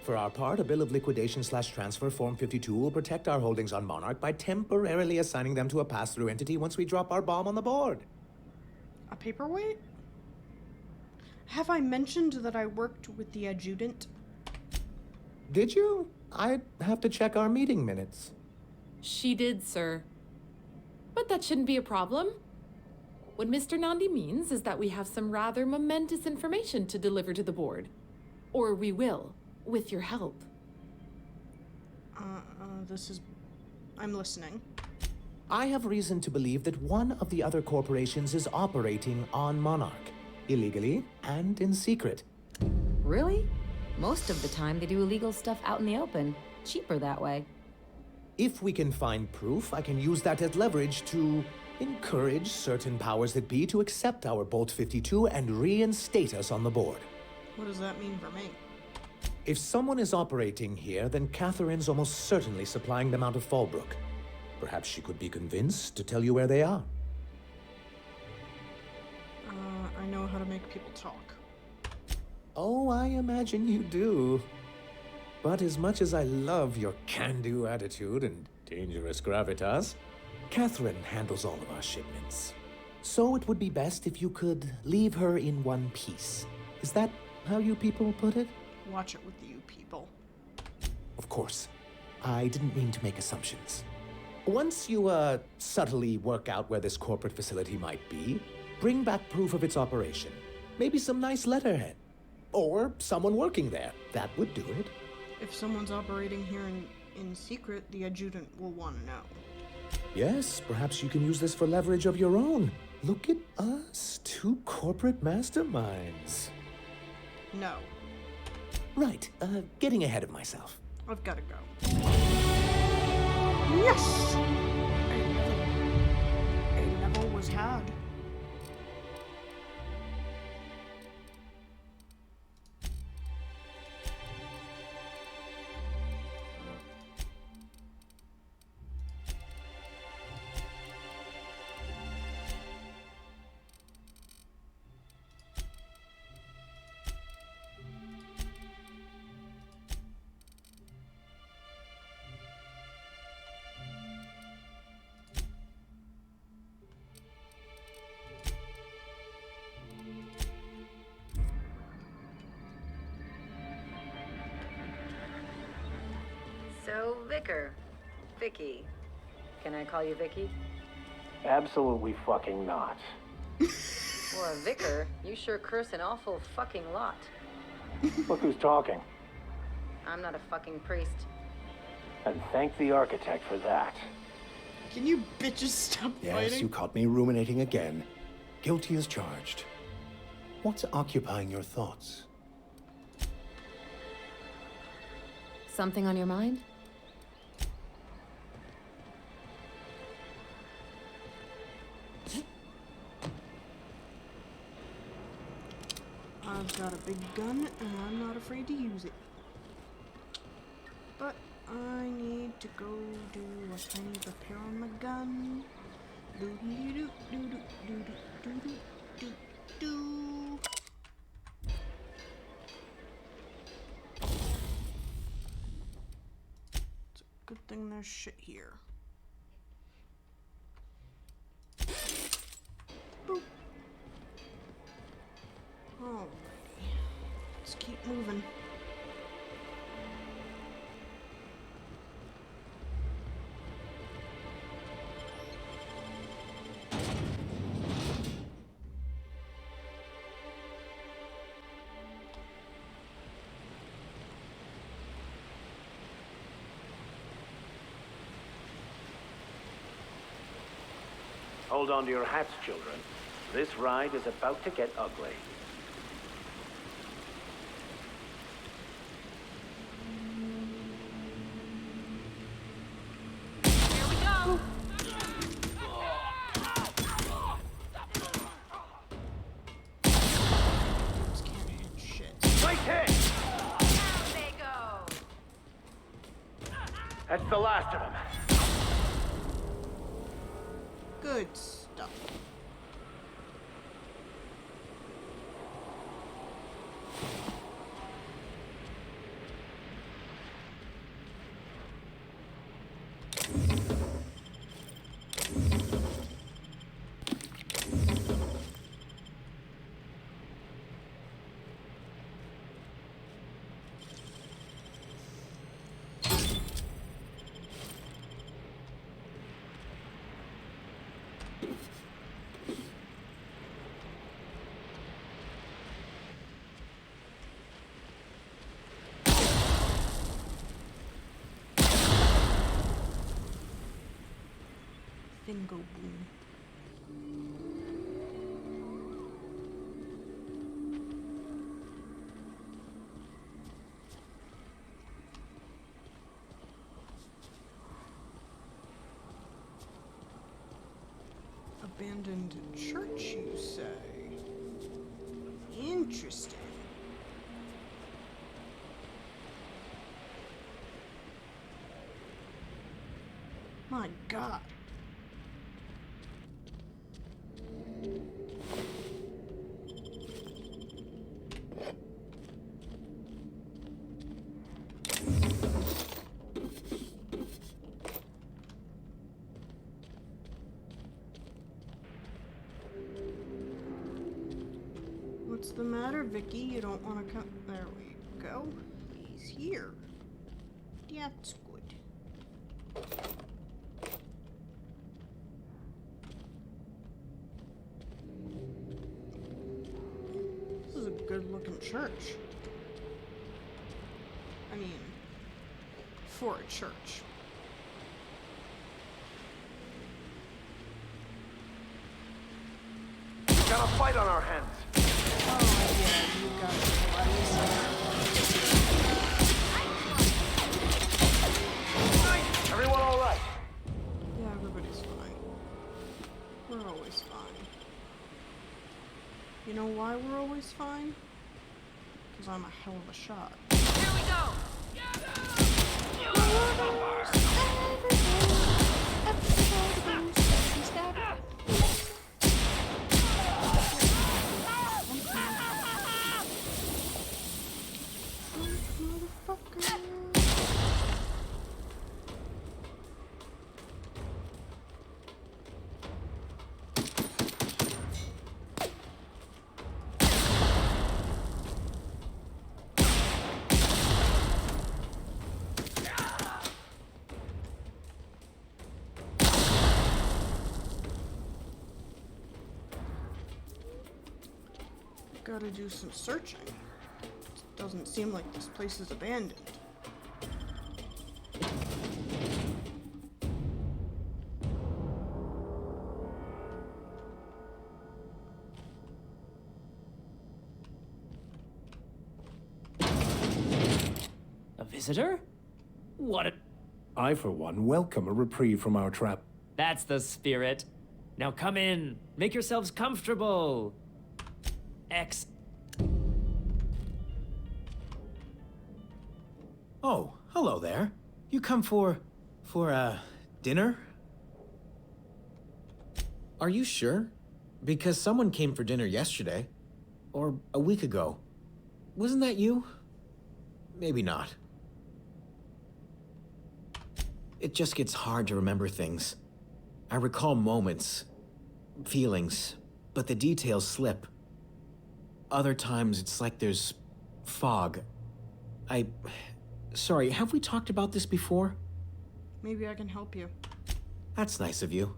For our part, a Bill of Liquidation/Transfer Form 52 will protect our holdings on Monarch by temporarily assigning them to a pass-through entity once we drop our bomb on the board. A paperweight? Have I mentioned that I worked with the adjutant? Did you? I'd have to check our meeting minutes. She did, sir. But that shouldn't be a problem. What Mr. Nandi means is that we have some rather momentous information to deliver to the board. Or we will, with your help. I'm listening. I have reason to believe that one of the other corporations is operating on Monarch, illegally and in secret. Really? Most of the time they do illegal stuff out in the open. Cheaper that way. If we can find proof, I can use that as leverage to encourage certain powers that be to accept our Bolt 52 and reinstate us on the board. What does that mean for me? If someone is operating here, then Catherine's almost certainly supplying them out of Fallbrook. Perhaps she could be convinced to tell you where they are. I know how to make people talk. Oh, I imagine you do. But as much as I love your can-do attitude and dangerous gravitas, Catherine handles all of our shipments. So it would be best if you could leave her in one piece. Is that how you people put it? Watch it with you people. Of course. I didn't mean to make assumptions. Once you, subtly work out where this corporate facility might be, bring back proof of its operation. Maybe some nice letterhead. Or someone working there. That would do it. If someone's operating here in secret, the adjutant will want to know. Yes, perhaps you can use this for leverage of your own. Look at us, two corporate masterminds. No. Right, getting ahead of myself. I've got to go. Yes! A level was had. So, Vicky. Can I call you Vicky? Absolutely fucking not. For a vicar, you sure curse an awful fucking lot. Look who's talking. I'm not a fucking priest. And thank the architect for that. Can you bitches stop fighting? Yes, you caught me ruminating again. Guilty as charged. What's occupying your thoughts? Something on your mind? I've got a big gun, and I'm not afraid to use it. But I need to go do a tiny repair on my gun. Do-do-do-do-do-do-do-do-do-do-do. There's shit here. Boop. Alrighty. Let's keep moving. Hold on to your hats, children. This ride is about to get ugly. Here we go. Right hit! Down they go. That's the last of them. Good stuff. Bingo boom. Abandoned church, you say? Interesting. My God. What's the matter, Vicky? You don't want to come? There we go. He's here. That's good. This is a good-looking church. I mean, for a church. We got a fight on our hands. Oh, yeah, you got it. Everyone all right? Yeah, everybody's fine. We're always fine. You know why we're always fine? Because I'm a hell of a shot. Here we go. Gotta do some searching. It doesn't seem like this place is abandoned. A visitor? What a... I, for one, welcome a reprieve from our trap. That's the spirit. Now come in. Make yourselves comfortable. Oh, hello there. You come for dinner? Are you sure? Because someone came for dinner yesterday. Or a week ago. Wasn't that you? Maybe not. It just gets hard to remember things. I recall moments, feelings, but the details slip. Other times, it's like there's fog. Sorry, have we talked about this before? Maybe I can help you. That's nice of you.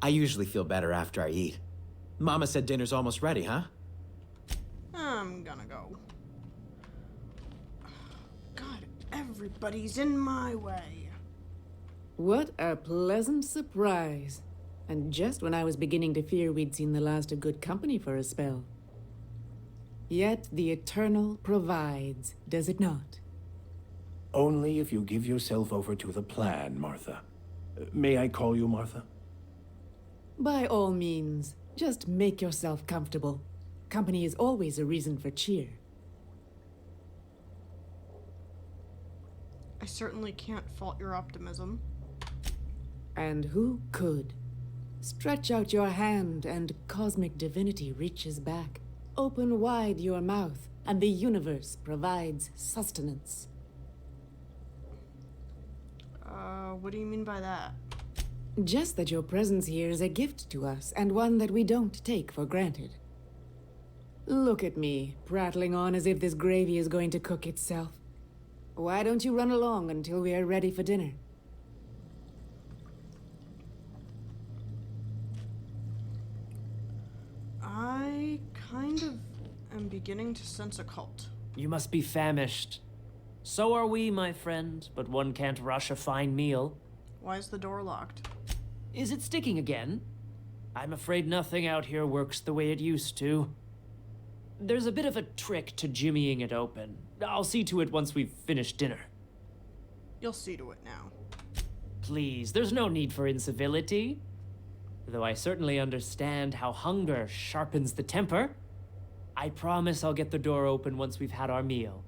I usually feel better after I eat. Mama said dinner's almost ready, huh? I'm gonna go. God, everybody's in my way. What a pleasant surprise. And just when I was beginning to fear we'd seen the last of good company for a spell. Yet the Eternal provides, does it not? Only if you give yourself over to the plan, Martha. May I call you Martha? By all means, just make yourself comfortable. Company is always a reason for cheer. I certainly can't fault your optimism. And who could? Stretch out your hand and cosmic divinity reaches back. Open wide your mouth and the universe provides sustenance. What do you mean by that? Just that your presence here is a gift to us, and one that we don't take for granted. Look at me, prattling on as if this gravy is going to cook itself. Why don't you run along until we are ready for dinner? I kind of am beginning to sense a cult. You must be famished. So are we, my friend, but one can't rush a fine meal. Why is the door locked? Is it sticking again? I'm afraid nothing out here works the way it used to. There's a bit of a trick to jimmying it open. I'll see to it once we've finished dinner. You'll see to it now. Please, there's no need for incivility. Though I certainly understand how hunger sharpens the temper. I promise I'll get the door open once we've had our meal.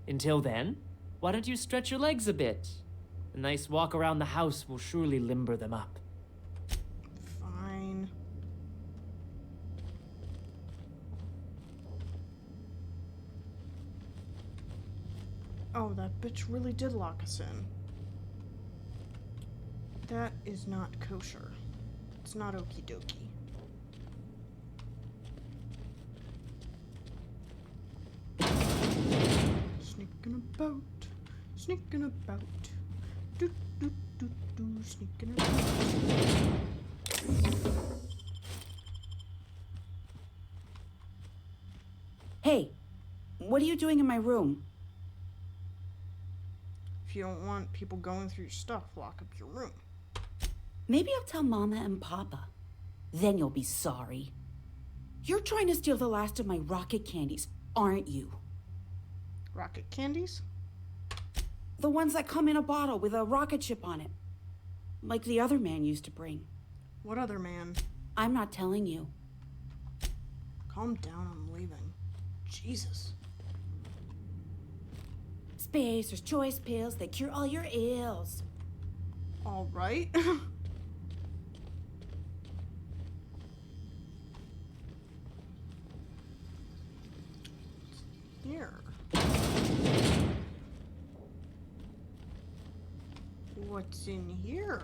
Until then, why don't you stretch your legs a bit? A nice walk around the house will surely limber them up. Fine. Oh, that bitch really did lock us in. That is not kosher. It's not okie dokie. Sneaking about, sneaking about. Do, do, do, do, sneaking about. Hey, what are you doing in my room? If you don't want people going through your stuff, lock up your room. Maybe I'll tell Mama and Papa. Then you'll be sorry. You're trying to steal the last of my rocket candies, aren't you? Rocket candies? The ones that come in a bottle with a rocket ship on it. Like the other man used to bring. What other man? I'm not telling you. Calm down, I'm leaving. Jesus. Spacer's choice pills, they cure all your ills. All right. Here. What's in here?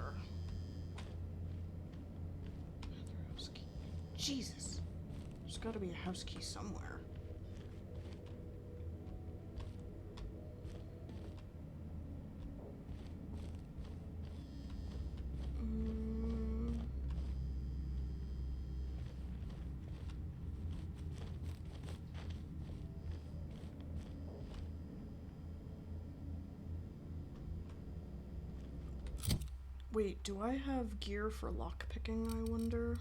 Another house key. Jesus. There's gotta be a house key somewhere. Wait, do I have gear for lockpicking, I wonder?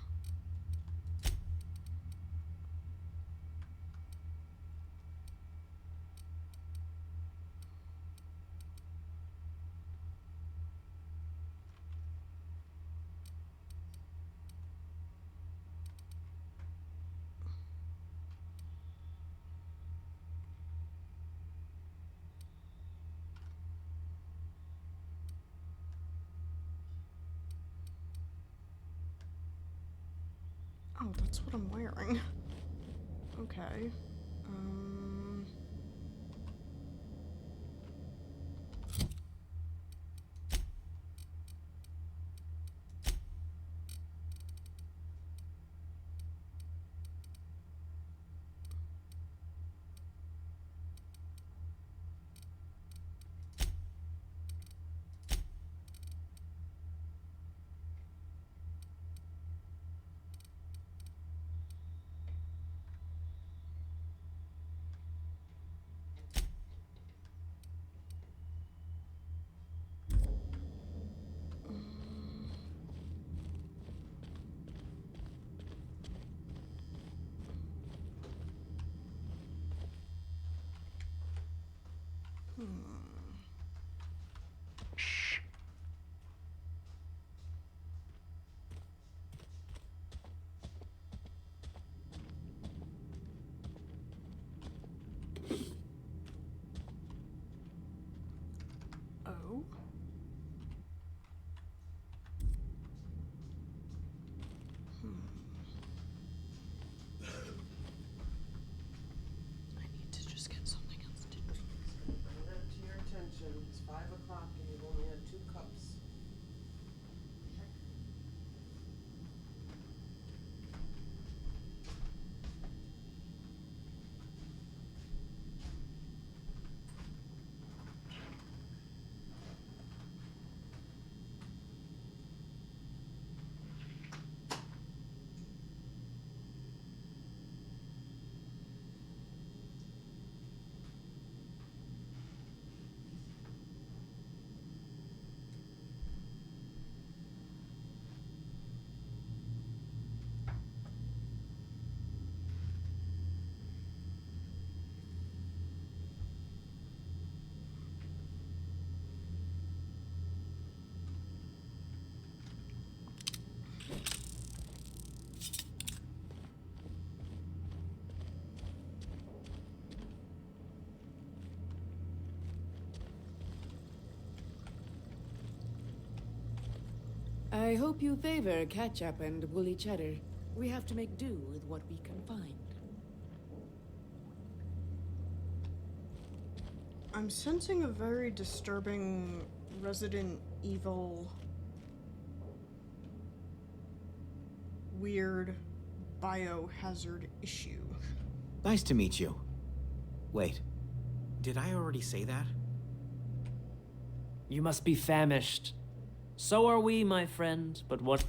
Oh, that's what I'm wearing. Okay. Shh. Oh. I need to just get something else to drink. Bring that to your attention. It's 5 o'clock and you've only had 2 cups. I hope you favor catch-up and woolly cheddar. We have to make do with what we can find. I'm sensing a very disturbing Resident Evil weird biohazard issue. Nice to meet you. Wait, did I already say that? You must be famished. So are we, my friend, but what...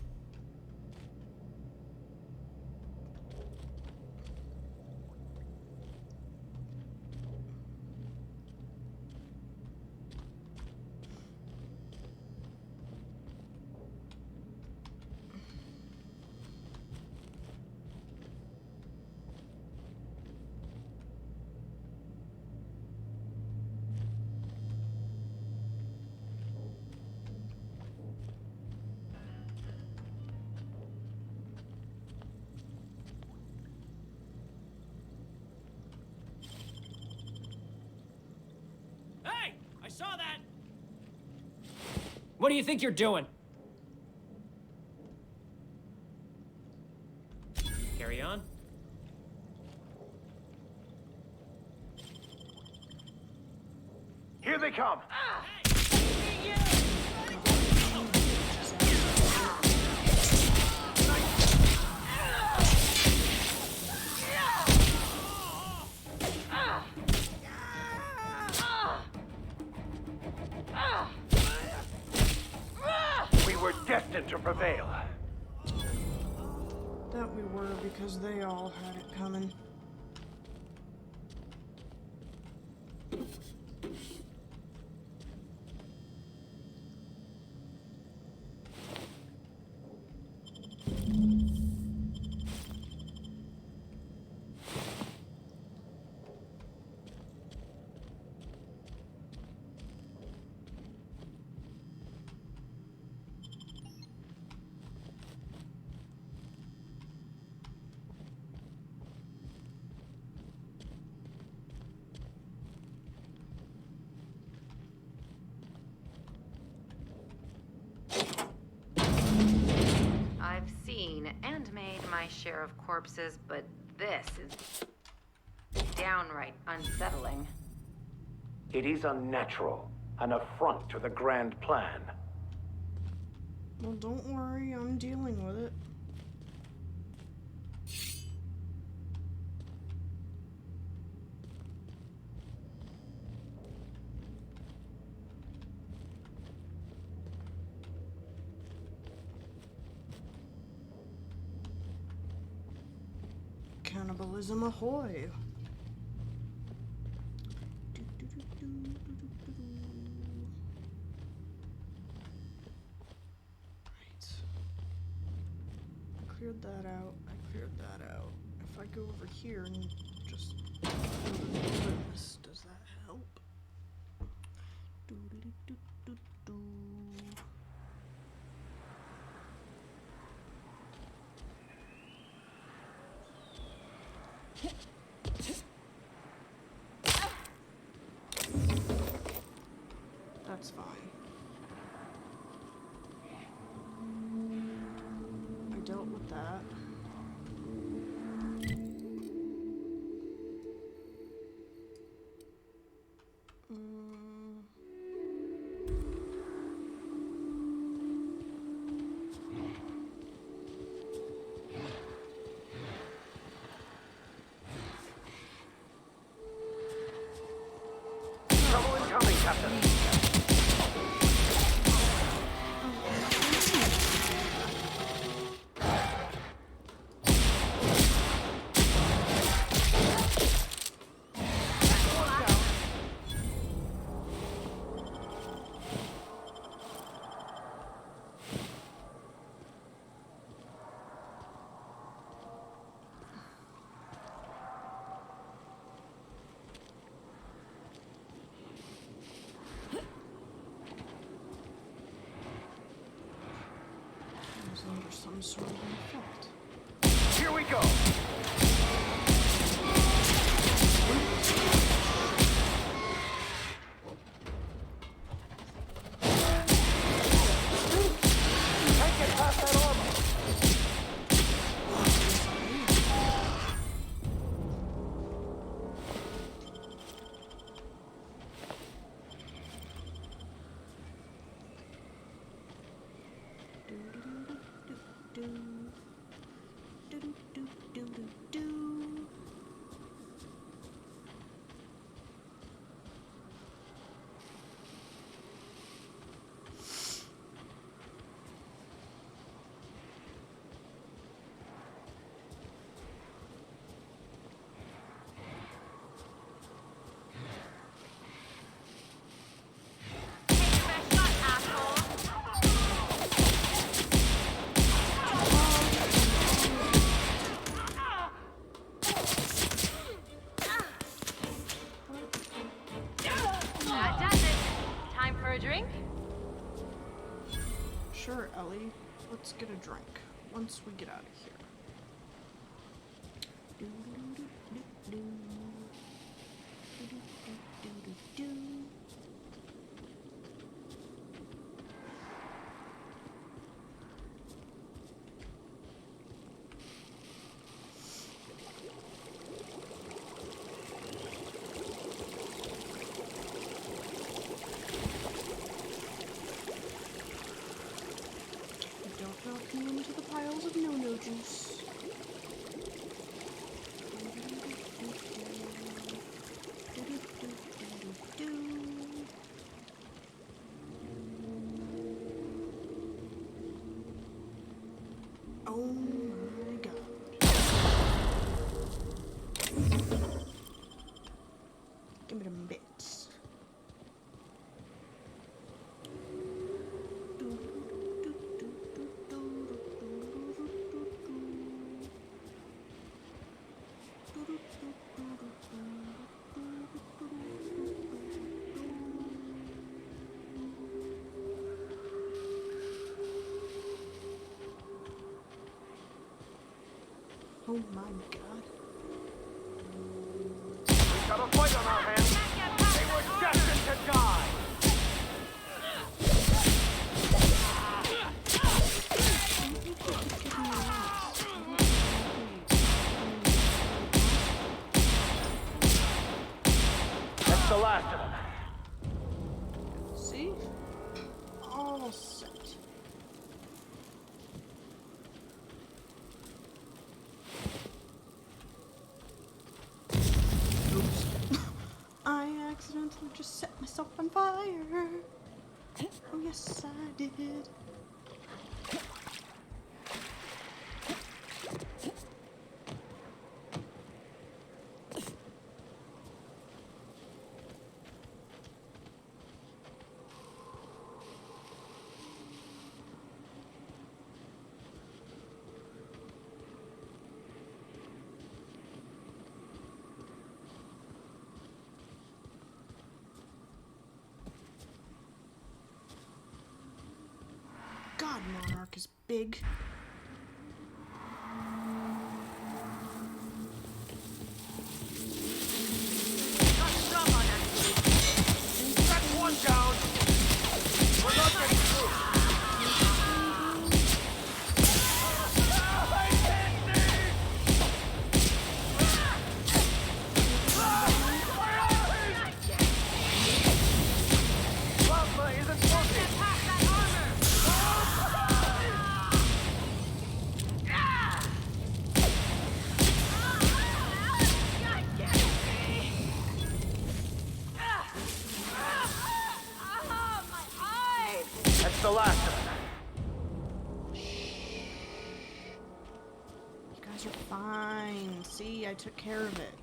Hey! I saw that! What do you think you're doing? Carry on. Here they come! We were destined to prevail. That we were, because they all had it coming. I've seen and made my share of corpses, but this is downright unsettling. It is unnatural, an affront to the grand plan. Well, don't worry, I'm dealing with it. Cannibalism ahoy! Right. I cleared that out. I cleared that out. If I go over here and just go to the wilderness, does that help? That's fine. I dealt with that. Trouble incoming, Captain. Under some sort of effect. Here we go. Can't get past that armor. That does it. Time for a drink? Sure, Ellie. Let's get a drink once we get out of here. Don't knock me into the piles of no-no juice. Oh my god. Give me them bits. Oh my god. We've got a fight on our hands. They were destined to die. That's the last of them. See? All set. Oops. I accidentally just set myself on fire. Oh yes, I did. God, Monarch is big. That's one down. We're not getting through. Plasma isn't working. That's the last of it. You guys are fine. See, I took care of it.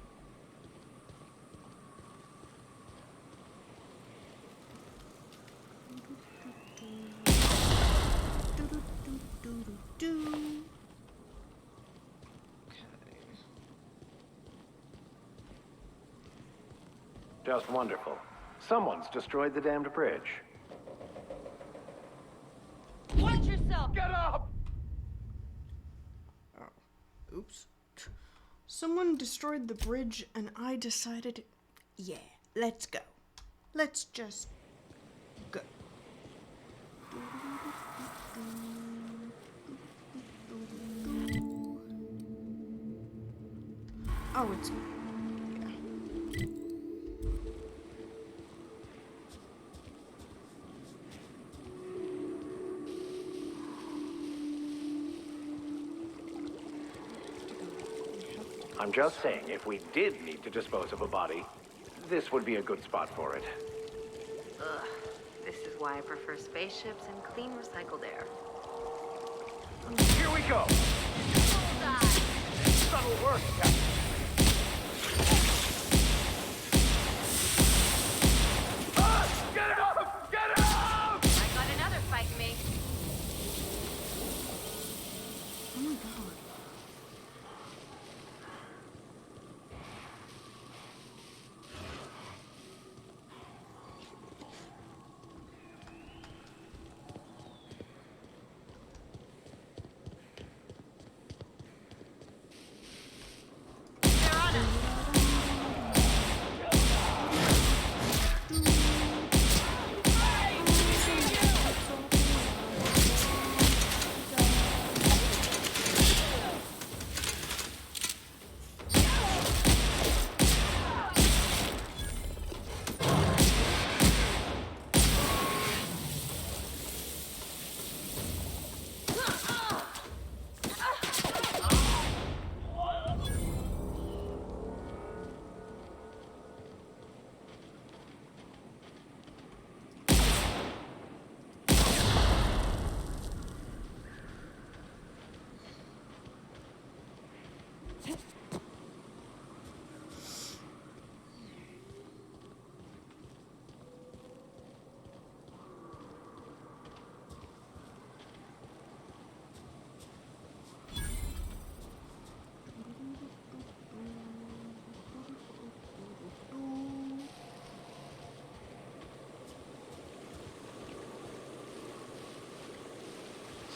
Just wonderful. Someone's destroyed the damned bridge. Watch yourself! Get up! Oh, oops. Someone destroyed the bridge and I decided, yeah, let's go. Let's just go. Oh, it's... I'm just saying, if we did need to dispose of a body, this would be a good spot for it. Ugh. This is why I prefer spaceships and clean recycled air. Here we go. Subtle work, Captain. Get up! Get up! I got another fight in me. Oh my god.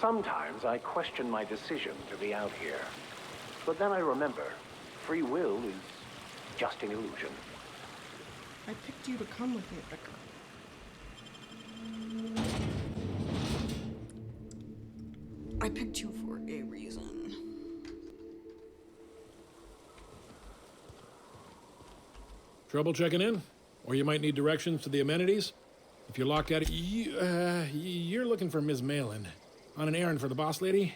Sometimes I question my decision to be out here. But then I remember, free will is just an illusion. I picked you to come with me, Vicar. I picked you for a reason. Trouble checking in? Or you might need directions to the amenities? If you're locked out of... you're looking for Ms. Malin. On an errand for the boss lady?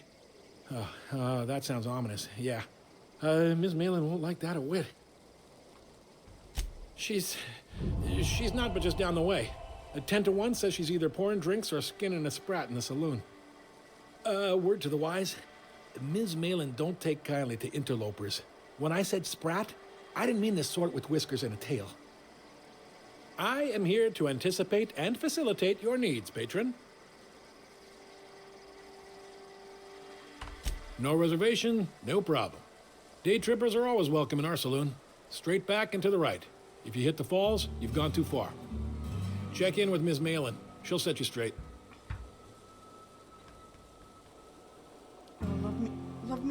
Oh, that sounds ominous. Yeah. Ms. Malin won't like that a whit. She's not but just down the way. A 10 to 1 says she's either pouring drinks or skinning a sprat in the saloon. Word to the wise. Ms. Malin don't take kindly to interlopers. When I said sprat, I didn't mean the sort with whiskers and a tail. I am here to anticipate and facilitate your needs, patron. No reservation, no problem. Day trippers are always welcome in our saloon. Straight back and to the right. If you hit the falls, you've gone too far. Check in with Ms. Malin. She'll set you straight.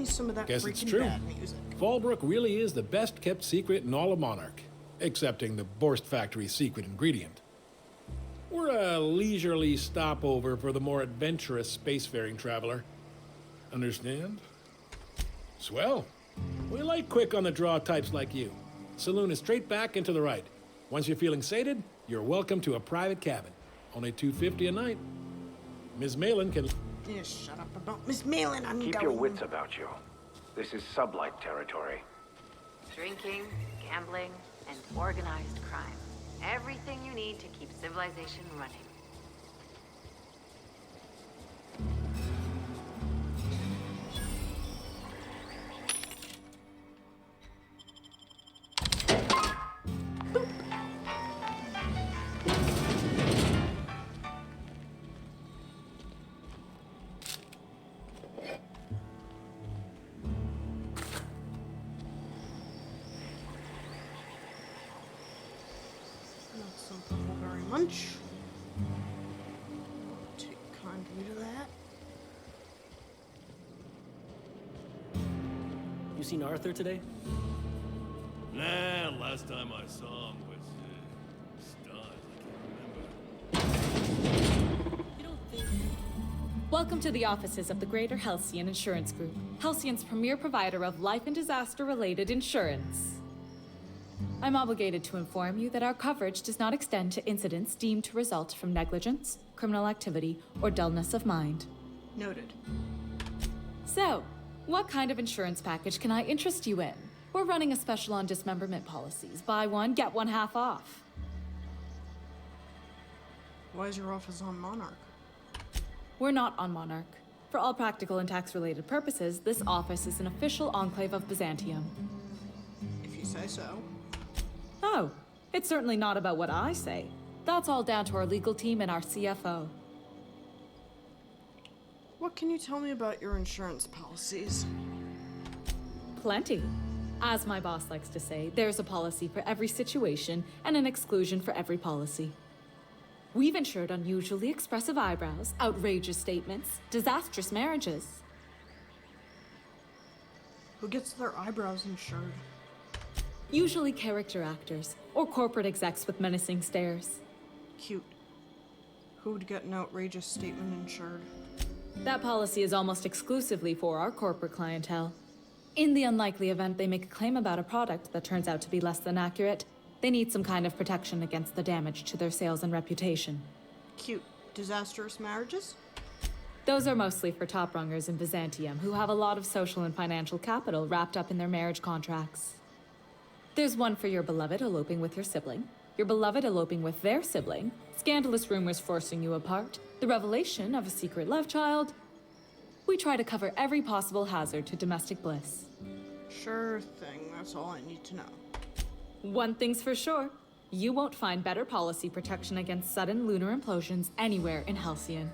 some of that Guess it's freaking true. bad music. Fallbrook really is the best kept secret in all of Monarch, excepting the Borst Factory's secret ingredient. We're a leisurely stopover for the more adventurous spacefaring traveler. Understand? Swell. We like quick on the draw types like you. Saloon is straight back and to the right. Once you're feeling sated, you're welcome to a private cabin. Only $250 a night. Ms. Malin can... Yeah, shut up about Miss Malin. I'm Keep going. your wits about you. This is sublight territory. Drinking, gambling, and organized crime. Everything you need to keep civilization running. Not some purple very much. Take kindly to that. You seen Arthur today? Nah, last time I saw him was, stunned. I can't remember. Welcome to the offices of the Greater Halcyon Insurance Group, Halcyon's premier provider of life and disaster-related insurance. I'm obligated to inform you that our coverage does not extend to incidents deemed to result from negligence, criminal activity, or dullness of mind. Noted. So, what kind of insurance package can I interest you in? We're running a special on dismemberment policies. Buy one, get one half off. Why is your office on Monarch? We're not on Monarch. For all practical and tax-related purposes, this office is an official enclave of Byzantium. If you say so. Oh, it's certainly not about what I say. That's all down to our legal team and our CFO. What can you tell me about your insurance policies? Plenty. As my boss likes to say, there's a policy for every situation and an exclusion for every policy. We've insured unusually expressive eyebrows, outrageous statements, disastrous marriages. Who gets their eyebrows insured? Usually character actors, or corporate execs with menacing stares. Cute. Who would get an outrageous statement insured? That policy is almost exclusively for our corporate clientele. In the unlikely event they make a claim about a product that turns out to be less than accurate, they need some kind of protection against the damage to their sales and reputation. Cute. Disastrous marriages? Those are mostly for top-rungers in Byzantium who have a lot of social and financial capital wrapped up in their marriage contracts. There's one for your beloved eloping with your sibling, your beloved eloping with their sibling, scandalous rumors forcing you apart, the revelation of a secret love child. We try to cover every possible hazard to domestic bliss. Sure thing. That's all I need to know. One thing's for sure. You won't find better policy protection against sudden lunar implosions anywhere in Halcyon.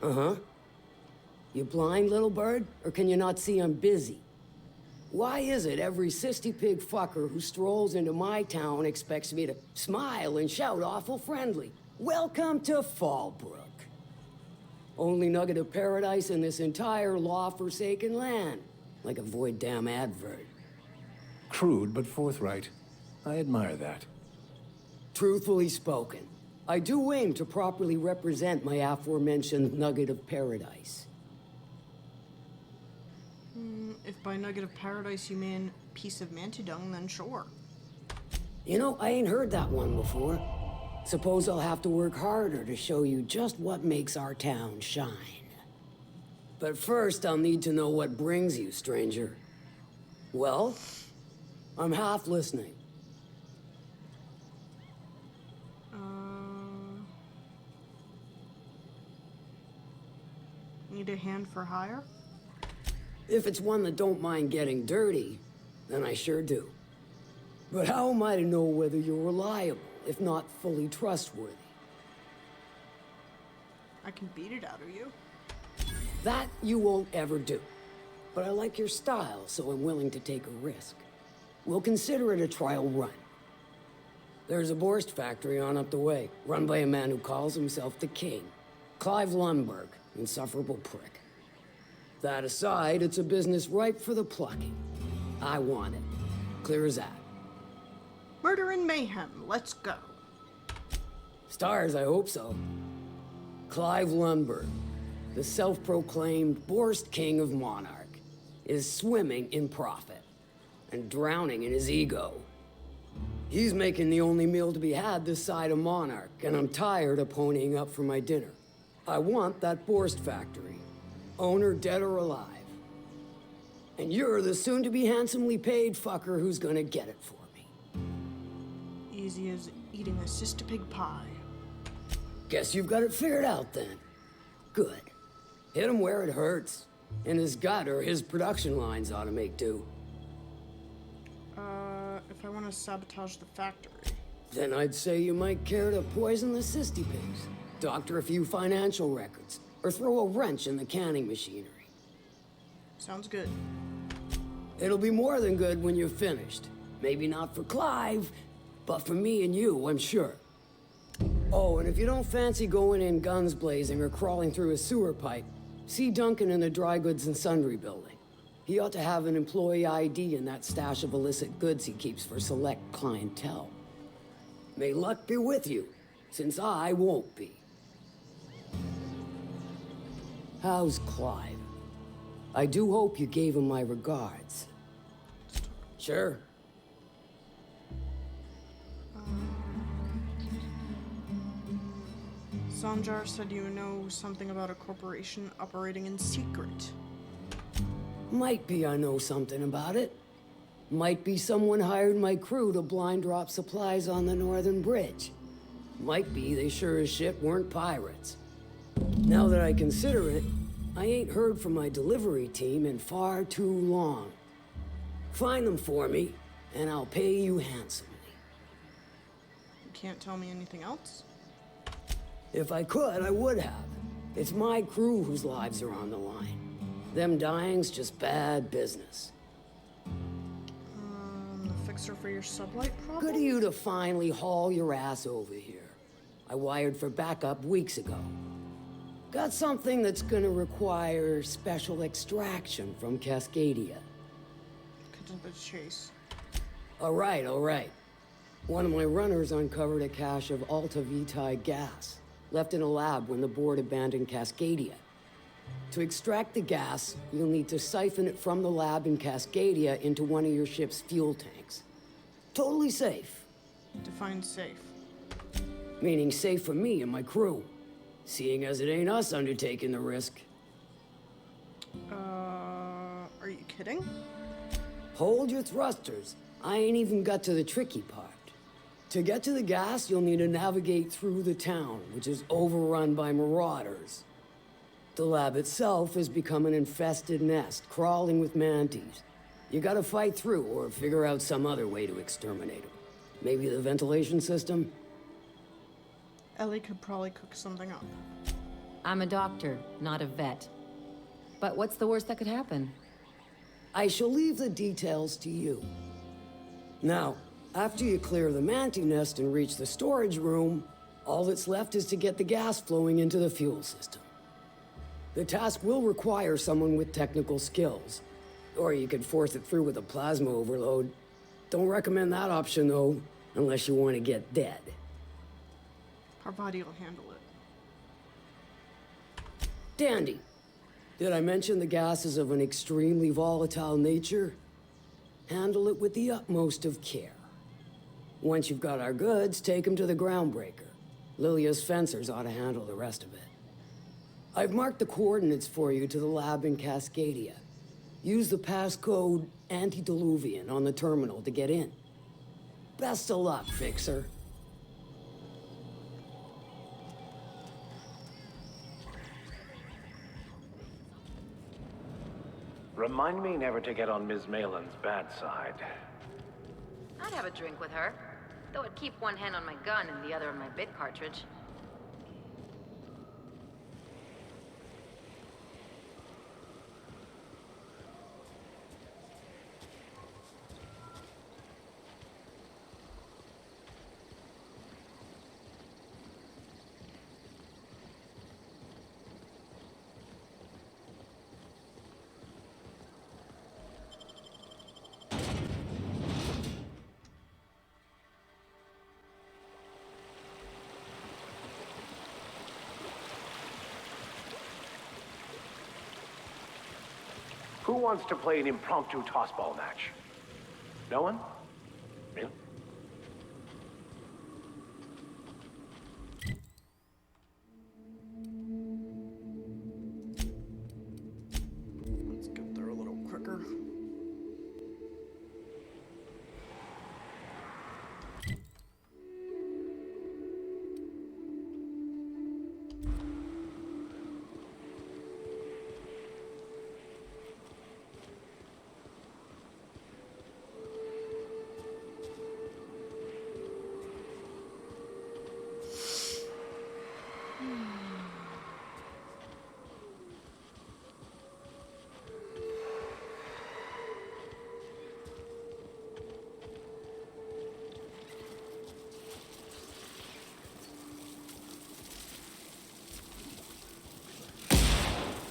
Uh-huh. You blind, little bird? Or can you not see I'm busy? Why is it every sissy pig fucker who strolls into my town expects me to smile and shout awful friendly? Welcome to Fallbrook. Only nugget of paradise in this entire law-forsaken land. Like a void damn advert. Crude but forthright. I admire that. Truthfully spoken, I do aim to properly represent my aforementioned nugget of paradise. If by nugget of paradise you mean piece of mantidung, then sure. You know, I ain't heard that one before. Suppose I'll have to work harder to show you just what makes our town shine. But first, I'll need to know what brings you, stranger. Well, I'm half listening. Need a hand for hire? If it's one that don't mind getting dirty, then I sure do. But how am I to know whether you're reliable, if not fully trustworthy? I can beat it out of you. That you won't ever do. But I like your style, so I'm willing to take a risk. We'll consider it a trial run. There's a Borst factory on up the way, run by a man who calls himself the King. Clive Lundberg, insufferable prick. That aside, it's a business ripe for the plucking. I want it. Clear as that. Murder and mayhem, let's go. Stars, I hope so. Clive Lundberg, the self-proclaimed Borst King of Monarch, is swimming in profit and drowning in his ego. He's making the only meal to be had this side of Monarch, and I'm tired of ponying up for my dinner. I want that Borst factory, owner dead or alive. And you're the soon-to-be handsomely paid fucker who's gonna get it for me. Easy as eating a sister pig pie. Guess you've got it figured out then. Good. Hit him where it hurts. In his gut or his production lines ought to make do. If I want to sabotage the factory. Then I'd say you might care to poison the cysty pigs, doctor a few financial records, or throw a wrench in the canning machinery. Sounds good. It'll be more than good when you're finished. Maybe not for Clive, but for me and you, I'm sure. Oh, and if you don't fancy going in guns blazing or crawling through a sewer pipe, see Duncan in the dry goods and sundry building. He ought to have an employee ID in that stash of illicit goods he keeps for select clientele. May luck be with you, since I won't be. How's Clive? I do hope you gave him my regards. Sure. Sanjar said you know something about a corporation operating in secret. Might be I know something about it. Might be someone hired my crew to blind drop supplies on the Northern Bridge. Might be they sure as shit weren't pirates. Now that I consider it, I ain't heard from my delivery team in far too long. Find them for me, and I'll pay you handsomely. You can't tell me anything else? If I could, I would have. It's my crew whose lives are on the line. Them dying's just bad business. The fixer for your sublight problem? Good of you to finally haul your ass over here. I wired for backup weeks ago. Got something that's gonna require special extraction from Cascadia. Cut to the chase. All right. One of my runners uncovered a cache of Alta Vitae gas, left in a lab when the board abandoned Cascadia. To extract the gas, you'll need to siphon it from the lab in Cascadia into one of your ship's fuel tanks. Totally safe. Define safe. Meaning safe for me and my crew, seeing as it ain't us undertaking the risk. Are you kidding? Hold your thrusters. I ain't even got to the tricky part. To get to the gas, you'll need to navigate through the town, which is overrun by marauders. The lab itself has become an infested nest, crawling with mantis. You gotta fight through or figure out some other way to exterminate them. Maybe the ventilation system? Ellie could probably cook something up. I'm a doctor, not a vet. But what's the worst that could happen? I shall leave the details to you. Now, after you clear the mantis nest and reach the storage room, all that's left is to get the gas flowing into the fuel system. The task will require someone with technical skills. Or you could force it through with a plasma overload. Don't recommend that option, though, unless you want to get dead. Parvati will handle it. Dandy. Did I mention the gas is of an extremely volatile nature? Handle it with the utmost of care. Once you've got our goods, take them to the groundbreaker. Lilia's fencers ought to handle the rest of it. I've marked the coordinates for you to the lab in Cascadia. Use the passcode Antediluvian on the terminal to get in. Best of luck, Fixer. Remind me never to get on Ms. Malin's bad side. I'd have a drink with her, though I'd keep one hand on my gun and the other on my bit cartridge. Who wants to play an impromptu tossball match? No one? Really? Let's get there a little quicker.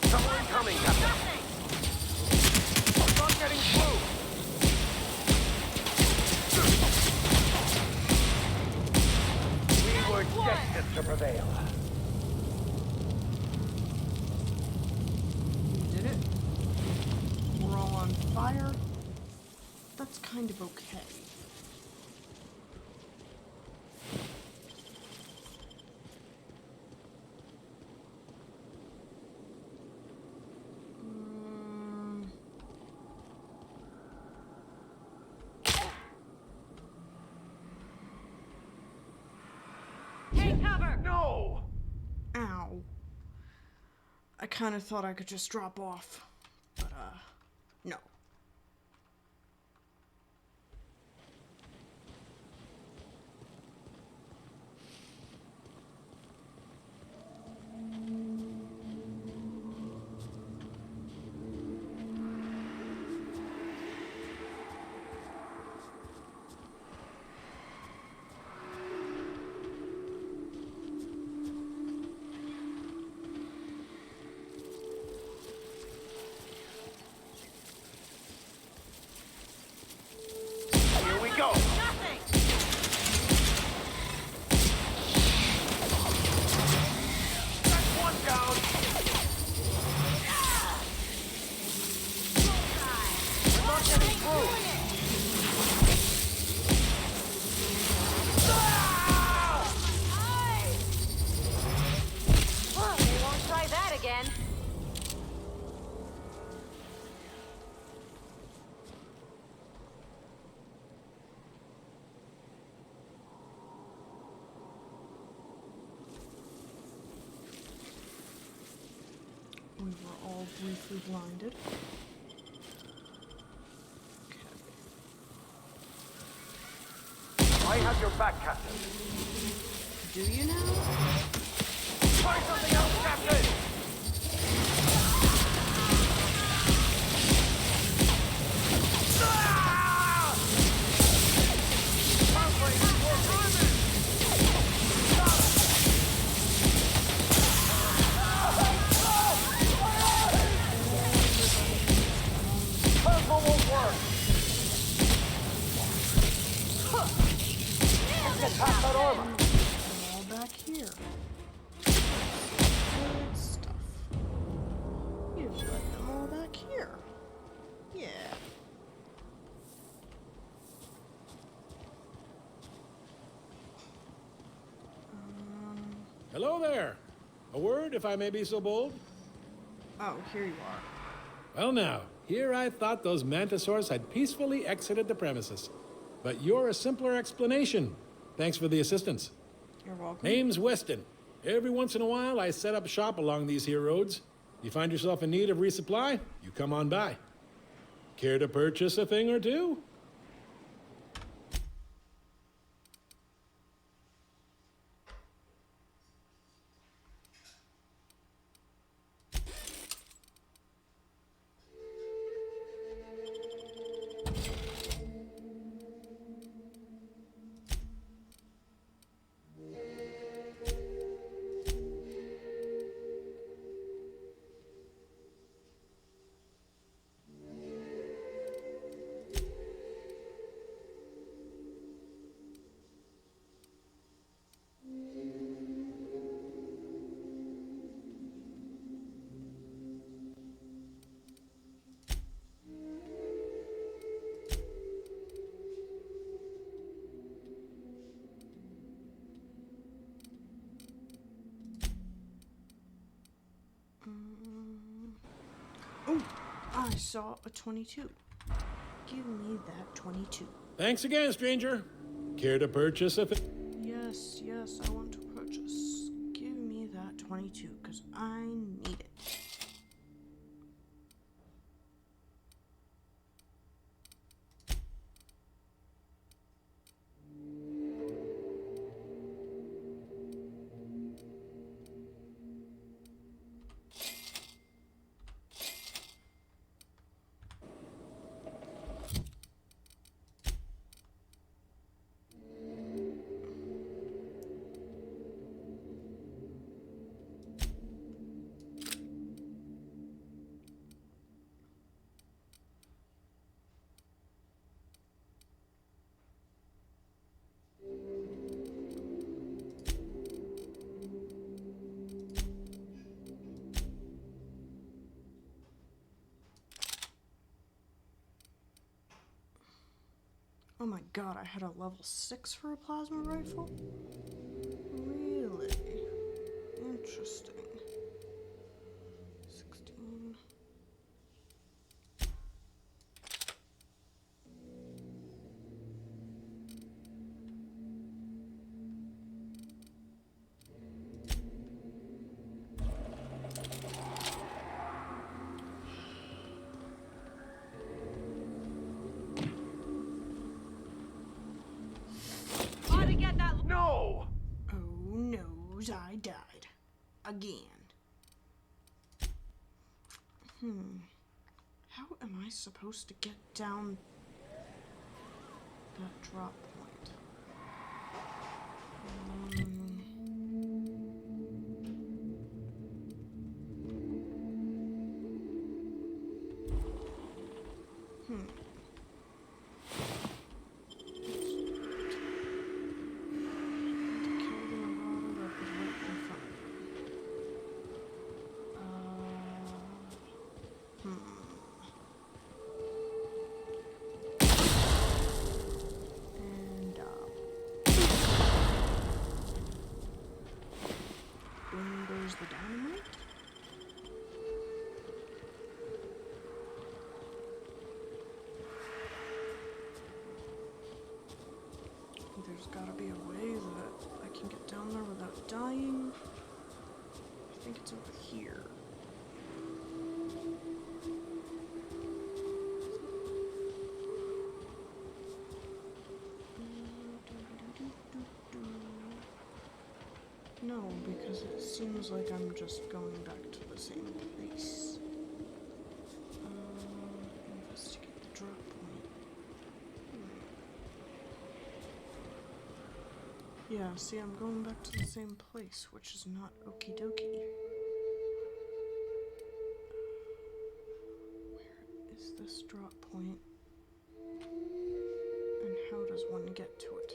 Someone coming, Captain. I'm not getting through. We were destined to prevail. We did it. We're all on fire. That's kind of okay. Take cover! No! Ow. I kind of thought I could just drop off. But, no. Here we go! That's one down! We're not getting through! Well, they won't try that again. We were all briefly blinded. I have your back, Captain. Do you now? Try something else, Captain! Purple won't work! Let's get past that armor! All back here. Good stuff. You've let them all back here. Yeah. Hello there. A word, if I may be so bold? Oh, here you are. Well now, here I thought those mantisaurs had peacefully exited the premises. But you're a simpler explanation. Thanks for the assistance. You're welcome. Name's Weston. Every once in a while, I set up shop along these here roads. You find yourself in need of resupply, you come on by. Care to purchase a thing or two? Oh, I saw a 22. Give me that 22. Thanks again, stranger. Care to purchase a... Yes, yes, I want to purchase. Give me that 22, because I need it. Oh my god, I had a level 6 for a plasma rifle? Really? Interesting. 16. No! Oh noes, I died. Again. How am I supposed to get down that drop point? Boom goes the dynamite. There's gotta be a way that I can get down there without dying. I think it's over here. No, because it seems like I'm just going back to the same place. Investigate the drop point. Yeah, see, I'm going back to the same place, which is not okie dokie. Where is this drop point? And how does one get to it?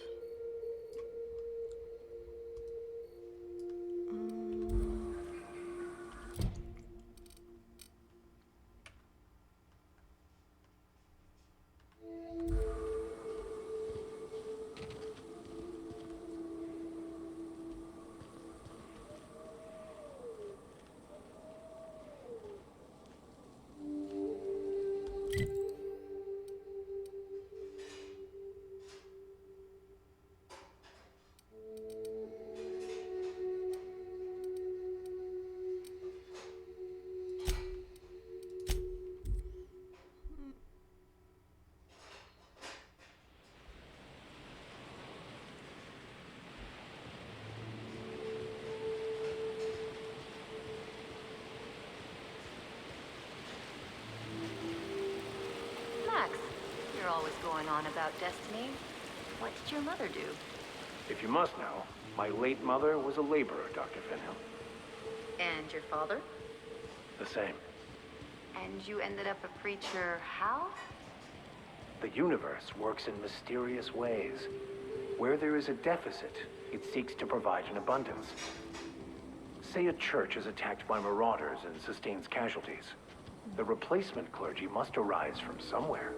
You're always going on about destiny. What did your mother do? If you must know, my late mother was a laborer, Dr. Finhill. And your father? The same. And you ended up a preacher how? The universe works in mysterious ways. Where there is a deficit, it seeks to provide an abundance. Say a church is attacked by marauders and sustains casualties. The replacement clergy must arise from somewhere.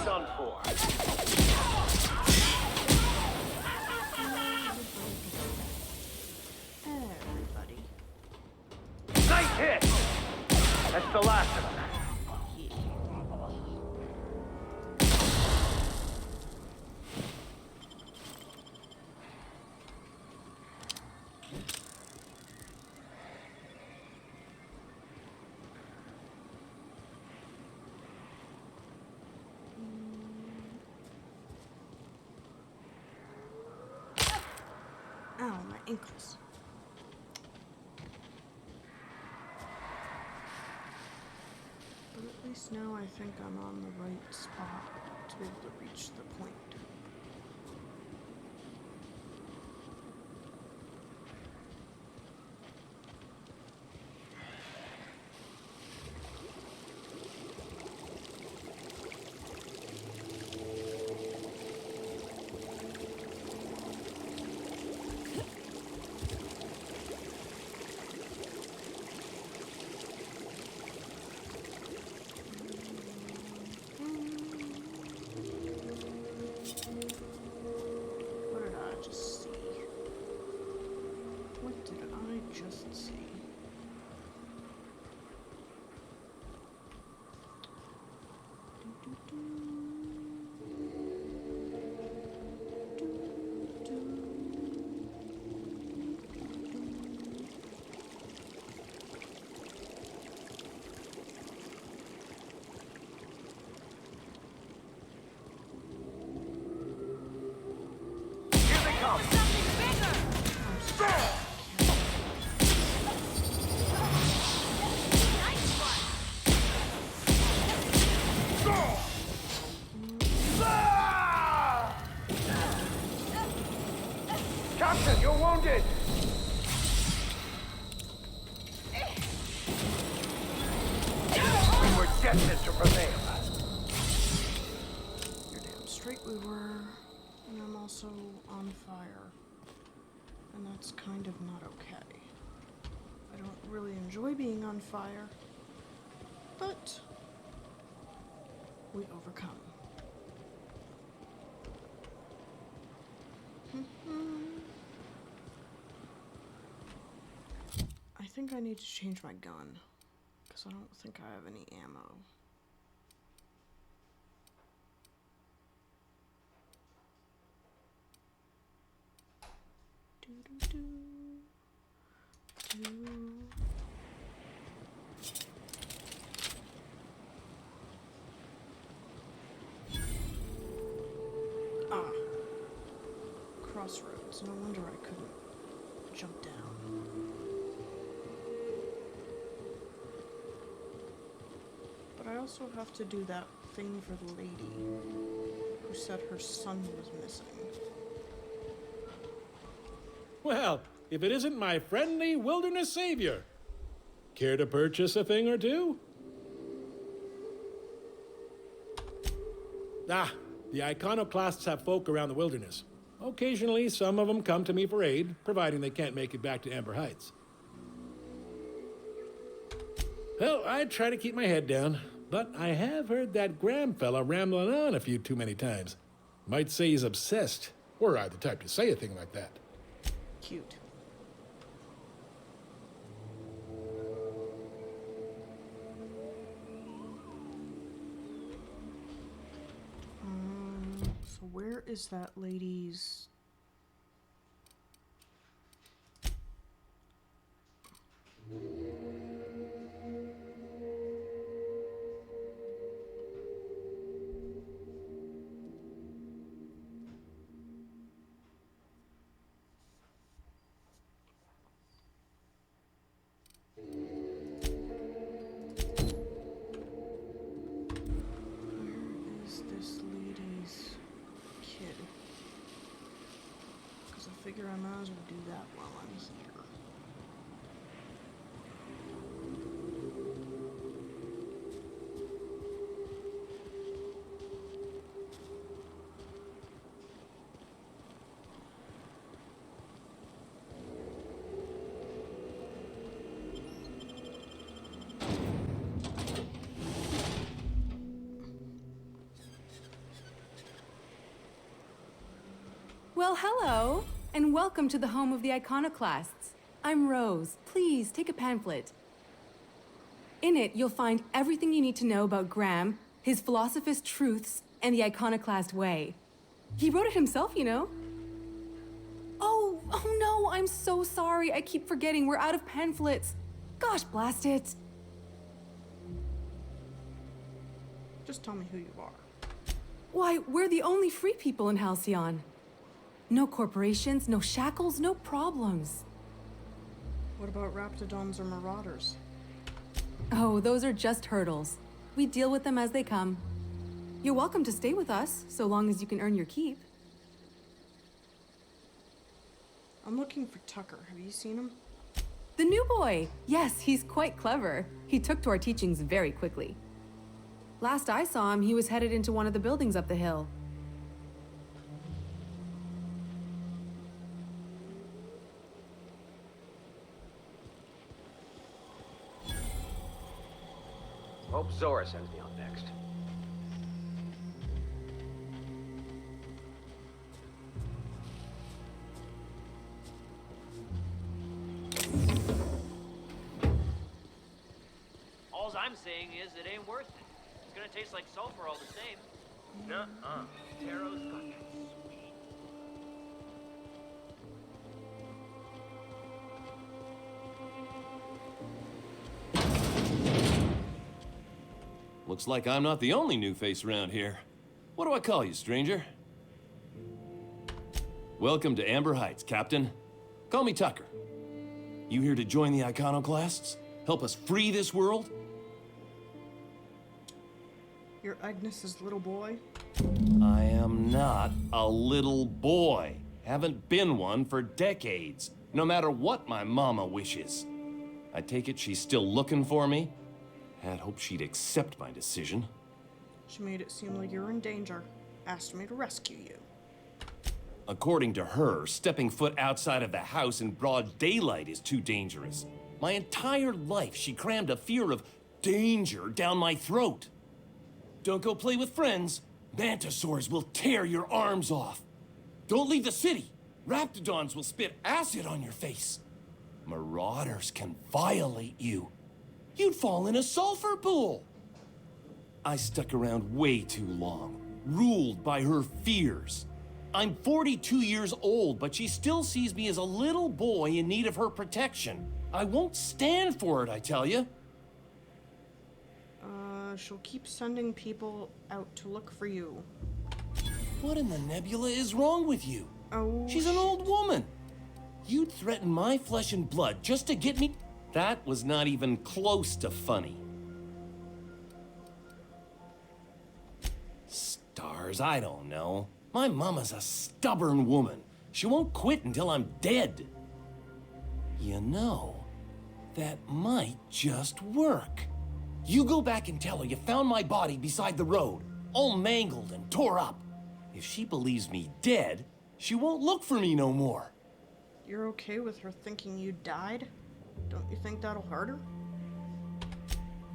Son Inkless. But at least now I think I'm on the right spot to be able to reach the point. What did I just see? What did I just see? Here they come! Captain, you're wounded! We were destined to prevail. You're damn straight we were. And I'm also on fire. And that's kind of not okay. I don't really enjoy being on fire. But we overcome. I think I need to change my gun, because I don't think I have any ammo. Ah. Crossroads. No wonder I couldn't jump down. But I also have to do that thing for the lady who said her son was missing. Well, if it isn't my friendly wilderness savior. Care to purchase a thing or two? Ah, the Iconoclasts have folk around the wilderness. Occasionally, some of them come to me for aid, providing they can't make it back to Amber Heights. Well, I try to keep my head down, but I have heard that Graham fella rambling on a few too many times. Might say he's obsessed, were I the type to say a thing like that. Cute. So where is that lady's... I figure I might as well do that while I'm here. Well, hello, and welcome to the home of the Iconoclasts. I'm Rose. Please, take a pamphlet. In it, you'll find everything you need to know about Graham, his philosophist truths, and the Iconoclast way. He wrote it himself, you know. Oh no, I'm so sorry. I keep forgetting we're out of pamphlets. Gosh, blast it. Just tell me who you are. Why, we're the only free people in Halcyon. No corporations, no shackles, no problems. What about raptidons or marauders? Oh, those are just hurdles. We deal with them as they come. You're welcome to stay with us, so long as you can earn your keep. I'm looking for Tucker. Have you seen him? The new boy! Yes, he's quite clever. He took to our teachings very quickly. Last I saw him, he was headed into one of the buildings up the hill. Hope Zora sends me on next. All I'm saying is it ain't worth it. It's gonna taste like sulfur all the same. Nuh-uh. Taro's got that sweet. Looks like I'm not the only new face around here. What do I call you, stranger? Welcome to Amber Heights, Captain. Call me Tucker. You here to join the Iconoclasts? Help us free this world? You're Agnes's little boy? I am not a little boy. Haven't been one for decades, no matter what my mama wishes. I take it she's still looking for me? Had hoped she'd accept my decision. She made it seem like you were in danger. Asked me to rescue you. According to her, stepping foot outside of the house in broad daylight is too dangerous. My entire life, she crammed a fear of danger down my throat. Don't go play with friends. Mantisaurs will tear your arms off. Don't leave the city. Raptidons will spit acid on your face. Marauders can violate you. You'd fall in a sulfur pool. I stuck around way too long, ruled by her fears. I'm 42 years old, but she still sees me as a little boy in need of her protection. I won't stand for it, I tell you. She'll keep sending people out to look for you. What in the nebula is wrong with you? Oh, she's an old woman. You'd threaten my flesh and blood just to get me... That was not even close to funny. Stars, I don't know. My mama's a stubborn woman. She won't quit until I'm dead. You know, that might just work. You go back and tell her you found my body beside the road, all mangled and tore up. If she believes me dead, she won't look for me no more. You're okay with her thinking you died? Don't you think that'll hurt her?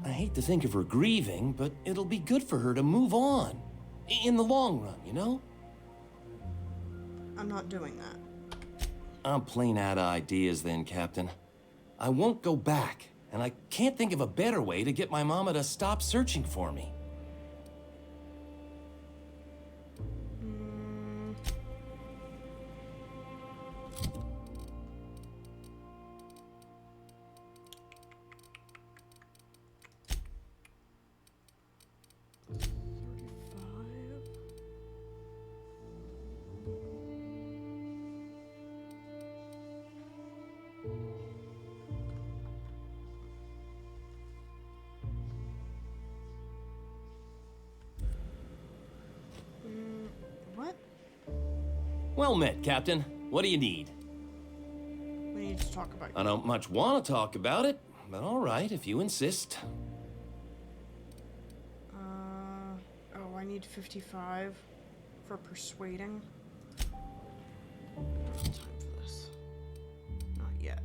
I hate to think of her grieving, but it'll be good for her to move on. In the long run, you know? I'm not doing that. I'm plain out of ideas then, Captain. I won't go back, and I can't think of a better way to get my mama to stop searching for me. What? Well met, Captain. What do you need? We need to talk about I don't much want to talk about it, but all right, if you insist. Oh, I need 55 for persuading. I don't have time for this. Not yet.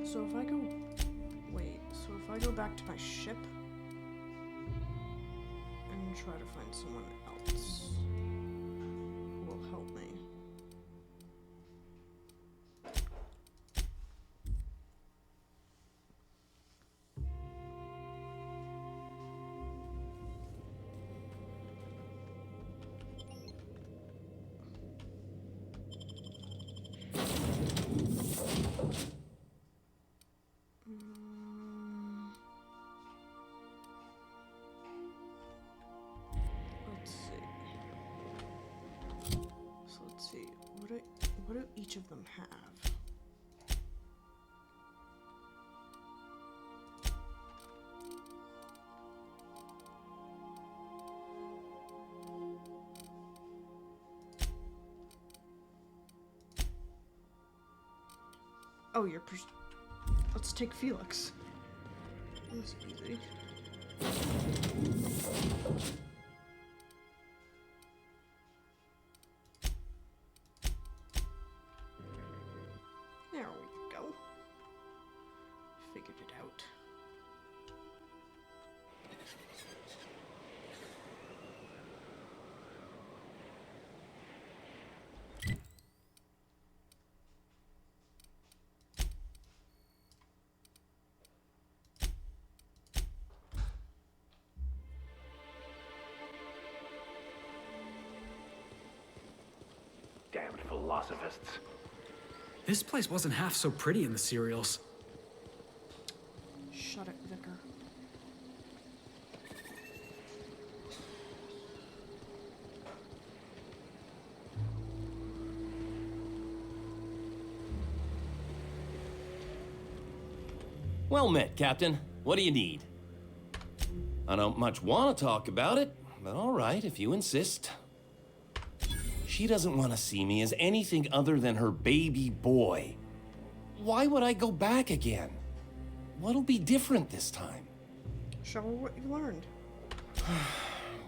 So if I go... Wait, so if I go back to my ship... try to find someone else who will help me. Let's see. What do each of them have? Oh, let's take Felix. That's easy. There we go. Figured it out. Damned philosophists. This place wasn't half so pretty in the serials. Shut it, Vicar. Well met, Captain. What do you need? I don't much want to talk about it, but all right, if you insist. She doesn't want to see me as anything other than her baby boy. Why would I go back again? What'll be different this time? Show her what you learned.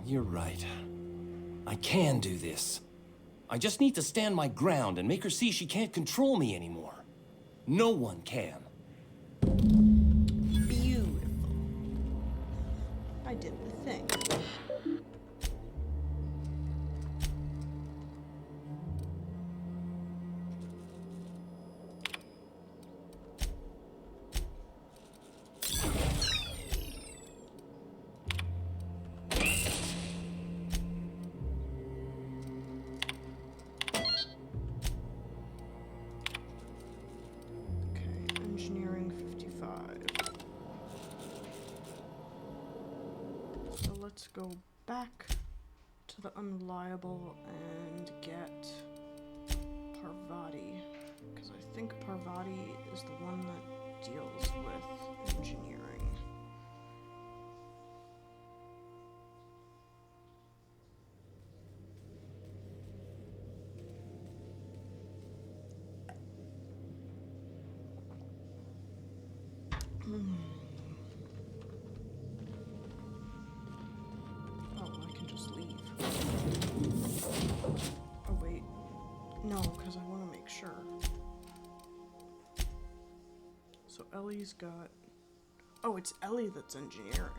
You're right. I can do this. I just need to stand my ground and make her see she can't control me anymore. No one can. Beautiful. I did the thing. Engineering 55. So let's go back to the Unreliable and get Parvati, because I think Parvati is the one that deals with engineering. Oh, I can just leave. Oh, wait. No, because I want to make sure. So Ellie's got... Oh, it's Ellie that's engineering.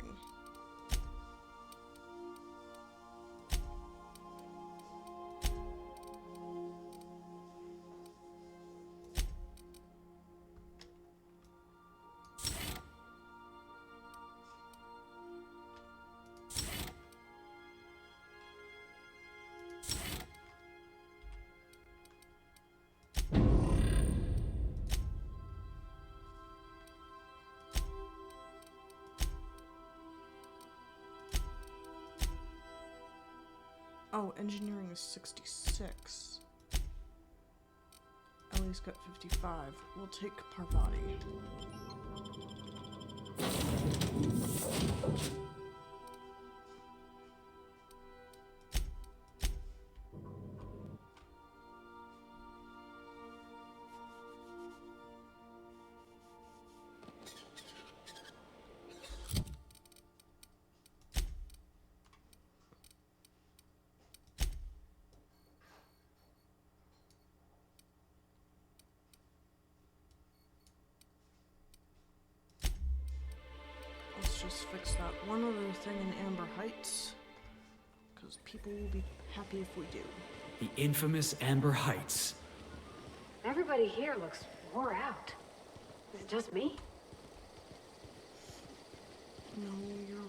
Oh, engineering is 66. Ellie's got 55. We'll take Parvati. Let's just fix that one other thing in Amber Heights. because people will be happy if we do. The infamous Amber Heights. Everybody here looks wore out. Is it just me? No, you're right.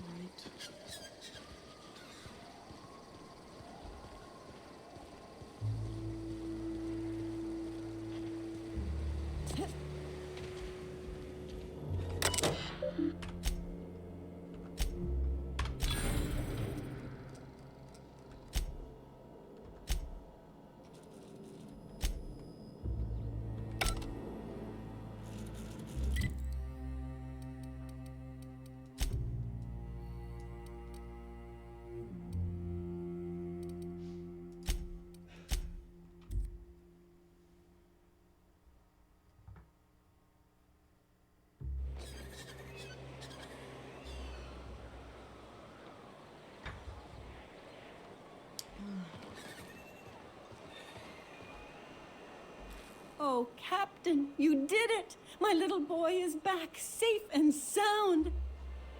Oh, Captain, you did it! My little boy is back, safe and sound.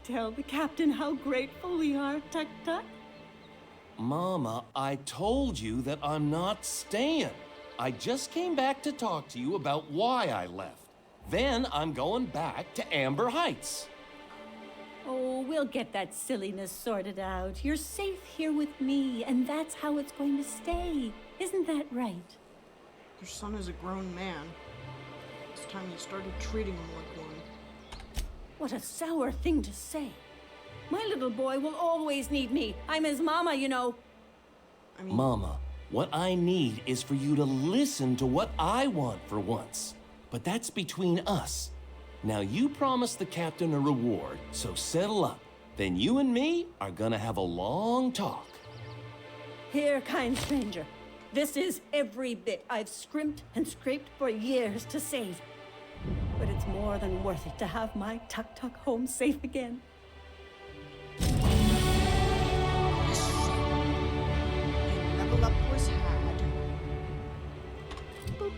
Tell the Captain how grateful we are, Tuck Tuck. Mama, I told you that I'm not staying. I just came back to talk to you about why I left. Then I'm going back to Amber Heights. Oh, we'll get that silliness sorted out. You're safe here with me, and that's how it's going to stay. Isn't that right? Your son is a grown man. It's time you started treating him like one. What a sour thing to say. My little boy will always need me. I'm his mama, you know. Mama, what I need is for you to listen to what I want for once. But that's between us. Now you promised the captain a reward, so settle up. Then you and me are gonna have a long talk. Here, kind stranger. This is every bit I've scrimped and scraped for years to save. But it's more than worth it to have my Tuck Tuck home safe again. Level up was had. Boop.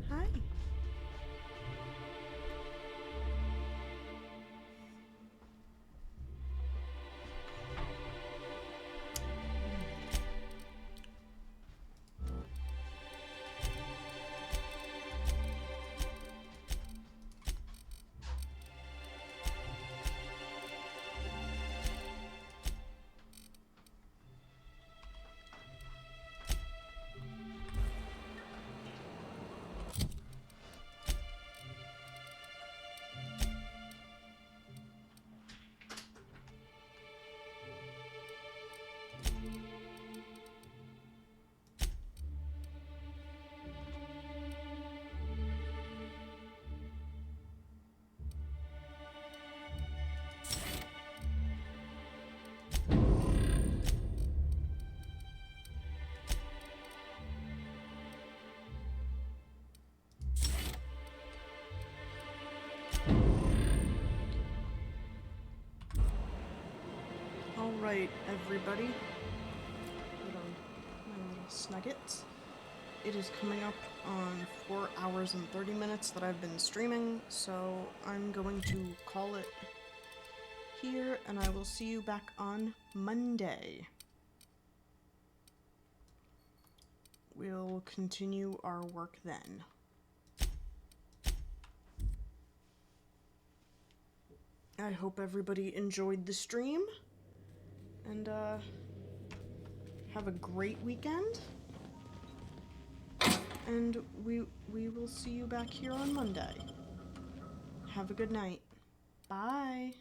Hi. Alright, everybody. My little snuggets. It is coming up on 4 hours and 30 minutes that I've been streaming, so I'm going to call it here, and I will see you back on Monday. We'll continue our work then. I hope everybody enjoyed the stream, and have a great weekend. And we will see you back here on Monday. Have a good night. Bye.